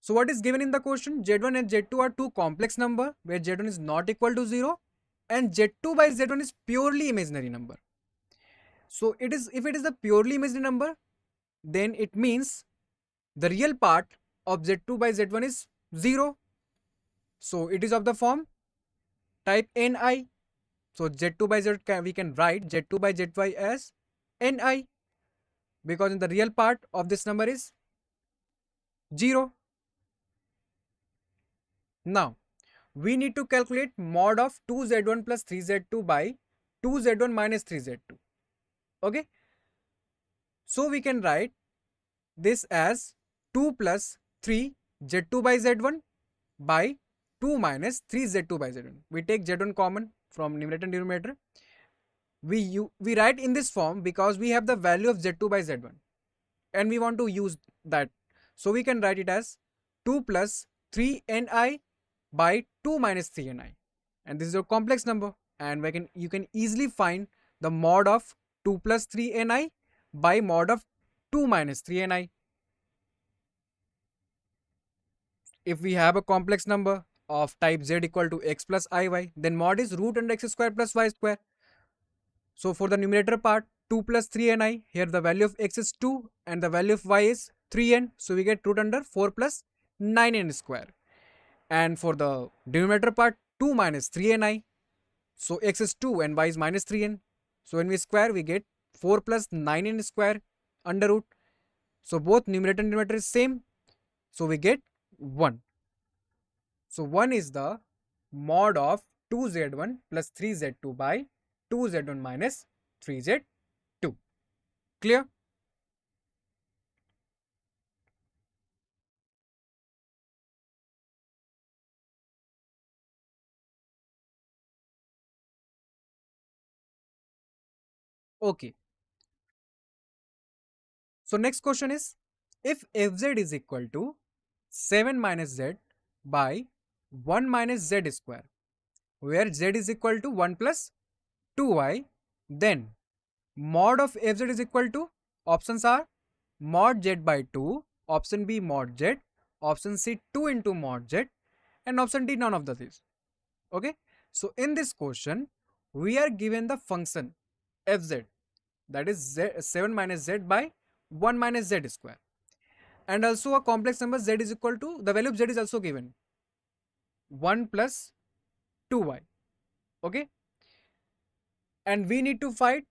So what is given in the question? Z1 and Z2 are two complex number where Z1 is not equal to 0 and Z2 by Z1 is purely imaginary number. So it is, if it is a purely imaginary number, then it means the real part of Z2 by Z1 is 0. So it is of the form type Ni. So Z2 by Z we can write Z2 by Zy as Ni, because in the real part of this number is 0. Now we need to calculate mod of 2z1 plus 3z2 by 2z1 minus 3z2. Okay. So we can write this as 2 plus 3 z2 by z1 by 2 minus 3 z2 by z1. We take z1 common from numerator and denominator. We write in this form because we have the value of z2 by z1 and we want to use that. So we can write it as 2 plus 3ni by 2 minus 3ni, and this is your complex number, and you can easily find the mod of 2 plus 3ni by mod of 2 minus 3ni. If we have a complex number of type z equal to x plus iy, then mod is root under x square plus y square. So for the numerator part, 2 plus 3ni, here the value of x is 2 and the value of y is 3n, so we get root under 4 plus 9n square. And for the denominator part, 2 minus 3ni, so x is 2 and y is minus 3n, so when we square we get 4 plus 9n square under root. So both numerator and denominator is same, so we get 1. So 1 is the mod of 2z1 plus 3z2 by 2z1 minus 3z2. Clear? Okay. So next question is, if fz is equal to 7 minus z by 1 minus z square, where z is equal to 1 plus 2y, then mod of fz is equal to, options are mod z by 2, option B mod z, option C 2 into mod z, and option D none of the these. Okay. So in this question, we are given the function fz, that is z, 7 minus z by 1 minus z square, and also a complex number z is equal to, the value of z is also given 1 plus 2y. Okay. And we need to find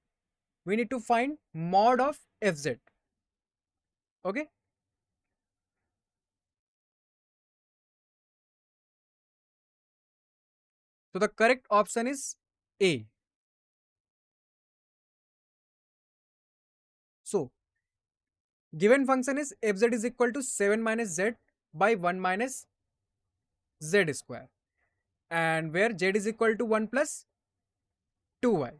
mod of fz. Okay. So the correct option is A. So given function is fz is equal to 7 minus z by 1 minus z square, and where z is equal to 1 plus 2y.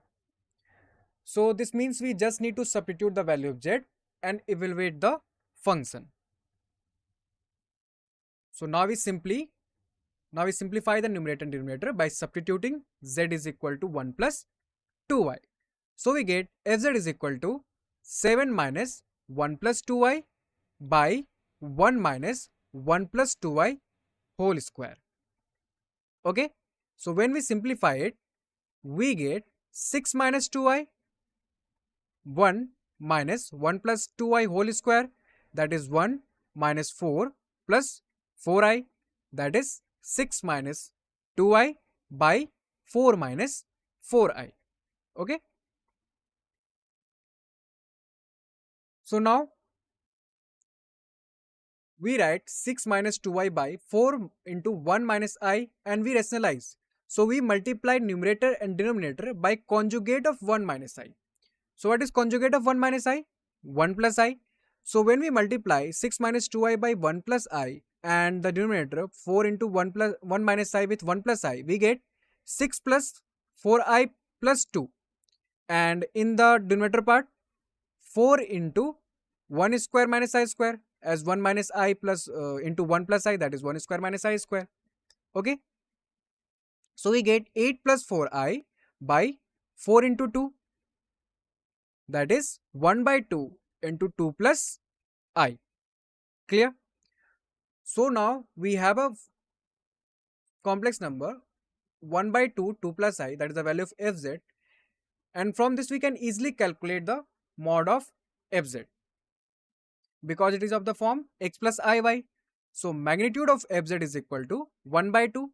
So this means we just need to substitute the value of z and evaluate the function. So now we simplify the numerator and denominator by substituting z is equal to 1 plus 2y. So we get fz is equal to 7 minus 1 plus 2y by 1 minus 1 plus 2y whole square. Okay. So when we simplify it, we get 6 minus 2y, 1 minus 1 plus 2y whole square, that is 1 minus 4 plus 4i, that is 6 minus 2i by 4 minus 4i. Okay. So now we write 6 minus 2i by 4 into 1 minus i, and we rationalize. So we multiply numerator and denominator by conjugate of 1 minus i. So what is conjugate of 1 minus i? 1 plus i. So when we multiply 6 minus 2i by 1 plus i and the denominator 4 into 1 minus i with 1 plus i, we get 6 plus 4i plus 2. And in the denominator part, 4 into 1 square minus i square, as 1 minus I plus into 1 plus I, that is 1 square minus I square. Okay. So we get 8 plus 4i by 4 into 2, that is 1 by 2 into 2 plus I. Clear? So now we have a complex number 1 by 2, 2 plus I, that is the value of fz, and from this we can easily calculate the mod of fz, because it is of the form x plus iy. So magnitude of fz is equal to 1 by 2,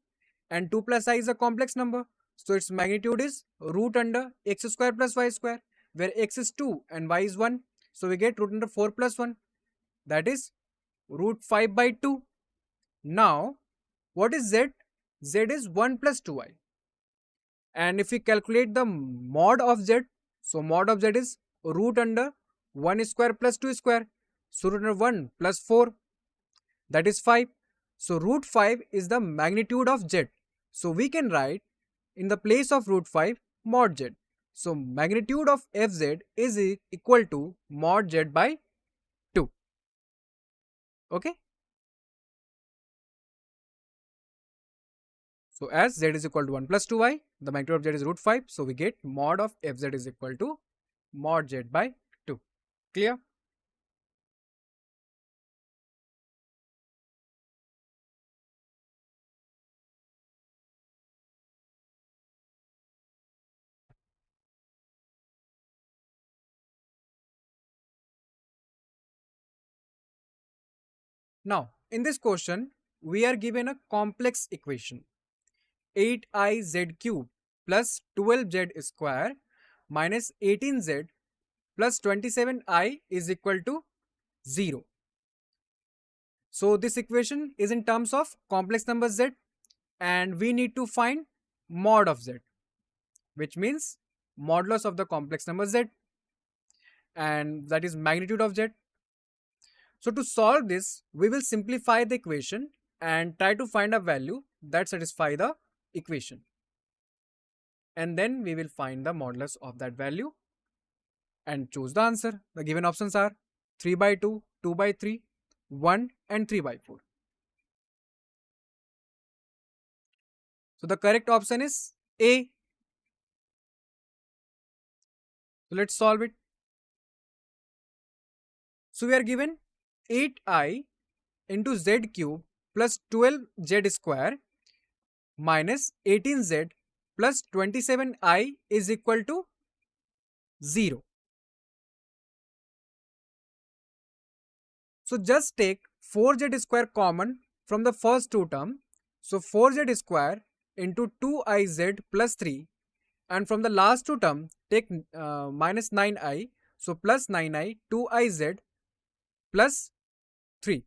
and 2 plus I is a complex number, so its magnitude is root under x square plus y square, where x is 2 and y is 1. So we get root under 4 plus 1, that is root 5 by 2. Now what is z? Z is 1 plus 2i. And if we calculate the mod of z, so mod of z is root under 1 square plus 2 square. So root under 1 plus 4, that is 5. So root 5 is the magnitude of z. So we can write in the place of root 5 mod z. So magnitude of fz is equal to mod z by 2. Okay. So as z is equal to 1 plus 2i, the magnitude of z is root 5. So we get mod of fz is equal to mod z by 2. Clear? Now, in this question, we are given a complex equation 8iz cube plus 12z square minus 18z plus 27i is equal to 0. So, this equation is in terms of complex number z, and we need to find mod of z, which means modulus of the complex number z, and that is magnitude of z. So to solve this, we will simplify the equation and try to find a value that satisfies the equation. And then we will find the modulus of that value and choose the answer. The given options are 3 by 2, 2 by 3, 1 and 3 by 4. So the correct option is A. So let's solve it. So we are given 8i into z cube plus 12z square minus 18z plus 27i is equal to 0. So just take 4z square common from the first two terms. So 4z square into 2iz plus 3, and from the last two terms take minus 9i, so plus 9i 2iz plus 3.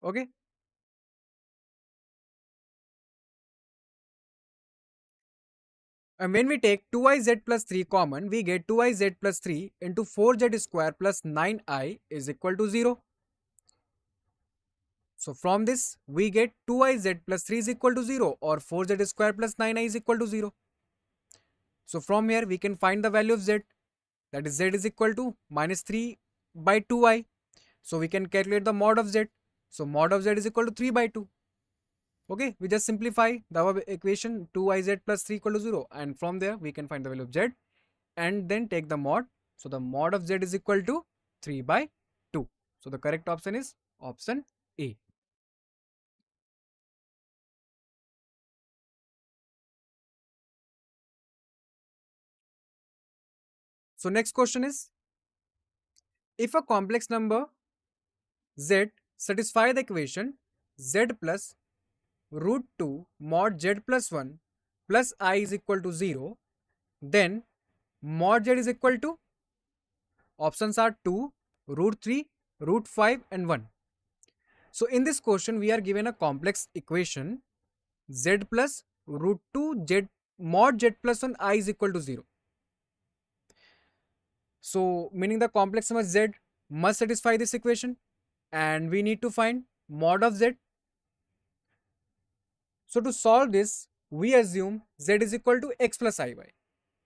Okay. And when we take 2iz plus 3 common, we get 2iz plus 3 into 4z square plus 9i is equal to 0. So from this, we get 2iz plus 3 is equal to 0, or 4z square plus 9i is equal to 0. So from here, we can find the value of z. That is, z is equal to minus 3 by 2i. So we can calculate the mod of z. So mod of z is equal to 3 by 2. Okay, we just simplify the equation 2iz plus 3 equal to 0. And from there, we can find the value of z and then take the mod. So the mod of z is equal to 3 by 2. So the correct option is option A. So next question is, if a complex number z satisfy the equation z plus root 2 mod z plus 1 plus I is equal to 0, then mod z is equal to, options are 2, root 3, root 5 and 1. So in this question, we are given a complex equation z plus root 2 z mod z plus 1 I is equal to 0. So meaning the complex number z must satisfy this equation, and we need to find mod of z. So to solve this, we assume z is equal to x plus iy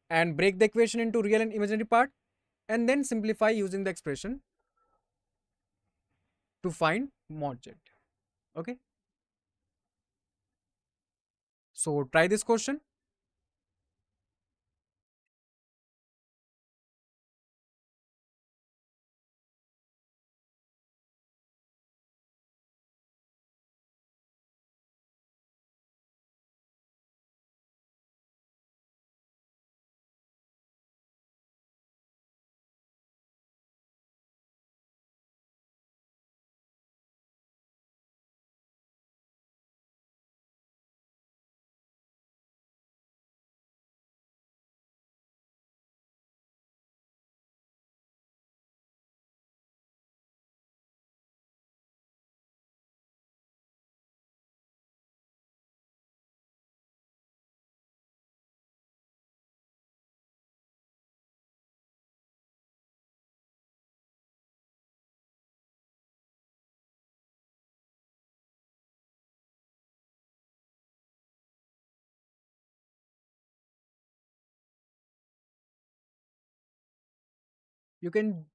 and break the equation into real and imaginary part, and then simplify using the expression to find mod z. Okay. So try this question. You can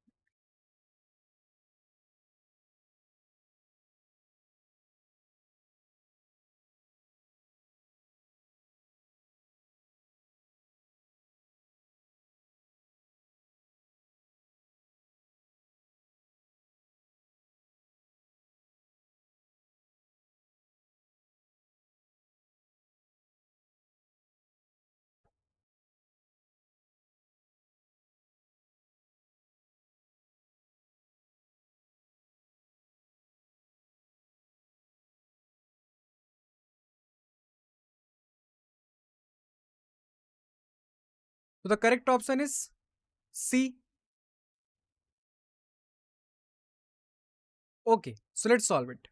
So the correct option is C. Okay, so let's solve it.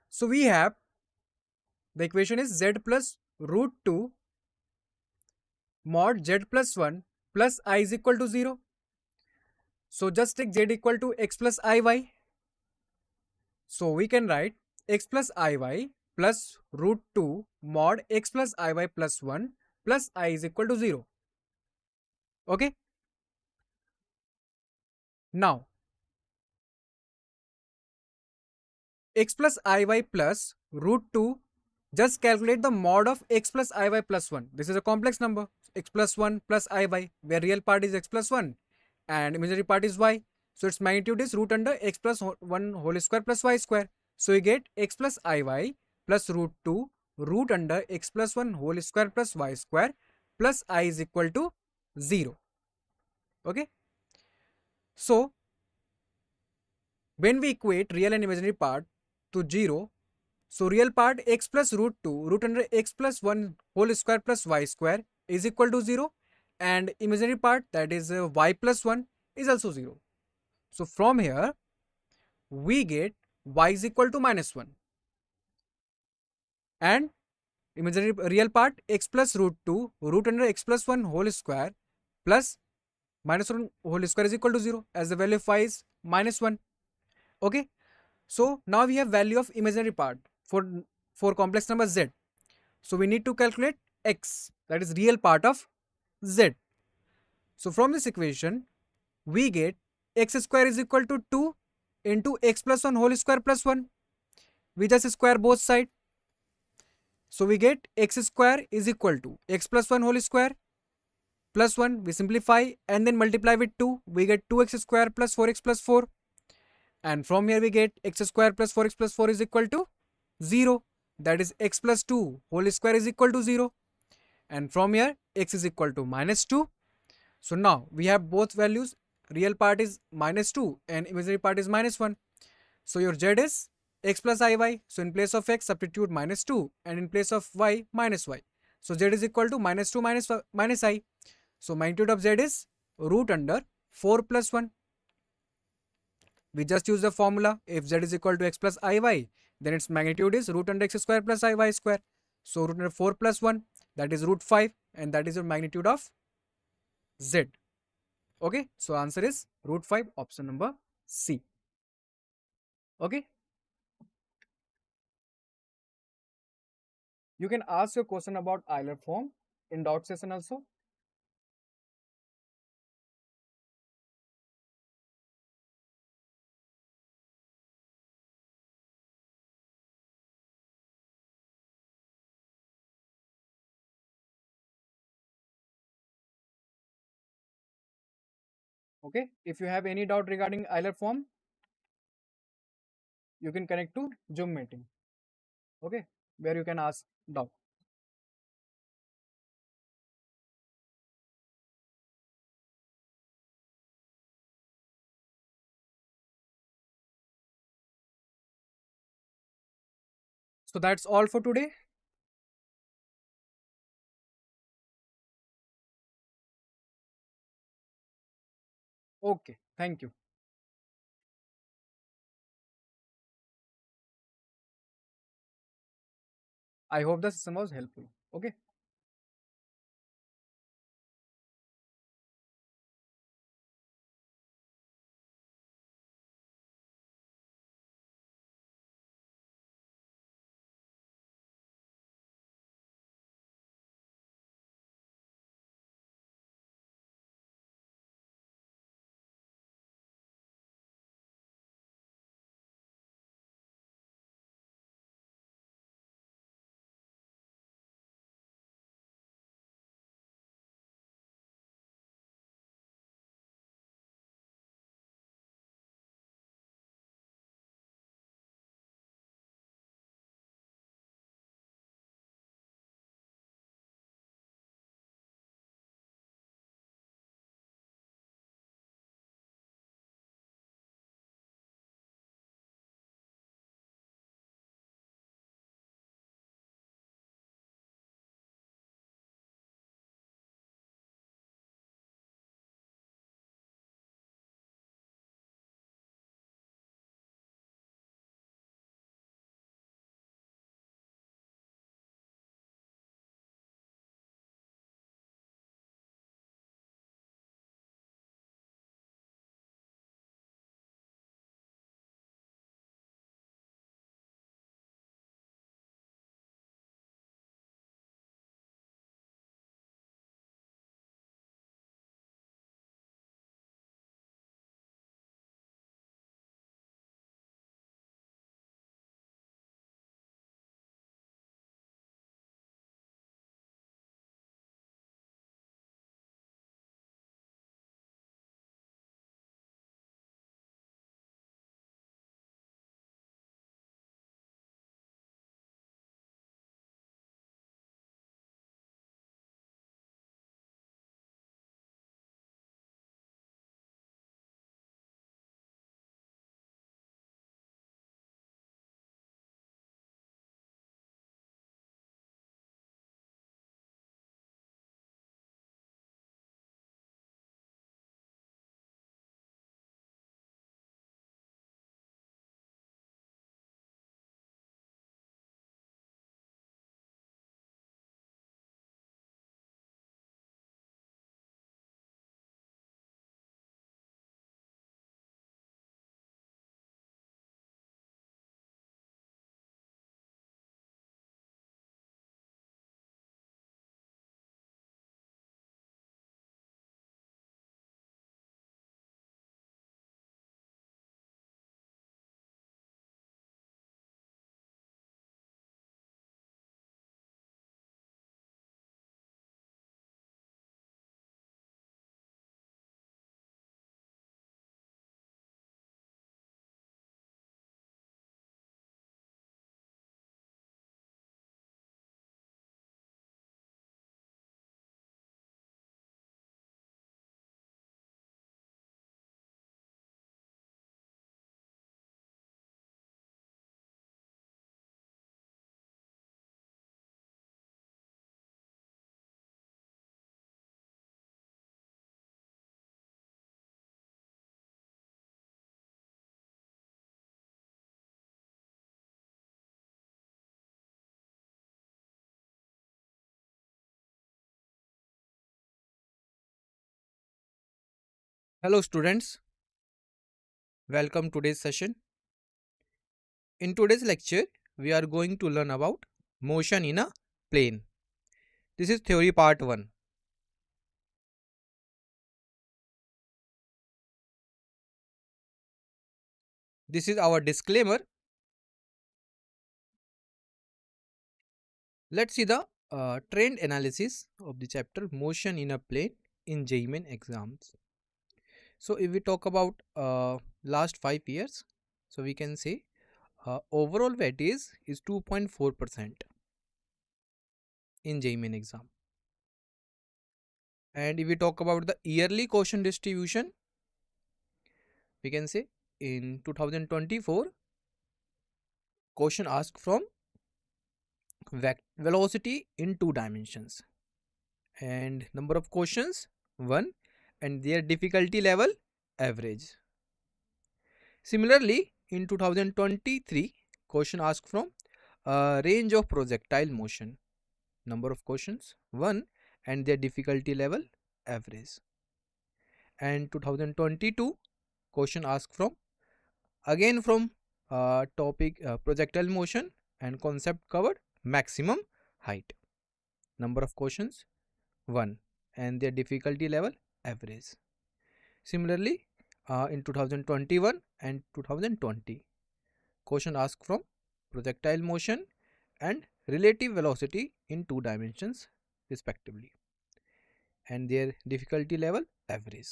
So we have the equation is z plus root 2 mod z plus 1 plus I is equal to 0. So just take z equal to x plus iy. So we can write x plus iy plus root 2 mod x plus iy plus 1 plus I is equal to 0. Okay. Now, x plus iy plus root 2, just calculate the mod of x plus iy plus 1. This is a complex number, x plus 1 plus iy, where real part is x plus 1 and imaginary part is y. So its magnitude is root under x plus 1 whole square plus y square. So we get x plus iy plus root 2 root under x plus 1 whole square plus y square plus I is equal to 0. Okay. So when we equate real and imaginary part to 0, so real part x plus root 2 root under x plus 1 whole square plus y square is equal to 0, and imaginary part, that is y plus 1, is also 0. So from here we get y is equal to minus 1, and imaginary real part x plus root 2 root under x plus 1 whole square plus minus 1 whole square is equal to 0, as the value of y is minus 1. Okay. So now we have value of imaginary part for complex number z. So we need to calculate x, that is real part of z. So from this equation we get x square is equal to 2 into x plus 1 whole square plus 1. We just square both sides. So we get x square is equal to x plus 1 whole square plus 1. We simplify and then multiply with 2. We get 2x square plus 4x plus 4. And from here we get x square plus 4x plus 4 is equal to 0. That is x plus 2 whole square is equal to 0. And from here x is equal to minus 2. So now we have both values. Real part is minus 2 and imaginary part is minus 1. So your z is x plus iy. So in place of x substitute minus 2 and in place of y minus y. So z is equal to minus 2 minus I. So magnitude of z is root under 4 plus 1. We just use the formula. If z is equal to x plus iy, then its magnitude is root under x square plus iy square. So root under 4 plus 1, that is root 5, and that is your magnitude of z. Okay, so answer is root 5, option number C. Okay, you can ask your question about Euler form in doubt session also. Okay, if you have any doubt regarding Euler form, you can connect to Zoom meeting. Okay, where you can ask doubt. So that's all for today. Okay, thank you. I hope the session was helpful. Okay. Hello students, welcome to today's session. In today's lecture, we are going to learn about motion in a plane. This is theory part 1. This is our disclaimer. Let's see the trend analysis of the chapter motion in a plane in JEE main exams. So if we talk about last 5 years, so we can say overall weightage is 2.4% in JEE main exam. And if we talk about the yearly question distribution, we can say in 2024 question asked from velocity in 2 dimensions and number of questions 1 and their difficulty level average. Similarly in 2023 question asked from range of projectile motion, number of questions 1 and their difficulty level average. And 2022 question asked from again from topic projectile motion and concept covered maximum height, number of questions 1 and their difficulty level average. Similarly in 2021 and 2020 question asked from projectile motion and relative velocity in 2 dimensions respectively and their difficulty level average.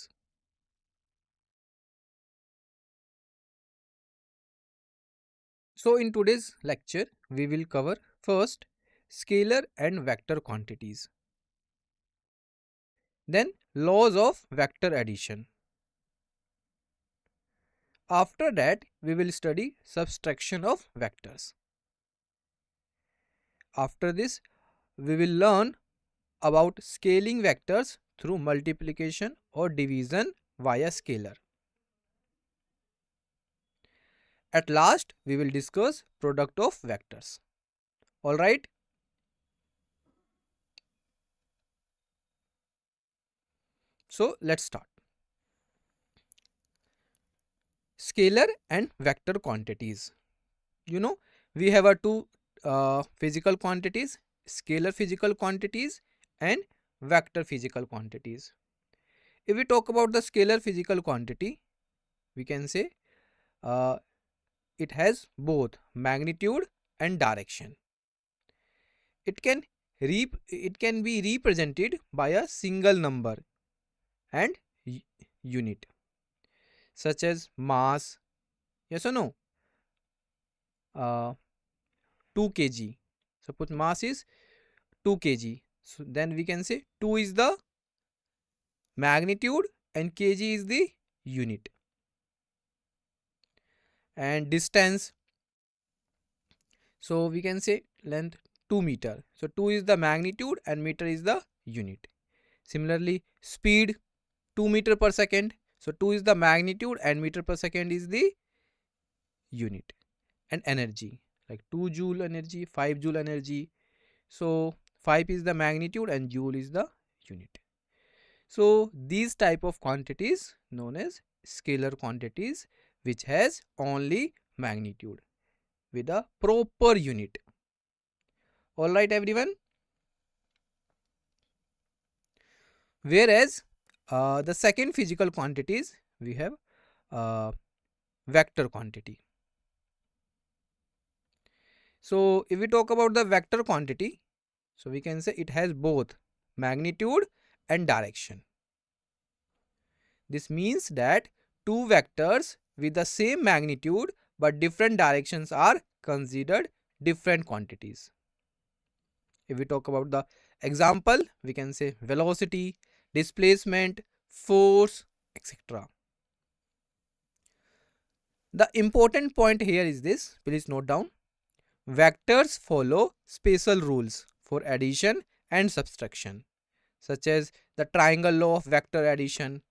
So in today's lecture, we will cover first scalar and vector quantities, then laws of vector addition. After that, we will study subtraction of vectors. After this, we will learn about scaling vectors through multiplication or division via scalar. At last, we will discuss product of vectors. Alright. So, let's start. Scalar and vector quantities. You know, we have two physical quantities, scalar physical quantities and vector physical quantities. If we talk about the scalar physical quantity, we can say it has both magnitude and direction. It can be represented by a single number and unit such as mass, yes or no, 2 kg. Suppose mass is 2 kg. So then we can say 2 is the magnitude and kg is the unit. And distance, so we can say length 2 meter. So 2 is the magnitude and meter is the unit. Similarly, speed 2 meter per second. So 2 is the magnitude and meter per second is the unit. And energy, like 2 joule energy, 5 joule energy. So 5 is the magnitude and joule is the unit. So these type of quantities known as scalar quantities which has only magnitude with a proper unit. Alright everyone. Whereas the second physical quantities we have vector quantity. So if we talk about the vector quantity, so we can say it has both magnitude and direction. This means that two vectors with the same magnitude but different directions are considered different quantities. If we talk about the example, we can say velocity, displacement, force, etc. The important point here is this, please note down. Vectors follow special rules for addition and subtraction, such as the triangle law of vector addition,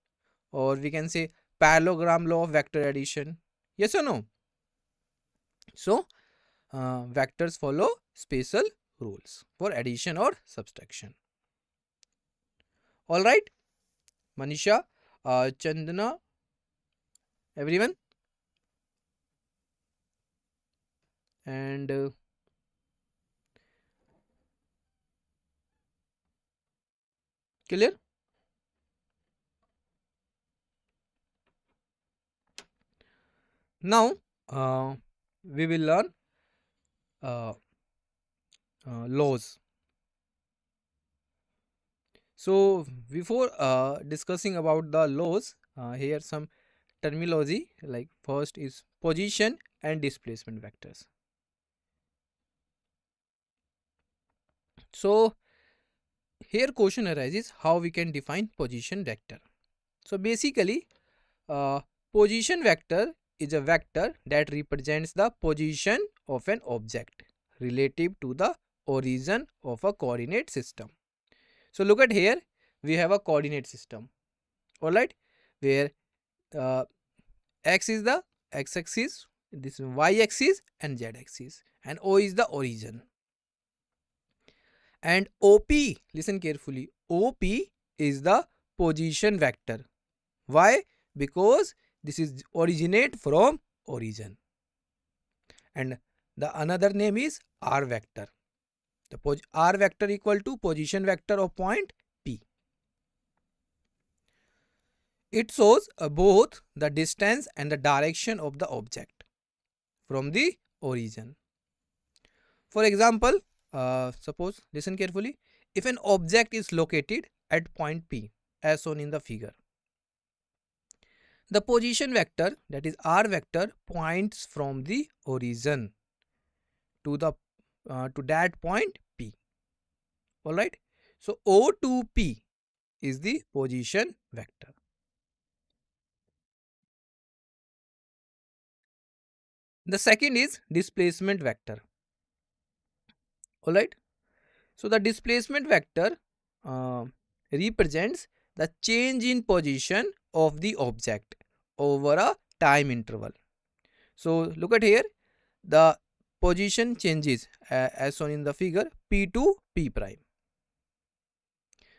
or we can say parallelogram law of vector addition. Yes or no? So, vectors follow special rules for addition or subtraction. Alright, Manisha, Chandana, everyone, and clear. Now we will learn uh, laws. So before discussing about the laws, here some terminology, like first is position and displacement vectors. So here question arises how we can define position vector. So basically position vector is a vector that represents the position of an object relative to the origin of a coordinate system. So look at here, we have a coordinate system, alright, where uh, x is the x-axis, this is y-axis and z-axis, and O is the origin. And OP, listen carefully, OP is the position vector. Why? Because this is originate from origin. And the another name is R vector. The R vector equal to position vector of point P. It shows both the distance and the direction of the object from the origin. For example, suppose, listen carefully, if an object is located at point P as shown in the figure, the position vector, that is R vector, points from the origin to that point P. Alright. So O to P is the position vector. The second is displacement vector. Alright. So the displacement vector uh, represents the change in position of the object over a time interval. So look at here, the position changes as shown in the figure P to P prime.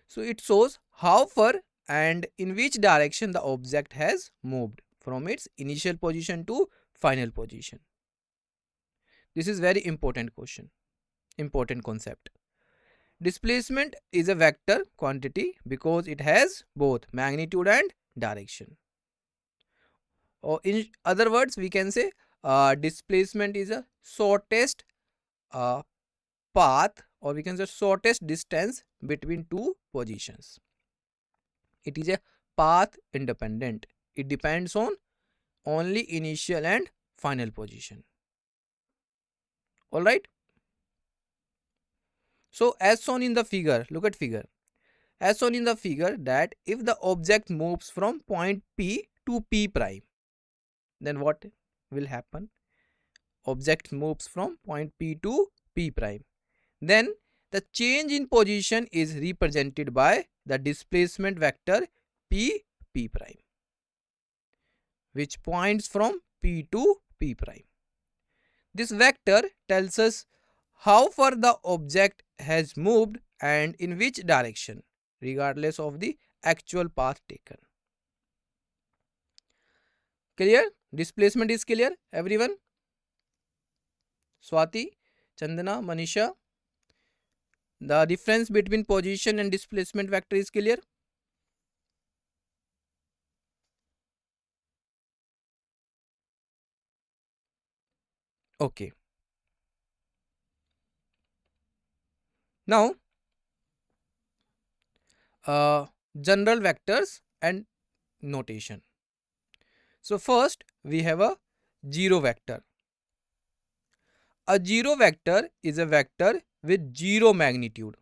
So it shows how far and in which direction the object has moved from its initial position to final position. This is very important question, important concept. Displacement is a vector quantity because it has both magnitude and direction. Or in other words, we can say displacement is a shortest path, or we can say shortest distance between two positions. It is a path independent. It depends on only initial and final position. Alright. So as shown in the figure, look at figure. As shown in the figure, that if the object moves from point P to P prime, then what will happen? Object moves from point P to P prime. Then the change in position is represented by the displacement vector P prime, which points from P to P prime. This vector tells us how far the object has moved and in which direction, regardless of the actual path taken. Clear? Displacement is clear, everyone? Swati, Chandana, Manisha, the difference between position and displacement vector is clear? Okay. Now, general vectors and notation. So first we have a zero vector. A zero vector is a vector with zero magnitude,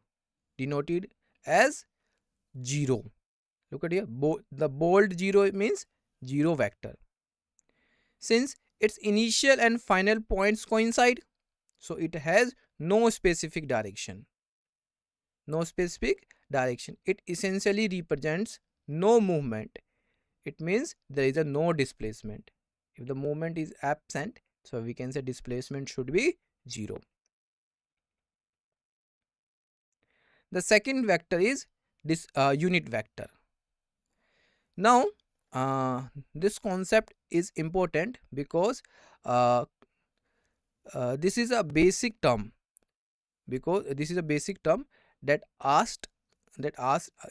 denoted as 0. Look at here, the bold 0 means zero vector. Since its initial and final points coincide, so it has no specific direction. No specific direction. It essentially represents no movement. It means there is a no displacement. If the movement is absent, so we can say displacement should be 0. The second vector is this unit vector. Now this concept is important because uh, this is a basic term, that asked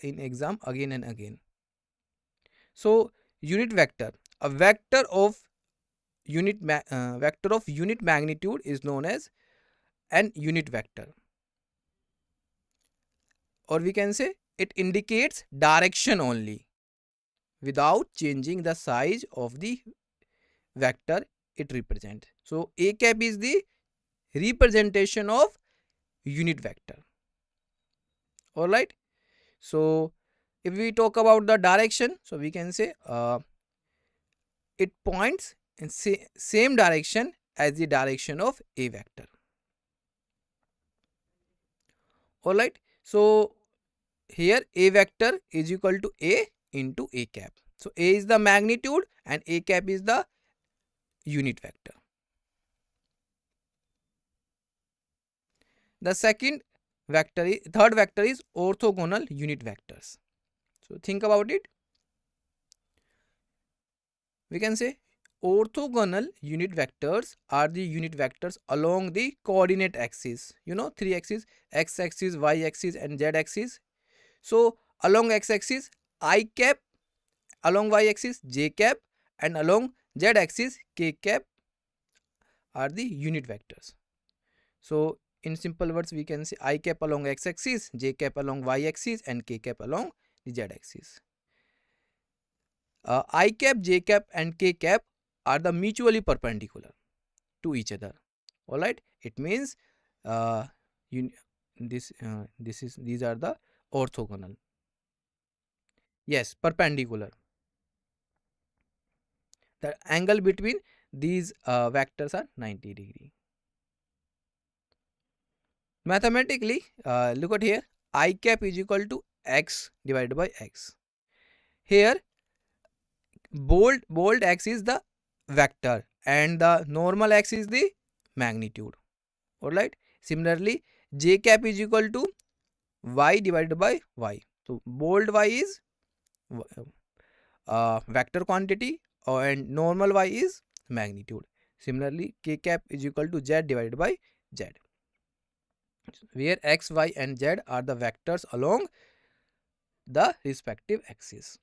in exam again and again. So unit vector, a vector of unit magnitude is known as an unit vector, or we can say it indicates direction only without changing the size of the vector it represents. So a cap is the representation of unit vector. All right. So if we talk about the direction, so we can say it points in same direction as the direction of a vector. All right. So here a vector is equal to a into a cap. So a is the magnitude and a cap is the unit vector. The third vector is orthogonal unit vectors. So think about it. We can say orthogonal unit vectors are the unit vectors along the coordinate axis. You know, three axes: x axis, y axis and z axis. So along x axis I cap, along y axis j cap, and along z axis k cap are the unit vectors. So in simple words, we can say I cap along x axis, j cap along y axis and k cap along the z axis. I cap, j cap and k cap are the mutually perpendicular to each other. All right, it means these are the orthogonal. Yes, perpendicular. The angle between these vectors are 90 degree. Mathematically, look at here, I cap is equal to x divided by x. Here bold x is the vector and the normal x is the magnitude. All right. Similarly, j cap is equal to y divided by y. So bold y is vector quantity and normal y is magnitude. Similarly, k cap is equal to z divided by z, where x, y and z are the vectors along the respective axis.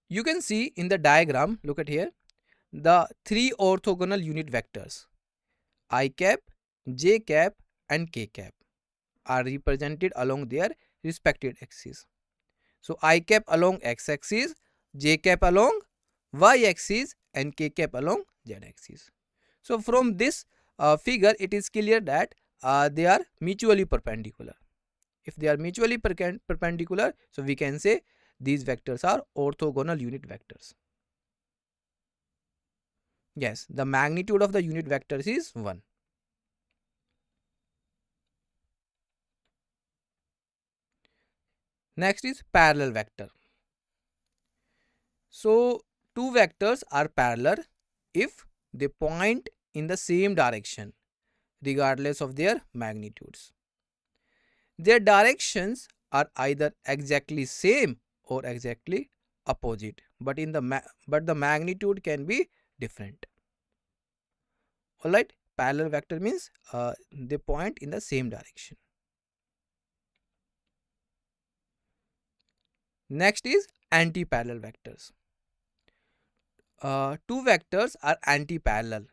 You can see in the diagram, look at here, the three orthogonal unit vectors I cap, j cap and k cap are represented along their respective axes. So I cap along x axis, j cap along y axis and k cap along z axis. So from this figure, it is clear that they are mutually perpendicular. If they are mutually perpendicular, so we can say these vectors are orthogonal unit vectors. Yes, the magnitude of the unit vectors is 1. Next is parallel vector. So two vectors are parallel if they point in the same direction regardless of their magnitudes. Their directions are either exactly same or exactly opposite, but the magnitude can be different. All right, parallel vector means they point in the same direction. Next is anti-parallel vectors. Two vectors are anti-parallel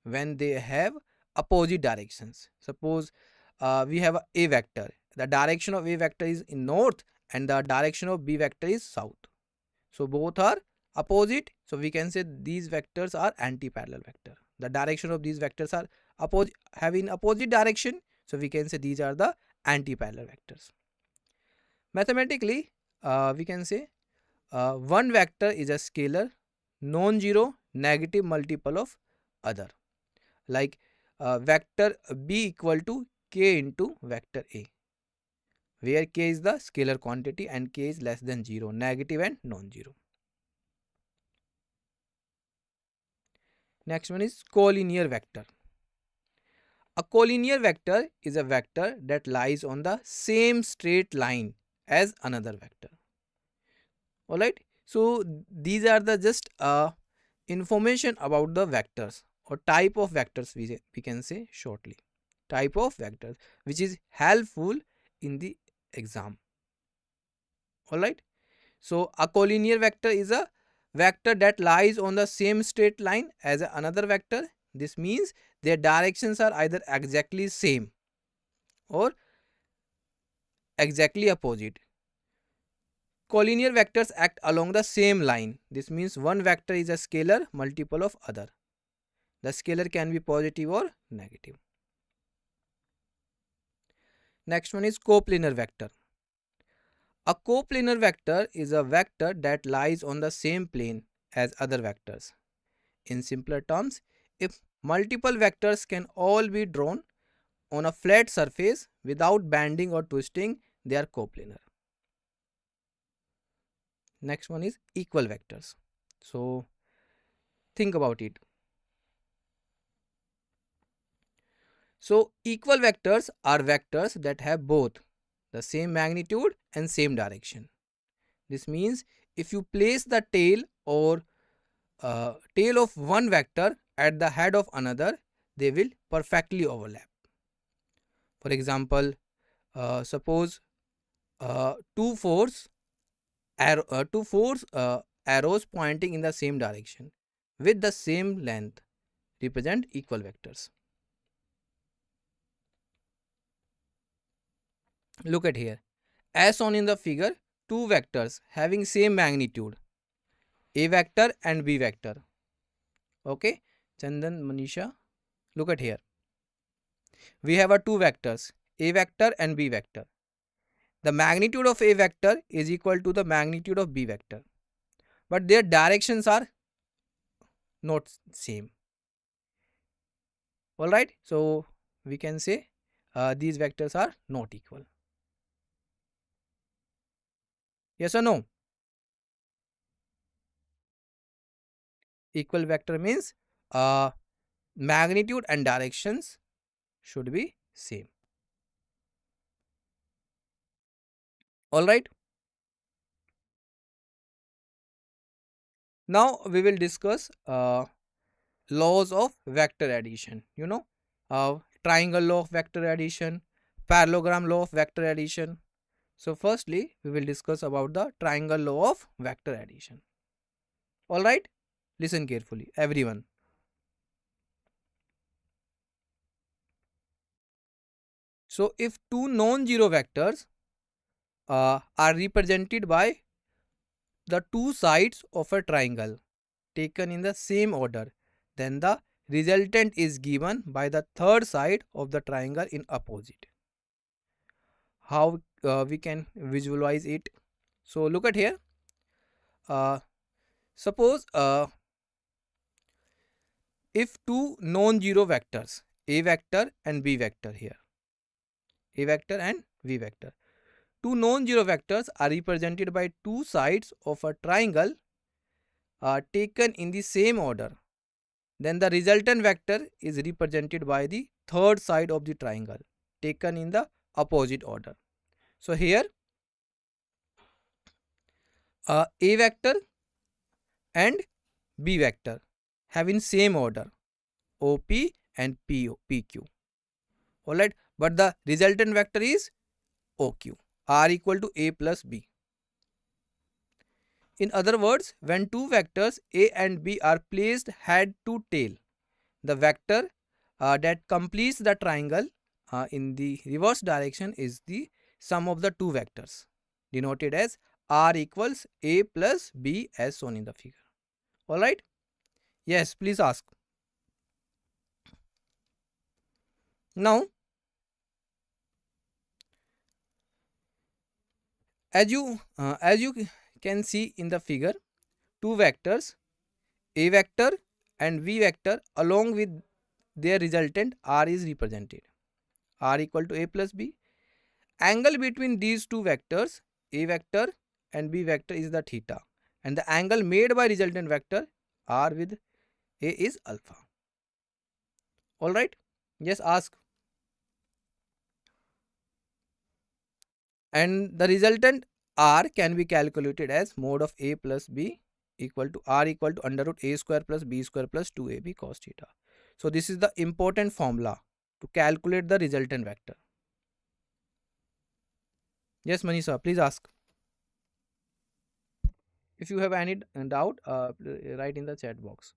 when they have opposite directions. Suppose we have a vector. The direction of a vector is in north and the direction of b vector is south. So both are opposite. So we can say these vectors are anti-parallel vector. The direction of these vectors are having opposite direction. So we can say these are the anti-parallel vectors. Mathematically, we can say one vector is a scalar non-zero negative multiple of other, like vector b equal to k into vector a, where k is the scalar quantity and k is less than 0, negative and non-zero. Next one is collinear vector. A collinear vector is a vector that lies on the same straight line as another vector. Alright, so these are the just information about the vectors or type of vectors, we can say shortly. Type of vectors which is helpful in the exam. Alright, so a collinear vector is a vector that lies on the same straight line as another vector. This means their directions are either exactly same or exactly opposite. Collinear vectors act along the same line. This means one vector is a scalar multiple of other. The scalar can be positive or negative. Next one is coplanar vector. A coplanar vector is a vector that lies on the same plane as other vectors. In simpler terms, if multiple vectors can all be drawn on a flat surface without bending or twisting, they are coplanar. Next one is equal vectors. So think about it. So equal vectors are vectors that have both the same magnitude and same direction. This means if you place the tail or tail of one vector at the head of another, they will perfectly overlap. For example, suppose two force arrows pointing in the same direction with the same length represent equal vectors. Look at here. As shown in the figure, two vectors having same magnitude, A vector and B vector. Okay, Chandan, Manisha, look at here. We have two vectors, A vector and B vector. The magnitude of A vector is equal to the magnitude of B vector, but their directions are not same. Alright, so we can say these vectors are not equal. Yes or no? Equal vector means magnitude and directions should be same. Alright. Now we will discuss laws of vector addition. You know, triangle law of vector addition, parallelogram law of vector addition. So firstly, we will discuss about the triangle law of vector addition. Alright, listen carefully, everyone. So if two non-zero vectors are represented by the two sides of a triangle taken in the same order, then the resultant is given by the third side of the triangle in opposite. How we can visualize it? So look at here. Suppose if two non-zero vectors, A vector and B vector here, A vector and B vector, two non-zero vectors are represented by two sides of a triangle taken in the same order, then the resultant vector is represented by the third side of the triangle taken in the opposite order. So here A vector and B vector have in same order OP and PQ. Alright, but the resultant vector is OQ, R equal to A plus B. In other words, when two vectors A and B are placed head to tail, the vector that completes the triangle in the reverse direction is the sum of the two vectors, denoted as R equals A plus B as shown in the figure. Alright? Yes, please ask. Now, as you can see in the figure, two vectors A vector and B vector along with their resultant R is represented. R equal to A plus B. Angle between these two vectors A vector and B vector is the theta, and the angle made by resultant vector R with A is alpha. Alright? Yes, ask. And the resultant r can be calculated as mod of a plus b equal to r equal to under root a square plus b square plus 2ab cos theta. So this is the important formula to calculate the resultant vector. Yes, Manisha, please ask. If you have any doubt, write in the chat box.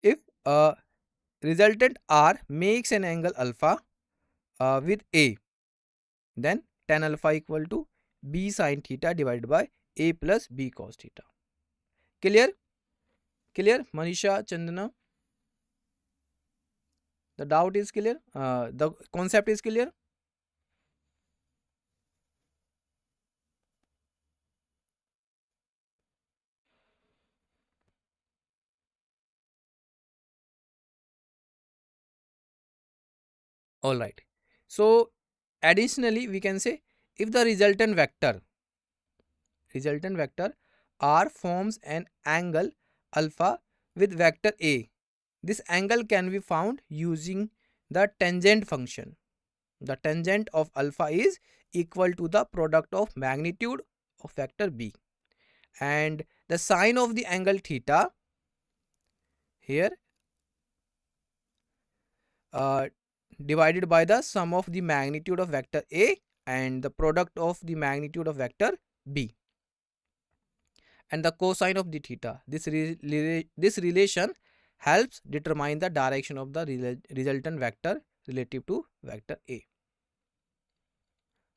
If resultant r makes an angle alpha with a, then tan alpha equal to b sin theta divided by a plus b cos theta. Clear? Clear, Manisha, Chandana? The doubt is clear? The concept is clear? Alright. So additionally we can say if the resultant vector r forms an angle alpha with vector a, this angle can be found using the tangent function. The tangent of alpha is equal to the product of magnitude of vector b, and the sine of the angle theta here divided by the sum of the magnitude of vector a and the product of the magnitude of vector b and the cosine of the theta. This relation helps determine the direction of the resultant vector relative to vector a.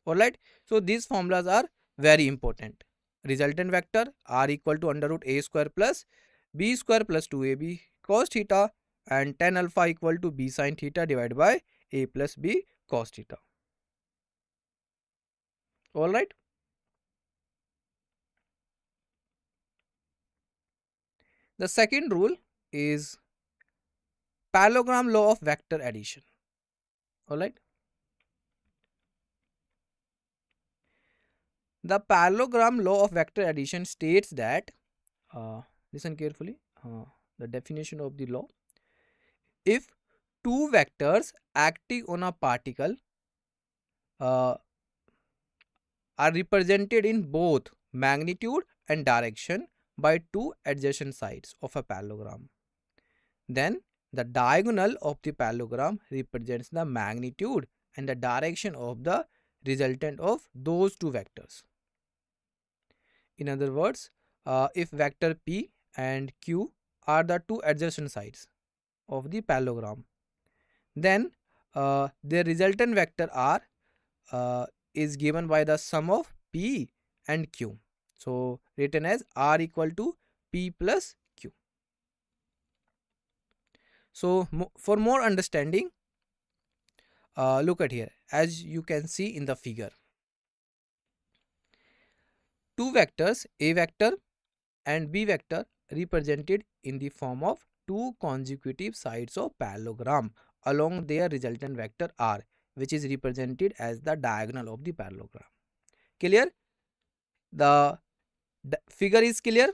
Alright, so these formulas are very important. Resultant vector r equal to under root a square plus b square plus 2ab cos theta, and tan alpha equal to b sin theta divided by a plus b cos theta. Alright. The second rule is parallelogram law of vector addition. Alright. The parallelogram law of vector addition states that, listen carefully, the definition of the law. If two vectors acting on a particle are represented in both magnitude and direction by two adjacent sides of a parallelogram, then the diagonal of the parallelogram represents the magnitude and the direction of the resultant of those two vectors. In other words, if vector p and q are the two adjacent sides of the parallelogram, then their resultant vector r is given by the sum of p and q. So written as r equal to p plus q. So for more understanding, look at here. As you can see in the figure, two vectors, a vector and b vector, represented in the form of two consecutive sides of parallelogram along their resultant vector r, which is represented as the diagonal of the parallelogram. Clear? The figure is clear?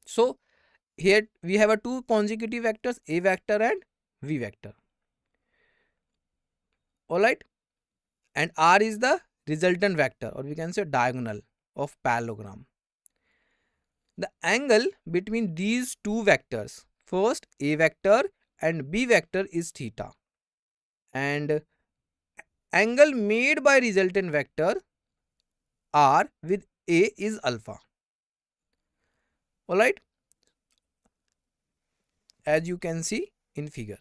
So here we have a two consecutive vectors, a vector and v vector. Alright, and r is the resultant vector, or we can say diagonal of parallelogram. The angle between these two vectors, first a vector and b vector, is theta, and angle made by resultant vector r with a is alpha. Alright, as you can see in figure,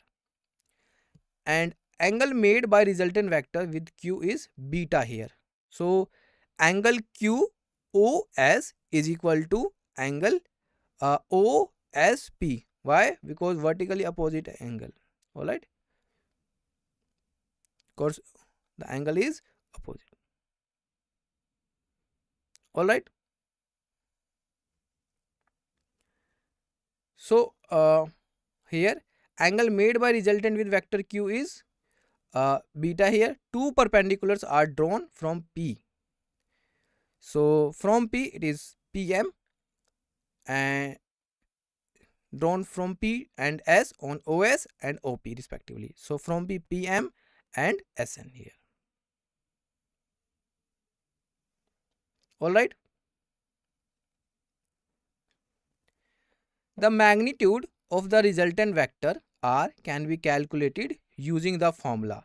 and angle made by resultant vector with q is beta here. So angle QOS is equal to angle OSP. Why? Because vertically opposite angle. Alright, because the angle is opposite. Alright, so here angle made by resultant with vector q is beta here. Two perpendiculars are drawn from P. So from P it is PM, and drawn from P and S on OS and OP respectively. So from P, PM and SN here. Alright. The magnitude of the resultant vector R can be calculated using the formula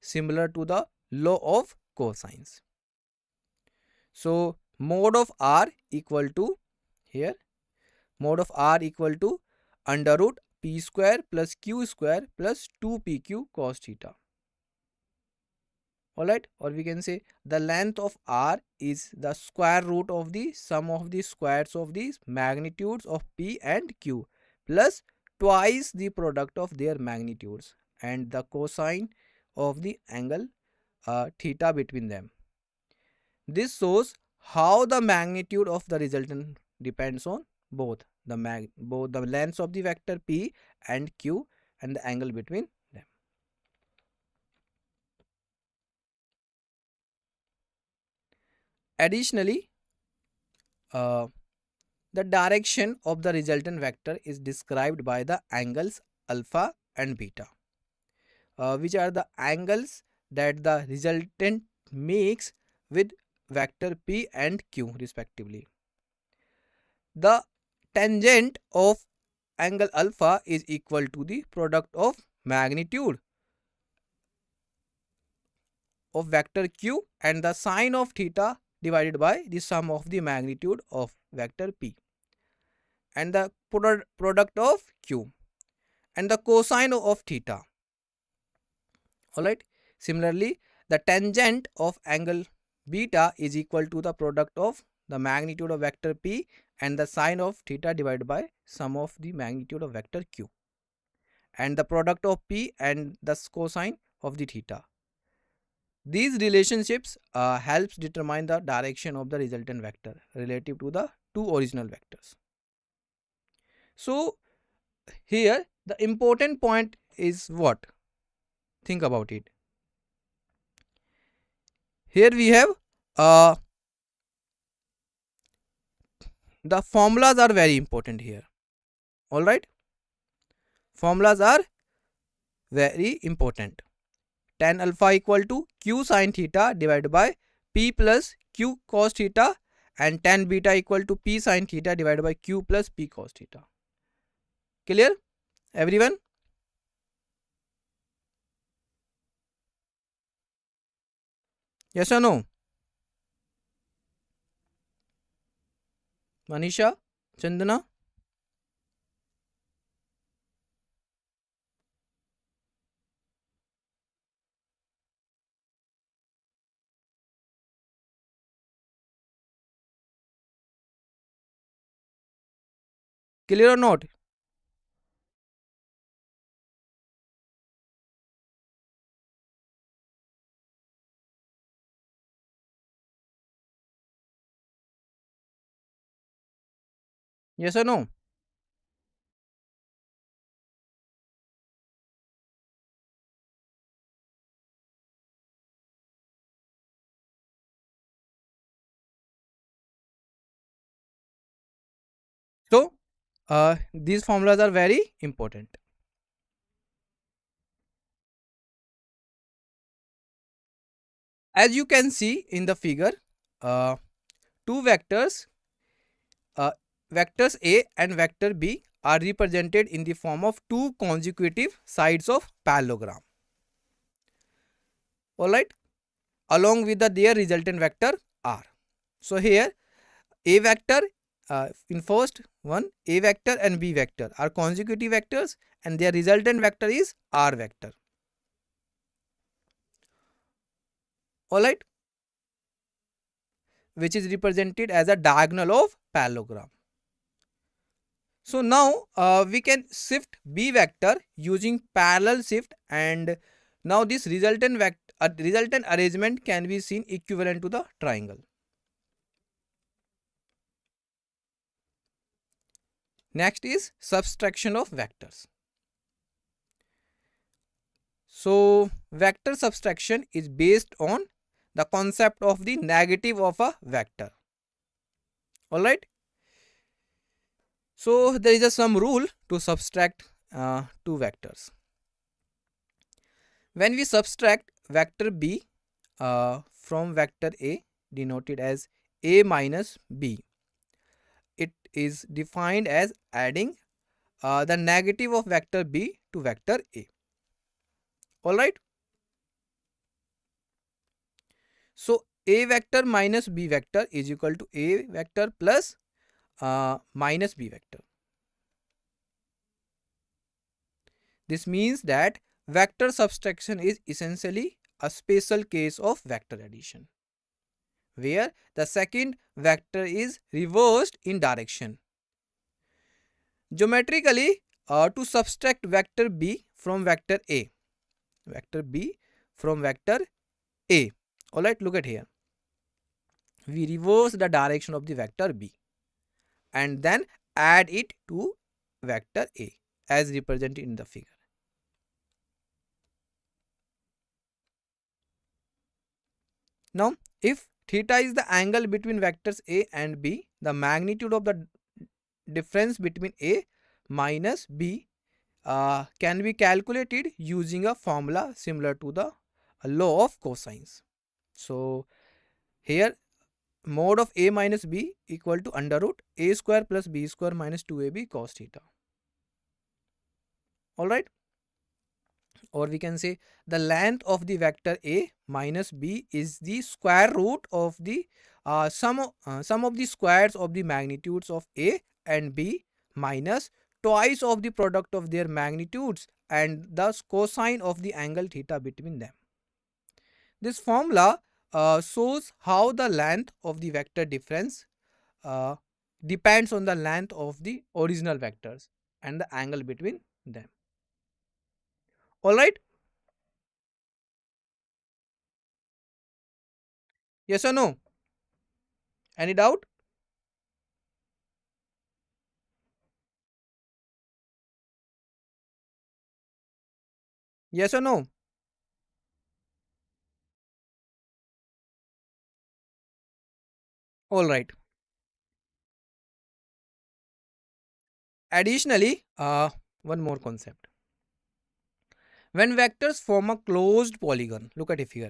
similar to the law of cosines. So mod of R equal to here, mod of R equal to under root P square plus Q square plus 2PQ cos theta. Alright, or we can say the length of R is the square root of the sum of the squares of these magnitudes of P and Q plus twice the product of their magnitudes and the cosine of the angle theta between them. This shows how the magnitude of the resultant depends on both the lengths of the vector P and Q and the angle between them. Additionally, the direction of the resultant vector is described by the angles alpha and beta, which are the angles that the resultant makes with vector P and Q respectively. The tangent of angle alpha is equal to the product of magnitude of vector Q and the sine of theta divided by the sum of the magnitude of vector P and the product of Q and the cosine of theta. Alright. Similarly, the tangent of angle beta is equal to the product of the magnitude of vector P and the sine of theta divided by sum of the magnitude of vector Q and the product of P and the cosine of the theta. These relationships helps determine the direction of the resultant vector relative to the two original vectors. So here the important point is what? Think about it. Here we have the formulas are very important here. Alright. Formulas are very important. Tan alpha equal to Q sin theta divided by P plus Q cos theta and tan beta equal to P sin theta divided by Q plus P cos theta. Clear? Everyone? Yes or no? Manisha? Chandana? Clear or not? Yes or no? So these formulas are very important. As you can see in the figure, two vectors, vectors A and vector B are represented in the form of two consecutive sides of parallelogram. Alright, along with their resultant vector R. So here A vector in first one, A vector and B vector are consecutive vectors and their resultant vector is R vector. Alright, which is represented as a diagonal of parallelogram. So now we can shift B vector using parallel shift, and now this resultant arrangement can be seen equivalent to the triangle. Next is subtraction of vectors. So vector subtraction is based on the concept of the negative of a vector. Alright. So there is some rule to subtract two vectors. When we subtract vector b from vector a, denoted as a minus b, it is defined as adding the negative of vector b to vector a. Alright. So a vector minus b vector is equal to a vector plus minus b vector. This means that vector subtraction is essentially a special case of vector addition, where the second vector is reversed in direction. Geometrically, to subtract vector b from vector a, alright, look at here. We reverse the direction of the vector b and then add it to vector a as represented in the figure. Now, if theta is the angle between vectors a and b, the magnitude of the difference between a minus b can be calculated using a formula similar to the law of cosines. So, here mod of a minus b equal to under root a square plus b square minus 2ab cos theta. Alright. Or we can say the length of the vector a minus b is the square root of the sum of the squares of the magnitudes of a and b minus twice of the product of their magnitudes and thus cosine of the angle theta between them. This formula shows how the length of the vector difference depends on the length of the original vectors and the angle between them. Alright. Yes or no? Any doubt? Yes or no? Alright. Additionally, one more concept. When vectors form a closed polygon, look at it here,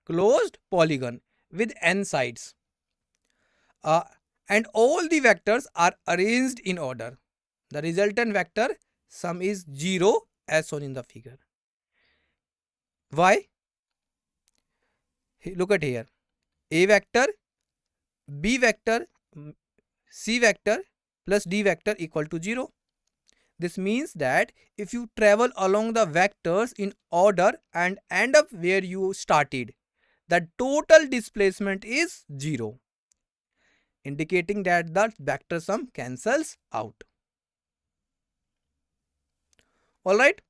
closed polygon with n sides, and all the vectors are arranged in order, the resultant vector sum is 0 as shown in the figure. Why? Look at here, a vector, b vector, c vector plus d vector equal to 0. This means that if you travel along the vectors in order and end up where you started, the total displacement is 0, indicating that the vector sum cancels out. Alright.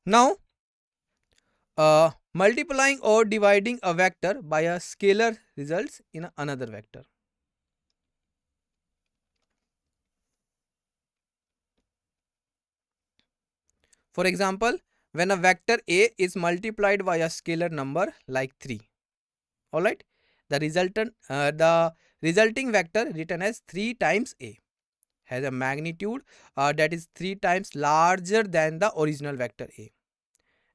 Now, multiplying or dividing a vector by a scalar results in another vector. For example, when a vector a is multiplied by a scalar number like 3, alright, the resulting vector written as 3 times a has a magnitude that is 3 times larger than the original vector a,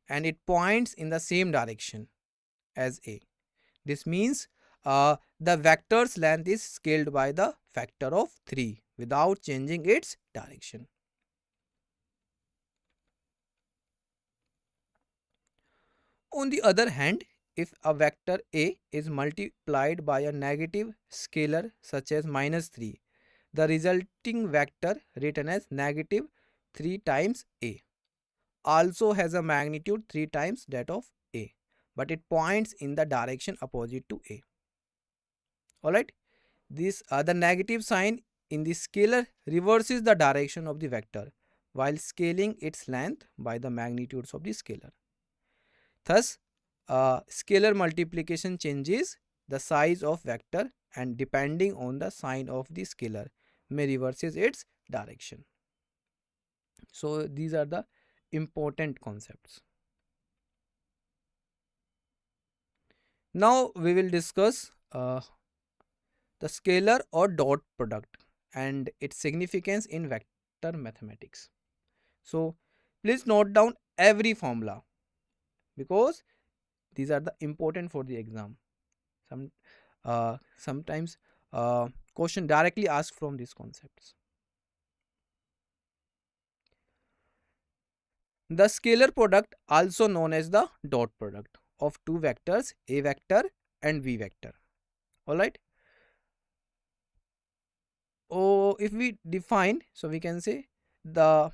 and it points in the same direction as a. This means the vector's length is scaled by the factor of 3 without changing its direction. On the other hand, if a vector a is multiplied by a negative scalar such as -3, the resulting vector written as negative 3 times a also has a magnitude 3 times that of a, but it points in the direction opposite to a. Alright, this the negative sign in the scalar reverses the direction of the vector while scaling its length by the magnitudes of the scalar. Thus, scalar multiplication changes the size of vector and depending on the sign of the scalar may reverses its direction. So these are the important concepts. Now we will discuss the scalar or dot product and its significance in vector mathematics. So please note down every formula because these are the important for the exam. Sometimes question directly asked from these concepts. The scalar product, also known as the dot product of two vectors, a vector and b vector. All right. Oh, if we define, so we can say the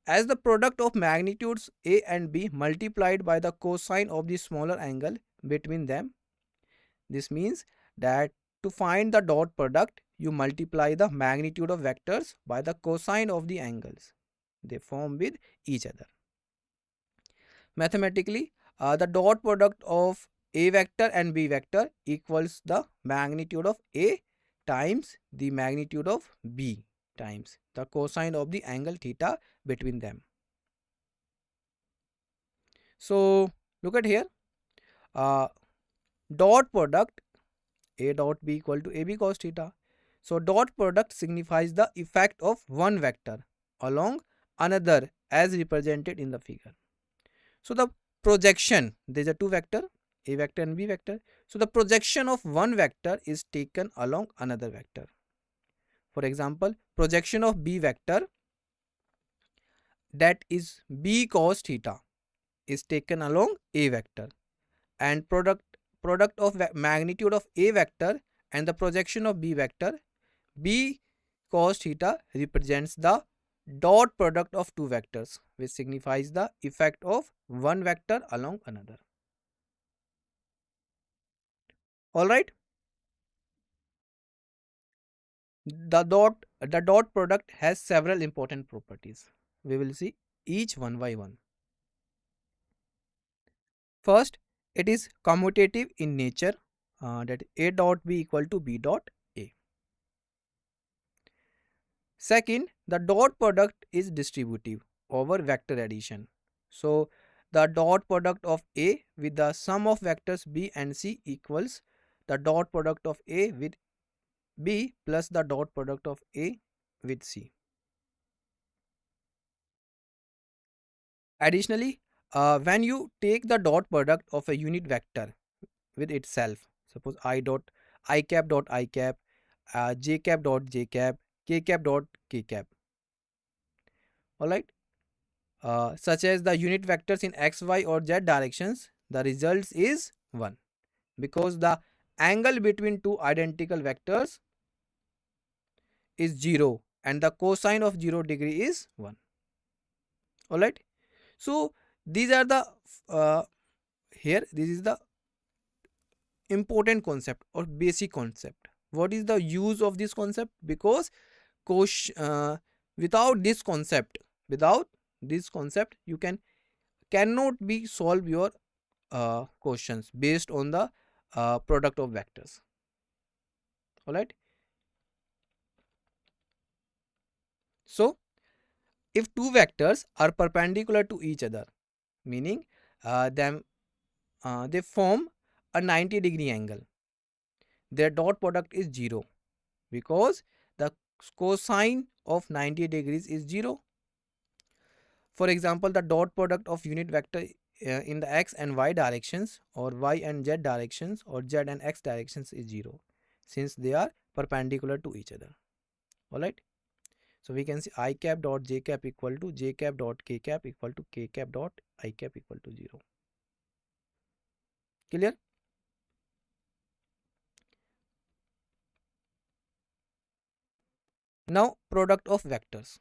as the product of magnitudes a and b multiplied by the cosine of the smaller angle between them. This means that to find the dot product, you multiply the magnitude of vectors by the cosine of the angles they form with each other. Mathematically, the dot product of a vector and b vector equals the magnitude of a times the magnitude of b times the cosine of the angle theta between them. So look at here, dot product a dot b equal to ab cos theta. So dot product signifies the effect of one vector along another as represented in the figure. So the projection, there are two vector, a vector and b vector. So the projection of one vector is taken along another vector. For example, projection of b vector, that is b cos theta, is taken along a vector, and product of magnitude of a vector and the projection of b vector, b cos theta, represents the dot product of two vectors, which signifies the effect of one vector along another. All right. The dot product has several important properties. We will see each one by one. First, it is commutative in nature, that a dot b equal to b dot a. Second, the dot product is distributive over vector addition. So the dot product of a with the sum of vectors b and c equals the dot product of a with b plus the dot product of a with c. Additionally, when you take the dot product of a unit vector with itself, suppose I cap dot I cap, j cap dot j cap, k cap dot k cap. Alright, such as the unit vectors in x, y or z directions, the results is 1 because the angle between two identical vectors is 0 and the cosine of 0 degree is 1. Alright, so these are the here this is the important concept or basic concept. What is the use of this concept? Because without this concept you cannot be solve your questions based on the product of vectors. All right. So if two vectors are perpendicular to each other, meaning they form a 90-degree angle, their dot product is 0 because the cosine of 90 degrees is 0. For example, the dot product of unit vector in the x and y directions or y and z directions or z and x directions is 0 since they are perpendicular to each other. Alright. So we can see I cap dot j cap equal to j cap dot k cap equal to k cap dot I cap equal to 0. Clear? Now product of vectors.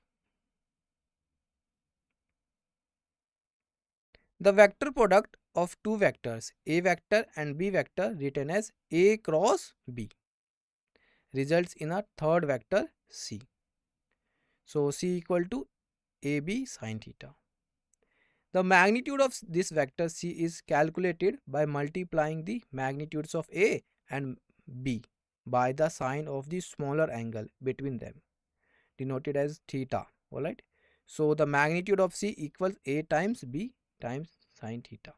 The vector product of two vectors a vector and b vector written as a cross b results in a third vector c. So c equal to ab sin theta. The magnitude of this vector c is calculated by multiplying the magnitudes of a and b by the sine of the smaller angle between them, denoted as theta. Alright. So the magnitude of C equals A times B times sine theta.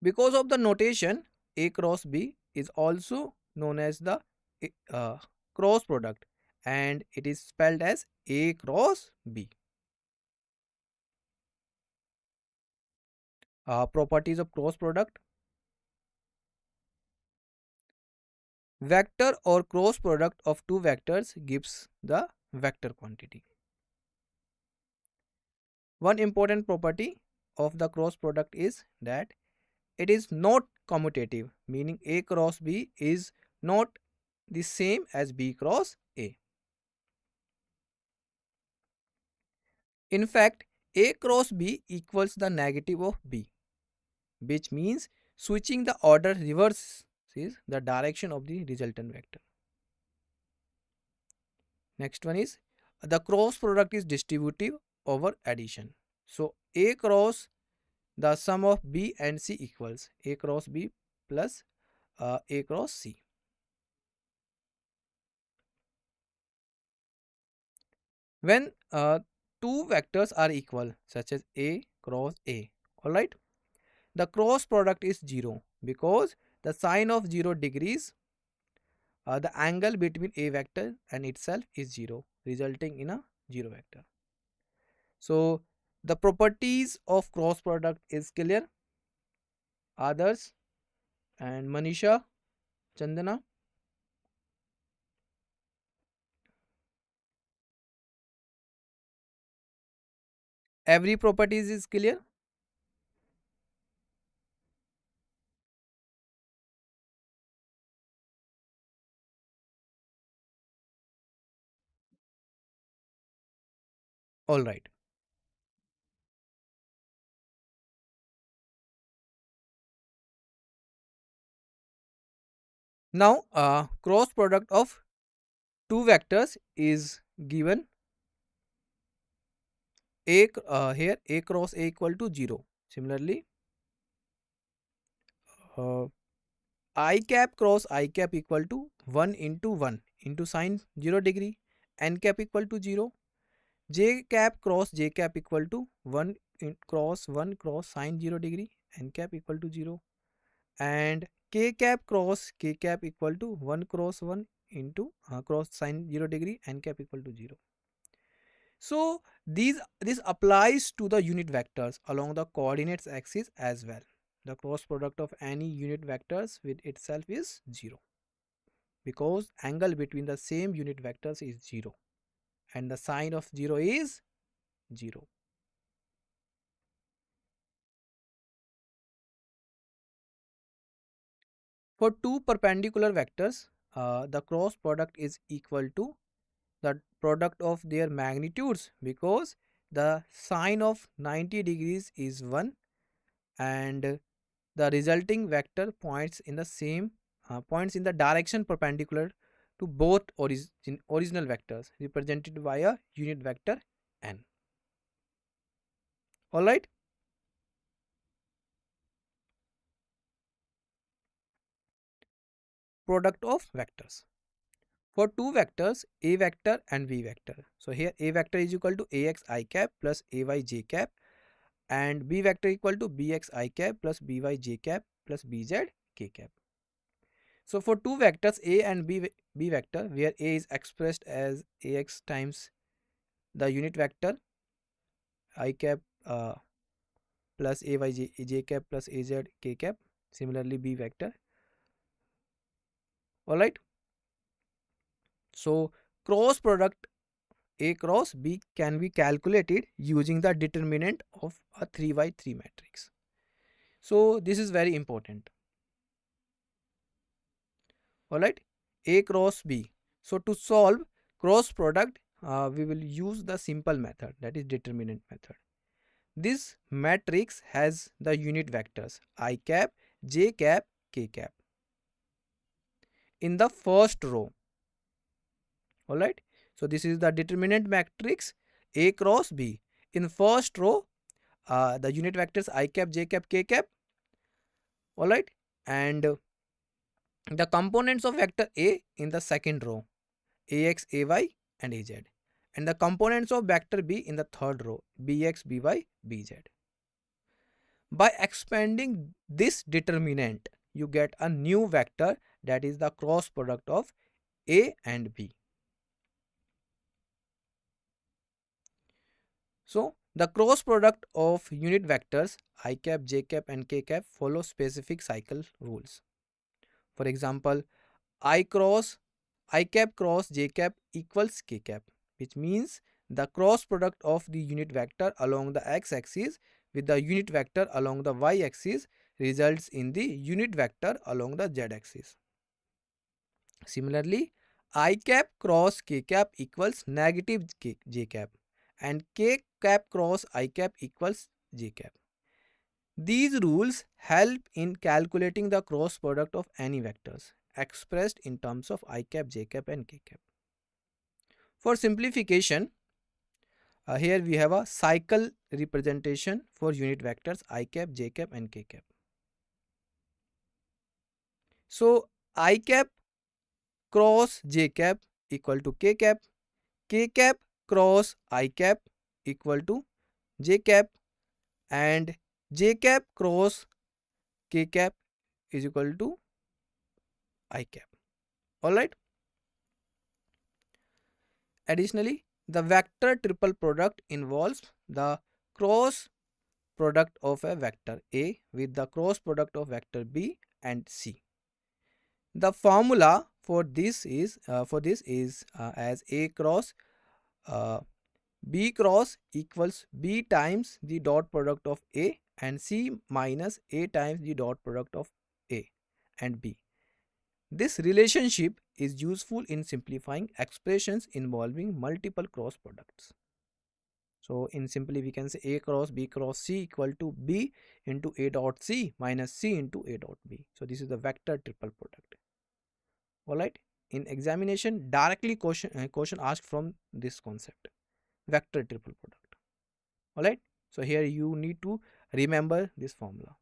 Because of the notation, A cross B is also known as the uh, cross product, and it is spelled as A cross B. Properties of cross product. Vector or cross product of two vectors gives the vector quantity. One important property of the cross product is that it is not commutative, meaning A cross B is not the same as B cross A. In fact, A cross B equals the negative of B, which means switching the order reverses the direction of the resultant vector. Next one is the cross product is distributive over addition. So A cross the sum of B and C equals A cross B plus A cross C. When two vectors are equal, such as A cross A, alright, the cross product is 0 because the sign of 0 degrees, the angle between A vector and itself is 0, resulting in a 0 vector. So the properties of cross product is clear. Others and Manisha, Chandana. Every properties is clear. All right. Now cross product of two vectors is given. Here A cross A equal to 0. Similarly, I cap cross I cap equal to 1 into sine 0 degree, n cap equal to 0, j cap cross j cap equal to 1 cross sine 0 degree, n cap equal to 0, and k cap cross k cap equal to 1 cross 1 into cross sine 0 degree, n cap equal to 0. So this applies to the unit vectors along the coordinates axis as well. The cross product of any unit vectors with itself is 0 because angle between the same unit vectors is 0 and the sign of 0 is 0. For two perpendicular vectors, the cross product is equal to the product of their magnitudes because the sine of 90 degrees is 1 and the resulting vector points in the same points in the direction perpendicular to both original vectors represented by a unit vector n. All right. Product of vectors for two vectors a vector and v vector. So here a vector is equal to ax I cap plus ay j cap and b vector equal to bx I cap plus by j cap plus bz k cap. So for two vectors a and b vector, where a is expressed as ax times the unit vector I cap plus ay j cap plus az k cap, similarly b vector. All right. So cross product a cross b can be calculated using the determinant of a 3 by 3 matrix. So this is very important. All right, a cross b. So to solve cross product, we will use the simple method, that is determinant method. This matrix has the unit vectors I cap, j cap, k cap in the first row. All right, so this is the determinant matrix a cross b. In first row, the unit vectors I cap, j cap, k cap. All right, and the components of vector a in the second row. ax, ay and az, and the components of vector b in the third row, bx, by, bz. By expanding this determinant, you get a new vector that is the cross product of a and b. So the cross product of unit vectors I cap, j cap and k cap follow specific cycle rules. For example, I cap cross j cap equals k cap, which means the cross product of the unit vector along the x-axis with the unit vector along the y-axis results in the unit vector along the z-axis. Similarly, I cap cross k cap equals negative j cap and k cap cross I cap equals j cap. These rules help in calculating the cross product of any vectors expressed in terms of I cap, j cap and k cap. For simplification, here we have a cycle representation for unit vectors I cap, j cap and k cap. So I cap cross j cap equal to k cap, k cap cross I cap equal to j cap and j cap cross k cap is equal to I cap. Alright. Additionally, the vector triple product involves the cross product of a vector A with the cross product of vector B and C. The formula for this is as A cross B cross equals B times the dot product of A and C minus A times the dot product of A and B. This relationship is useful in simplifying expressions involving multiple cross products. So in simply we can say A cross B cross C equal to B into A dot C minus C into A dot B. So this is the vector triple product. Alright. In examination, directly question asked from this concept, vector triple product. Alright. So here you need to remember this formula.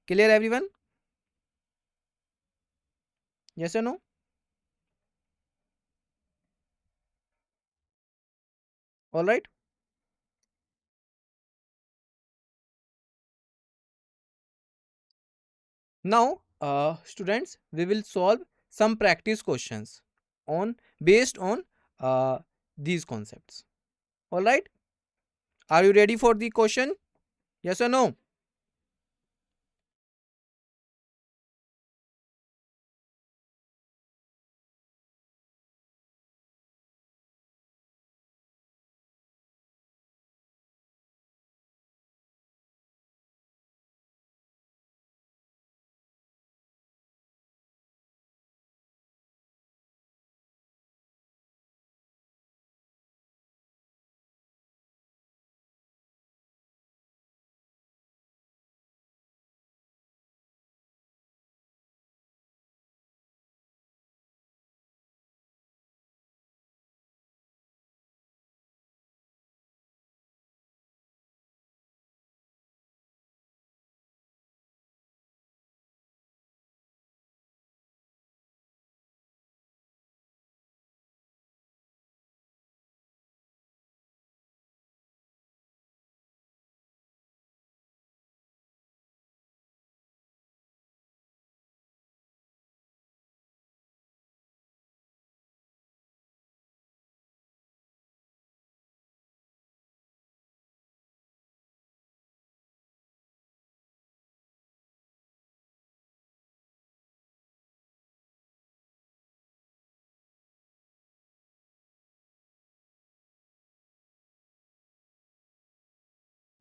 Clear everyone? Yes or no? Alright. Now, students, we will solve some practice questions based on these concepts. All right. Are you ready for the question? Yes or no?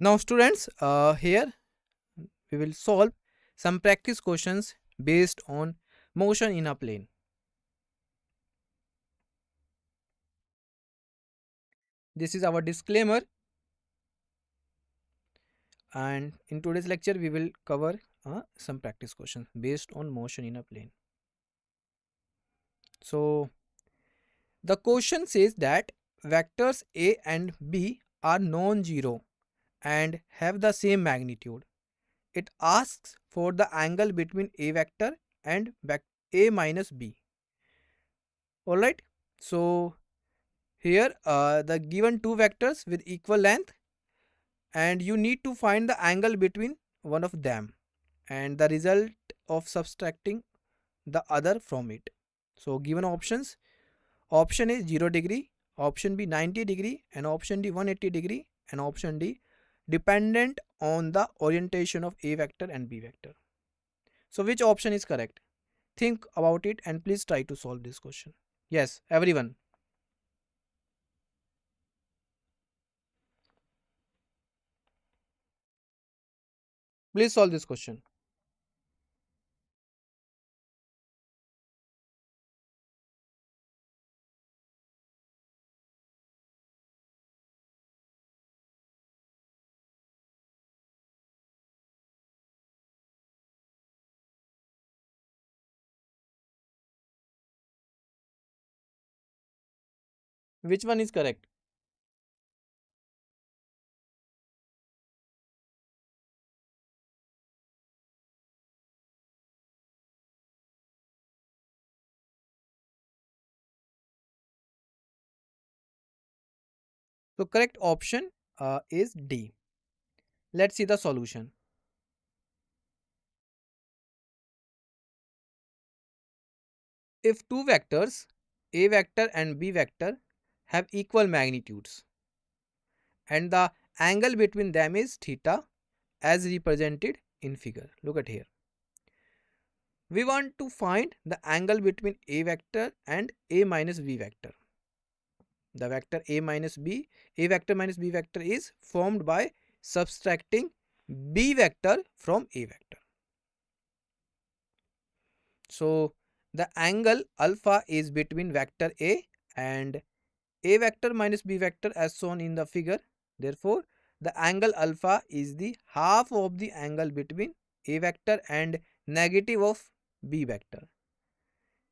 Now, students, here we will solve some practice questions based on motion in a plane. This is our disclaimer, and in today's lecture we will cover some practice questions based on motion in a plane. So the question says that vectors A and B are non-zero and have the same magnitude. It asks for the angle between A vector and A minus B. Alright. So here the given two vectors with equal length, and you need to find the angle between one of them and the result of subtracting the other from it. So given options, option A 0 degree, option B 90 degree, and option D 180 degree, and option D dependent on the orientation of A vector and B vector. So which option is correct? Think about it and please try to solve this question. Yes, everyone. Please solve this question. Which one is correct? So correct option is D. Let's see the solution. If two vectors A vector and B vector have equal magnitudes and the angle between them is theta as represented in figure. Look at here. We want to find the angle between A vector and A minus B vector. The vector A minus B, A vector minus B vector is formed by subtracting B vector from A vector. So the angle alpha is between vector A and A vector minus B vector as shown in the figure. Therefore, the angle alpha is the half of the angle between A vector and negative of B vector.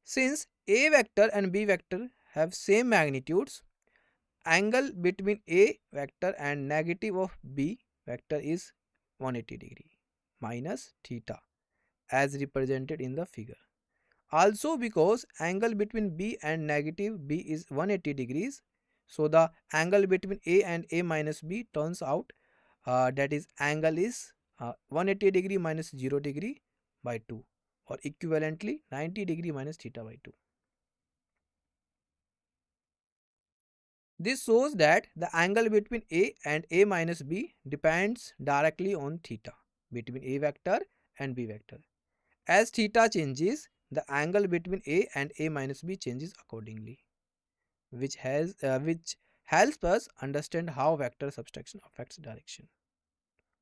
Since A vector and B vector have same magnitudes, angle between A vector and negative of B vector is 180 degree minus theta as represented in the figure. Also because angle between B and negative B is 180 degrees, so the angle between A and A minus B turns out that is angle is 180 degree minus 0 degree by 2, or equivalently 90 degree minus theta by 2. This shows that the angle between A and A minus B depends directly on theta between A vector and B vector. As theta changes, the angle between A and A minus B changes accordingly, which helps us understand how vector subtraction affects direction.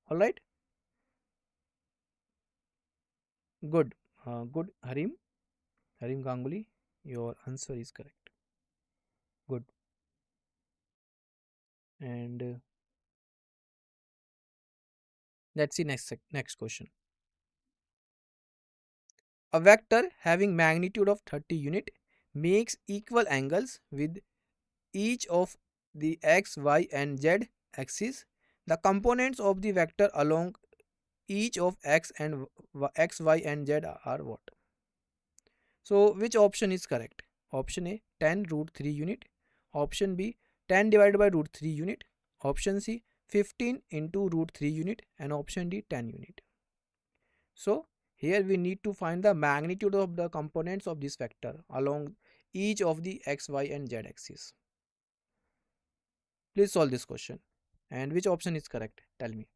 Alright, good. Good, Harim Ganguly, your answer is correct. Good. And let's see next question. A vector having magnitude of 30 unit makes equal angles with each of the x, y and z axis. The components of the vector along each of x, y and z are what? So which option is correct? Option A 10 root 3 unit, option B 10 divided by root 3 unit, option C 15 into root 3 unit, and option D 10 unit. So here we need to find the magnitude of the components of this vector along each of the x, y and z axis. Please solve this question. And which option is correct? Tell me.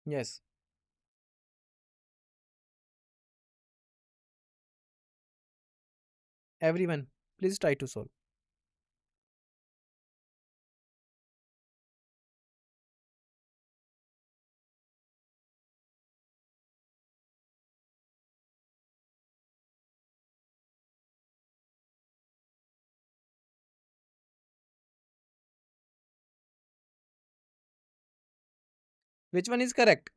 Yes. Everyone, please try to solve. Which one is correct?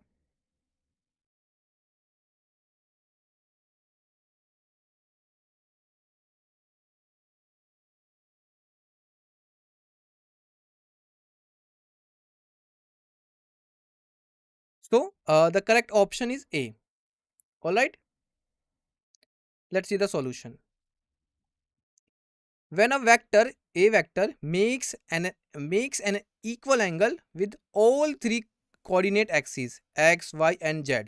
So the correct option is A. Alright. Let's see the solution. When a vector makes an equal angle with all three coordinate axes x, y and z,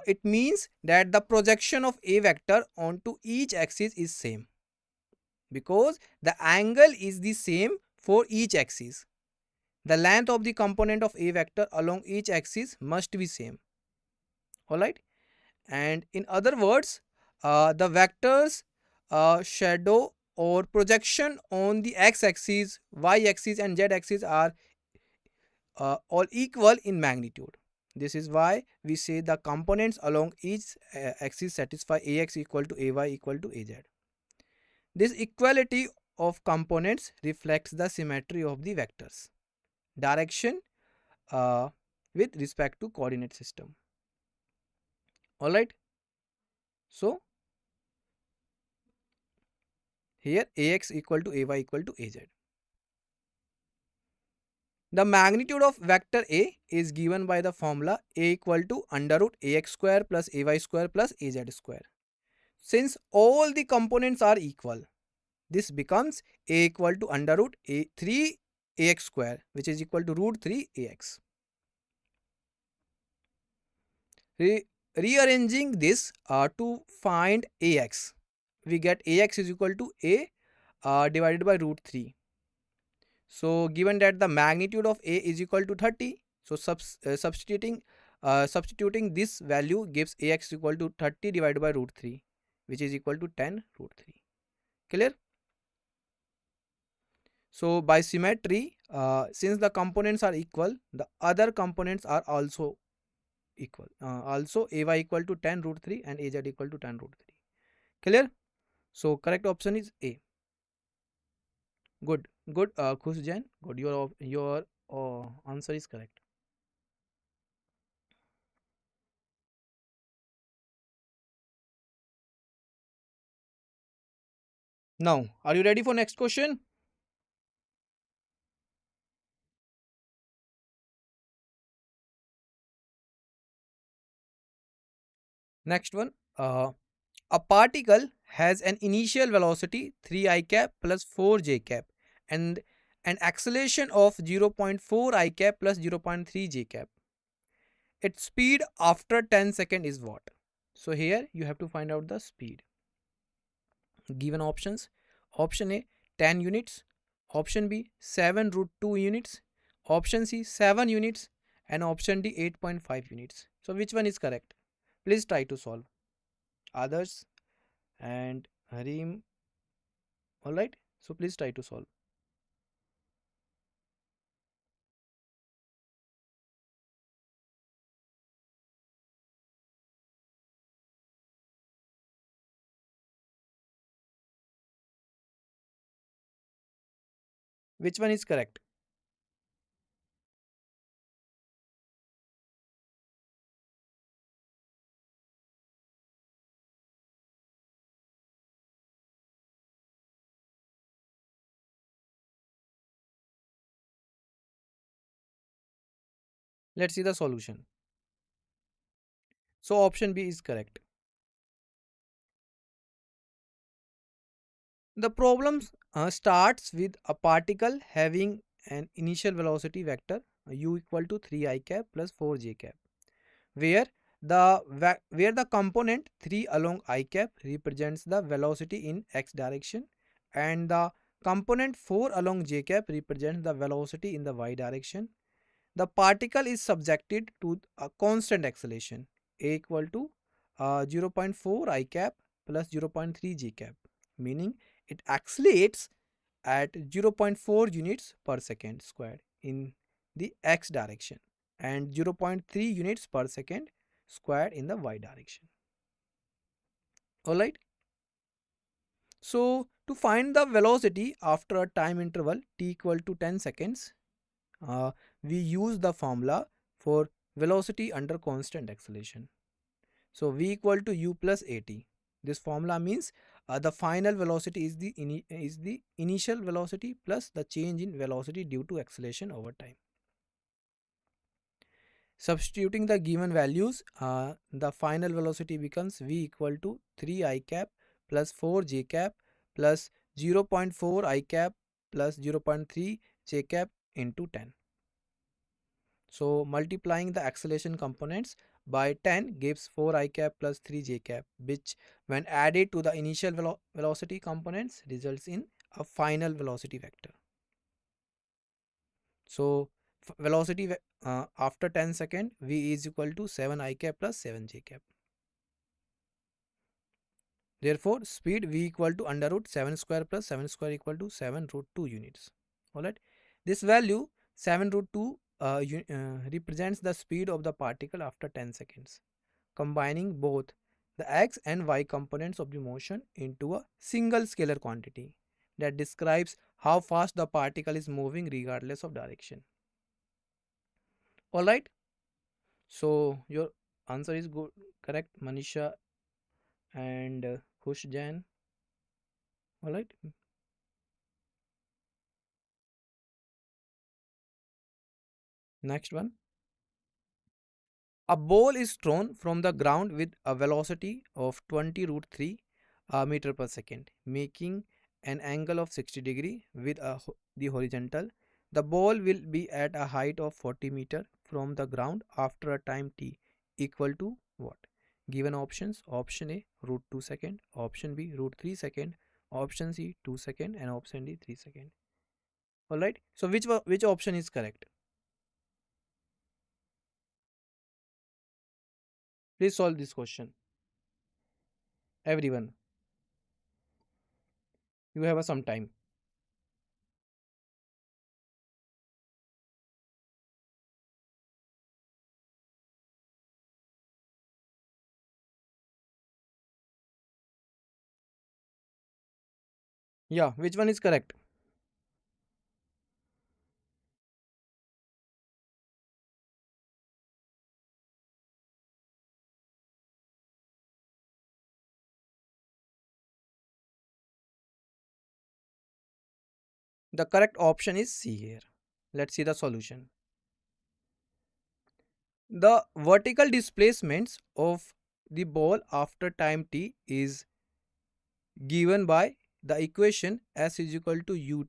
it means that the projection of a vector onto each axis is same, because the angle is the same for each axis. The length of the component of a vector along each axis must be same. Alright, and in other words, the vectors shadow or projection on the x-axis, y-axis and z-axis are all equal in magnitude. This is why we say the components along each axis satisfy ax equal to ay equal to az. This equality of components reflects the symmetry of the vectors direction with respect to coordinate system. Alright, so here ax equal to ay equal to az. The magnitude of vector A is given by the formula A equal to under root ax square plus ay square plus az square. Since all the components are equal, this becomes A equal to under root 3 ax square, which is equal to root 3 ax. Rearranging this to find ax, we get ax is equal to a divided by root 3. So given that the magnitude of A is equal to 30, so substituting this value gives Ax equal to 30 divided by root 3, which is equal to 10 root 3. Clear? So by symmetry, since the components are equal, the other components are also equal. Also Ay equal to 10 root 3 and Az equal to 10 root 3. Clear? So correct option is A. Good, Khush Jain, good. Your answer is correct. Now, are you ready for next question? Next one. A particle has an initial velocity 3 I cap plus 4 j cap and an acceleration of 0.4 I cap plus 0.3 j cap. Its speed after 10 seconds is what? So here you have to find out the speed. Given options: option A 10 units, option B 7 root 2 units, option C 7 units and option D 8.5 units. So which one is correct? Please try to solve. Others and Harim. Alright, so please try to solve. Which one is correct? Let's see the solution. So option B is correct. The problem starts with a particle having an initial velocity vector u equal to 3 I cap plus 4 j cap, where the component 3 along I cap represents the velocity in x direction and the component 4 along j cap represents the velocity in the y direction. The particle is subjected to a constant acceleration a equal to 0.4 I cap plus 0.3 j cap, meaning it accelerates at 0.4 units per second squared in the x direction and 0.3 units per second squared in the y direction. Alright. So to find the velocity after a time interval t equal to 10 seconds, we use the formula for velocity under constant acceleration. So v equal to u plus at. This formula means the final velocity is the initial velocity plus the change in velocity due to acceleration over time. Substituting the given values, the final velocity becomes v equal to 3 I cap plus 4 j cap plus 0.4 I cap plus 0.3 j cap into 10. So multiplying the acceleration components by 10 gives 4 I cap plus 3 j cap, which when added to the initial velocity components results in a final velocity vector. So velocity after 10 second v is equal to 7 I cap plus 7 j cap. Therefore speed v equal to under root 7 square plus 7 square equal to 7 root 2 units. Alright, this value 7 root 2 represents the speed of the particle after 10 seconds, combining both the x and y components of the motion into a single scalar quantity that describes how fast the particle is moving regardless of direction. Alright, so your answer is good, correct, Manisha and Khush Jain. Alright. Next one. A ball is thrown from the ground with a velocity of 20 root 3 meter per second, making an angle of 60 degree with the horizontal. The ball will be at a height of 40 meter from the ground after a time t equal to what? Given options: option A root 2 second, option B root 3 second, option C 2 second, and option D 3 second. Alright. So which option is correct? Please solve this question. Everyone, you have some time. Yeah, which one is correct? The correct option is C here. Let's see the solution. The vertical displacements of the ball after time t is given by the equation s is equal to u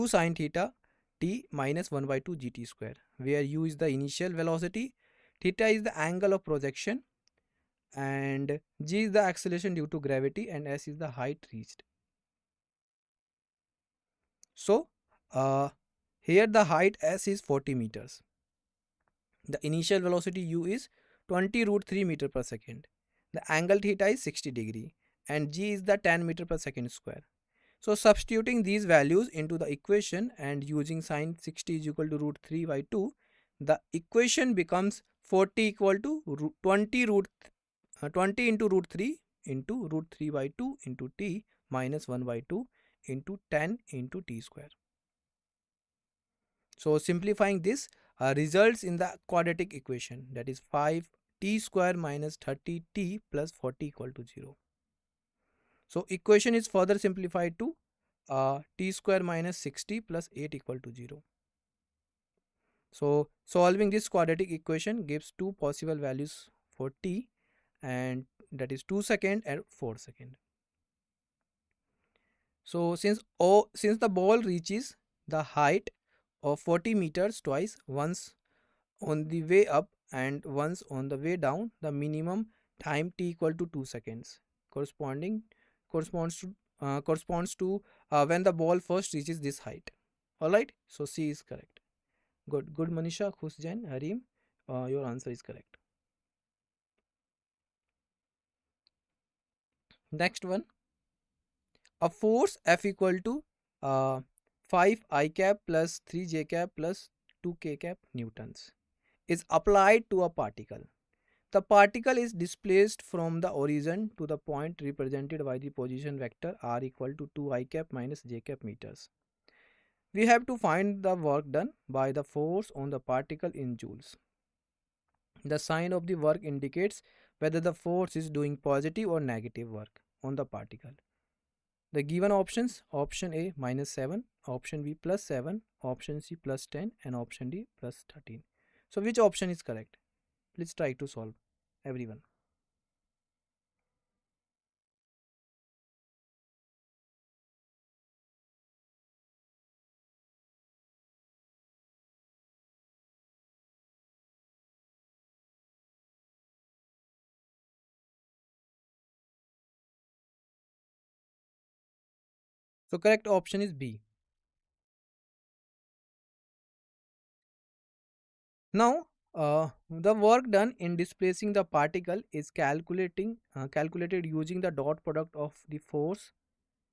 sine theta t minus 1 by 2 gt square, where u is the initial velocity, theta is the angle of projection, and g is the acceleration due to gravity, and s is the height reached. So here the height s is 40 meters. The initial velocity u is 20 root 3 meter per second. The angle theta is 60 degree and g is the 10 meter per second square. So substituting these values into the equation and using sine 60 is equal to root 3 by 2, the equation becomes 40 equal to 20 into root 3 into root 3 by 2 into t minus 1 by 2 into 10 into t square. So simplifying this results in the quadratic equation, that is 5t square minus 30t plus 40 equal to 0. So equation is further simplified to t square minus 60 plus 8 equal to 0. So solving this quadratic equation gives two possible values for t, and that is 2 second and 4 second. So since the ball reaches the height of 40 meters twice, once on the way up and once on the way down, the minimum time t equal to 2 seconds corresponds to when the ball first reaches this height. Alright, so C is correct. Good Manisha, Khush Jain, Harim, your answer is correct. Next one, a force F equal to 5 I cap plus 3 j cap plus 2 k cap newtons is applied to a particle. The particle is displaced from the origin to the point represented by the position vector r equal to 2 I cap minus j cap meters. We have to find the work done by the force on the particle in joules. The sign of the work indicates whether the force is doing positive or negative work on the particle. The given options: option A minus 7, option B plus 7, option C plus 10, and option D plus 13. So which option is correct? Please try to solve, everyone. So correct option is B. Now, the work done in displacing the particle is calculated using the dot product of the force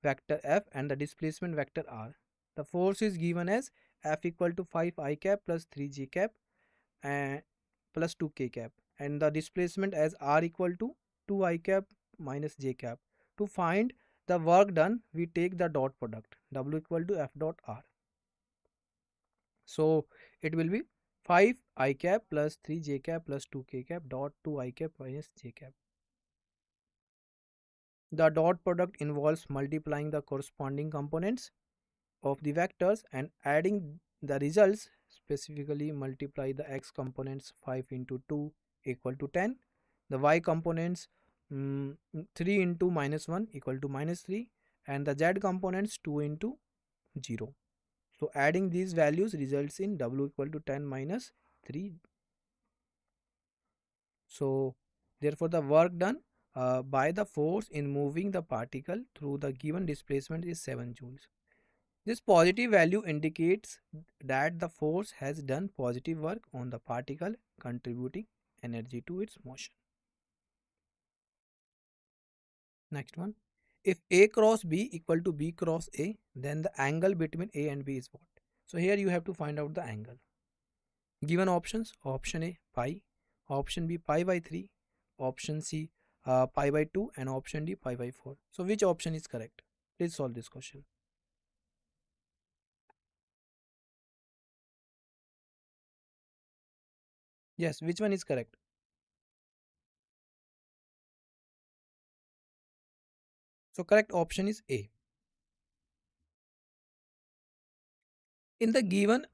vector F and the displacement vector R. The force is given as F equal to 5 I cap plus 3 j cap and plus 2 k cap, and the displacement as R equal to 2 I cap minus j cap. To find the work done, we take the dot product W equal to F dot R. So it will be 5 I cap plus 3 j cap plus 2 k cap dot 2 I cap minus j cap. The dot product involves multiplying the corresponding components of the vectors and adding the results. Specifically, multiply the x components 5 into 2 equal to 10, the y components 3 into minus 1 equal to minus 3, and the z components 2 into 0. So adding these values results in W equal to 10 minus 3. So therefore the work done by the force in moving the particle through the given displacement is 7 joules. This positive value indicates that the force has done positive work on the particle, contributing energy to its motion. Next one. If A cross B equal to B cross A, then the angle between A and B is what? So here you have to find out the angle. Given options: option A pi, option B pi by 3, option C pi by 2, and option D pi by 4. So which option is correct? Please solve this question. Yes, which one is correct? So correct option is A. In the given,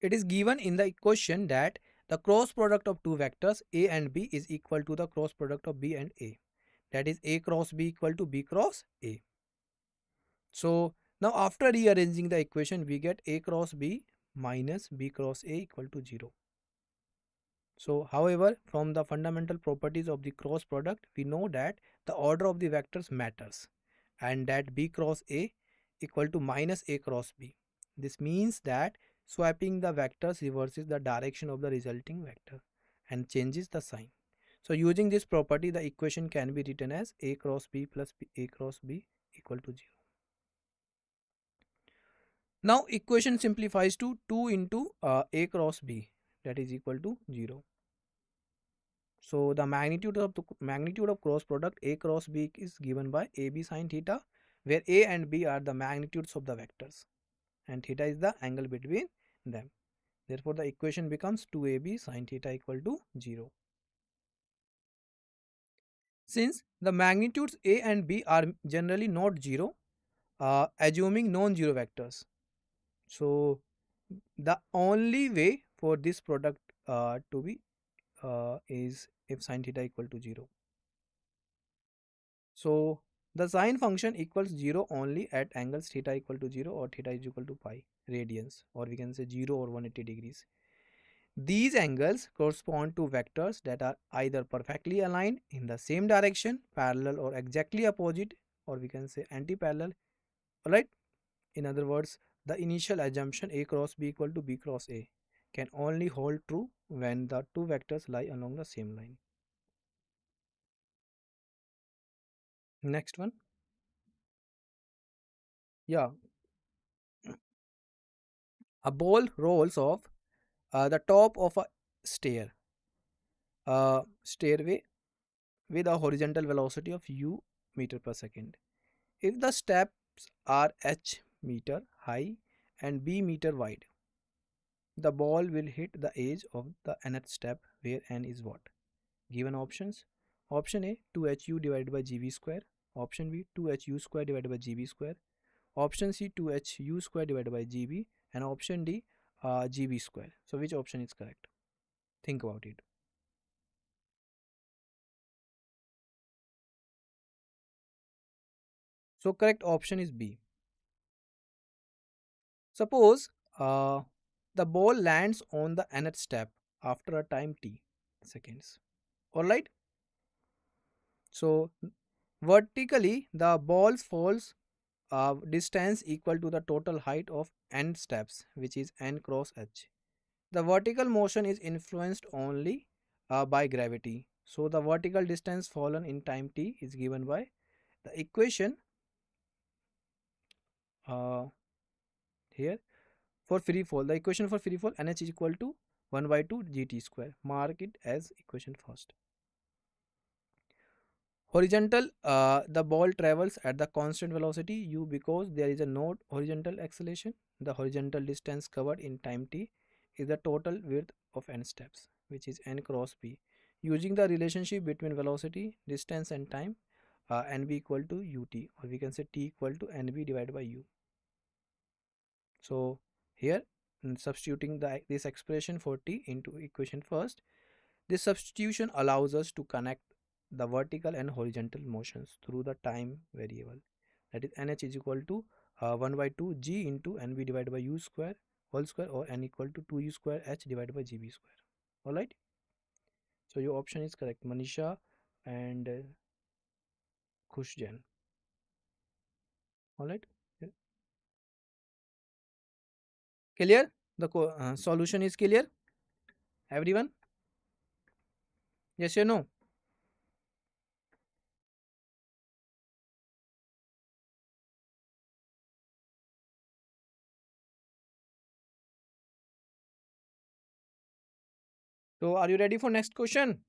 it is given in the question that the cross product of two vectors A and B is equal to the cross product of B and A. That is A cross B equal to B cross A. So now after rearranging the equation, we get A cross B minus B cross A equal to 0. So however, from the fundamental properties of the cross product, we know that the order of the vectors matters and that B cross A equal to minus A cross B. This means that swapping the vectors reverses the direction of the resulting vector and changes the sign. So using this property, the equation can be written as A cross B plus A cross B equal to 0. Now equation simplifies to 2 into A cross B, that is equal to 0. So the magnitude of cross product A cross B is given by AB sin theta, where A and B are the magnitudes of the vectors and theta is the angle between them. Therefore the equation becomes 2AB sin theta equal to 0. Since the magnitudes A and B are generally not 0, assuming non-zero vectors, so the only way for this product to be is if sin theta equal to 0. So the sine function equals 0 only at angles theta equal to 0 or theta is equal to pi radians, or we can say 0 or 180 degrees. These angles correspond to vectors that are either perfectly aligned in the same direction, parallel or exactly opposite, or we can say anti-parallel. Alright? In other words, the initial assumption A cross B equal to B cross A can only hold true when the two vectors lie along the same line. Next one. Yeah. A ball rolls off the top of a stairway with a horizontal velocity of u meter per second. If the steps are h meter high and b meter wide, the ball will hit the edge of the nth step, where n is what? Given options: option A 2hu divided by gv square, option B 2hu square divided by gv square, option C 2hu square divided by gb, and option D GB square. So which option is correct? Think about it. So correct option is B. Suppose the ball lands on the nth step after a time t seconds. Alright. So vertically the ball falls distance equal to the total height of n steps, which is n cross h. The vertical motion is influenced only by gravity. So the vertical distance fallen in time t is given by the equation uh, here for free fall. The equation for free fall nh is equal to 1 by 2 gt square. Mark it as equation first. Horizontal, the ball travels at the constant velocity u because there is a no horizontal acceleration. The horizontal distance covered in time t is the total width of n steps, which is n cross p. Using the relationship between velocity, distance and time, nb equal to ut, or we can say t equal to nb divided by u. So here, substituting this expression for t into equation first, this substitution allows us to connect the vertical and horizontal motions through the time variable. That is nh is equal to 1 by 2 g into nb divided by u square whole square, or n equal to 2u square h divided by gb square. Alright. So your option is correct, Manisha and Khushjan. Alright. Clear? The solution is clear? Everyone? Yes or no? So are you ready for next question?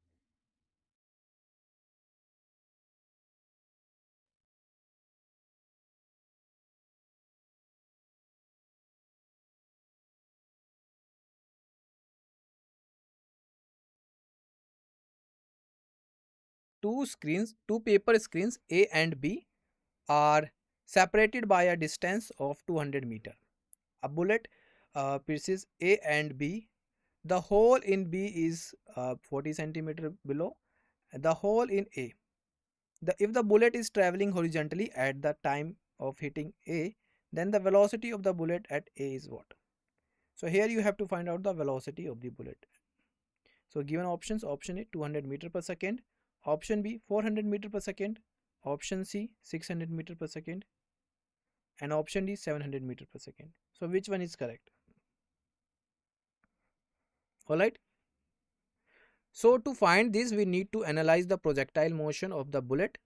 Two paper screens A and B are separated by a distance of 200 meter. A bullet pierces A and B. The hole in B is 40 centimeter below the hole in A. If the bullet is traveling horizontally at the time of hitting A, then the velocity of the bullet at A is what? So here you have to find out the velocity of the bullet. So given options, option A 200 meter per second, option B 400 meter per second, option C 600 meter per second, and option D 700 meter per second. So which one is correct? Alright. So to find this, we need to analyze the projectile motion of the bullet.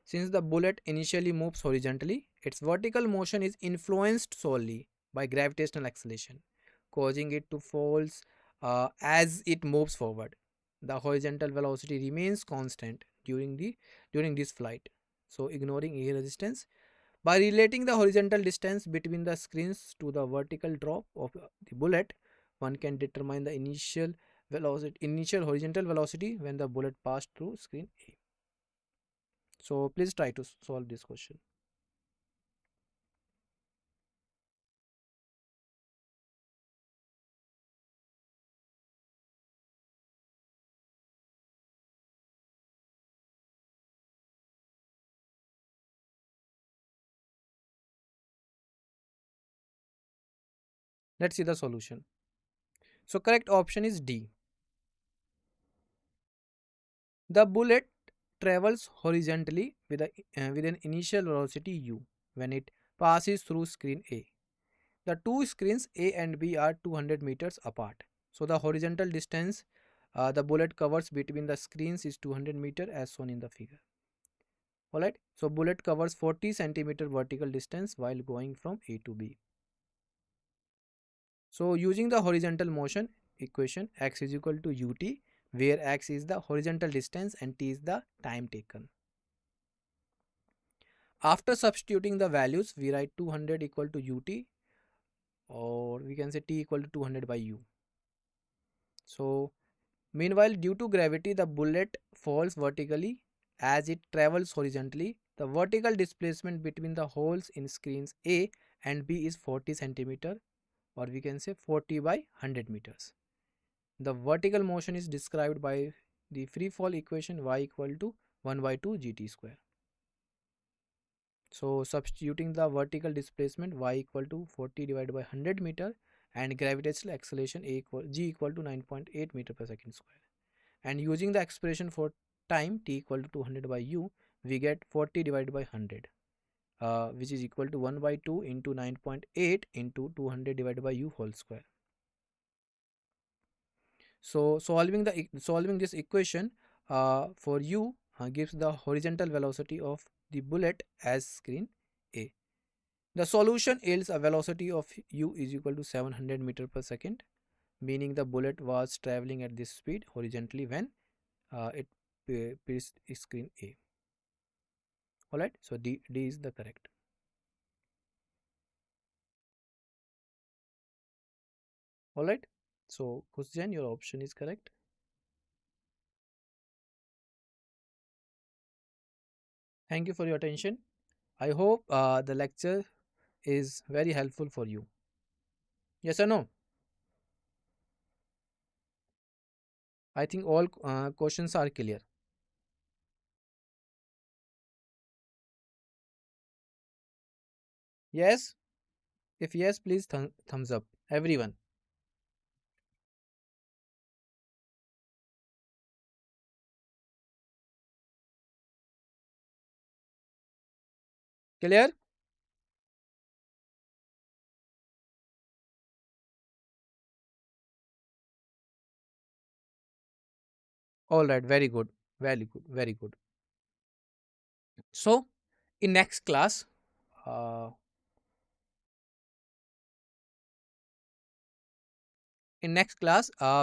Since the bullet initially moves horizontally, its vertical motion is influenced solely by gravitational acceleration, causing it to fall as it moves forward. The horizontal velocity remains constant during this flight. So ignoring air resistance, by relating the horizontal distance between the screens to the vertical drop of the bullet, one can determine the initial horizontal velocity when the bullet passed through screen A. So please try to solve this question. Let's see the solution. So correct option is D. The bullet travels horizontally with an initial velocity u when it passes through screen A. The two screens A and B are 200 meters apart. So the horizontal distance the bullet covers between the screens is 200 meter as shown in the figure. Alright. So bullet covers 40 centimeter vertical distance while going from A to B. So using the horizontal motion equation, x is equal to ut, where x is the horizontal distance and t is the time taken. After substituting the values, we write 200 equal to ut, or we can say t equal to 200 by u. So meanwhile, due to gravity, the bullet falls vertically as it travels horizontally. The vertical displacement between the holes in screens A and B is 40 centimeter. or we can say 40 by 100 meters. The vertical motion is described by the free fall equation y equal to 1 by 2 gt square. So substituting the vertical displacement y equal to 40 divided by 100 meter and gravitational acceleration g equal to 9.8 meter per second square, and using the expression for time t equal to 200 by u, we get 40 divided by 100, which is equal to 1 by 2 into 9.8 into 200 divided by u whole square. So solving this equation for u gives the horizontal velocity of the bullet as screen A. The solution yields a velocity of u is equal to 700 meter per second, meaning the bullet was traveling at this speed horizontally when it pierced screen A. Alright, so D is the correct. Alright, so Hussein, your option is correct. Thank you for your attention. I hope the lecture is very helpful for you. Yes or no? I think all questions are clear. Yes? If yes, please thumbs up. Everyone. Clear? All right. Very good. Very good. Very good. So, in next class, uh,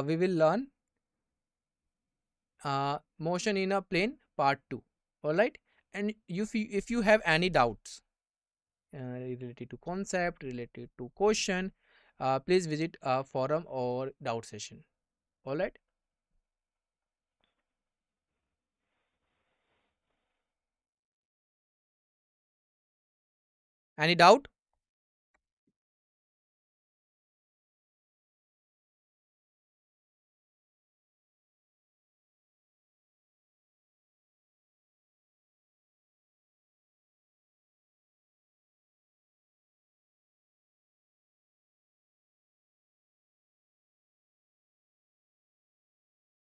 we will learn motion in a plane part 2. All right. And if you have any doubts related to concept, related to question, please visit a forum or doubt session. All right. Any doubt?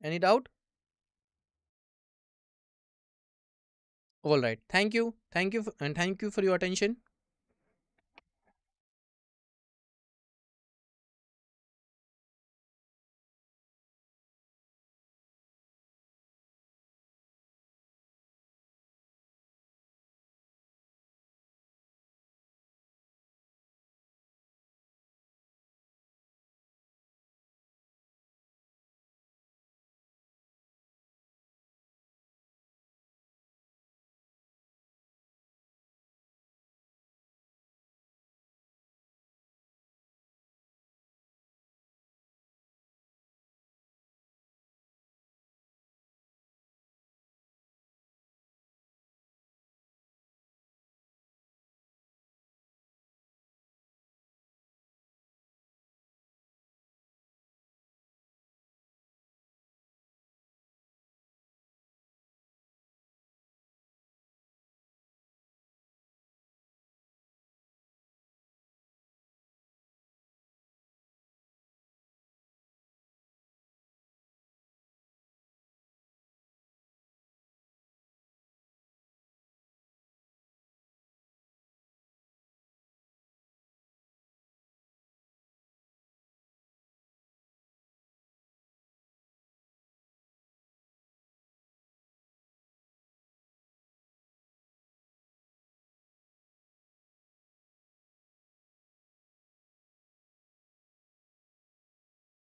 Any doubt? All right. Thank you. And thank you for your attention.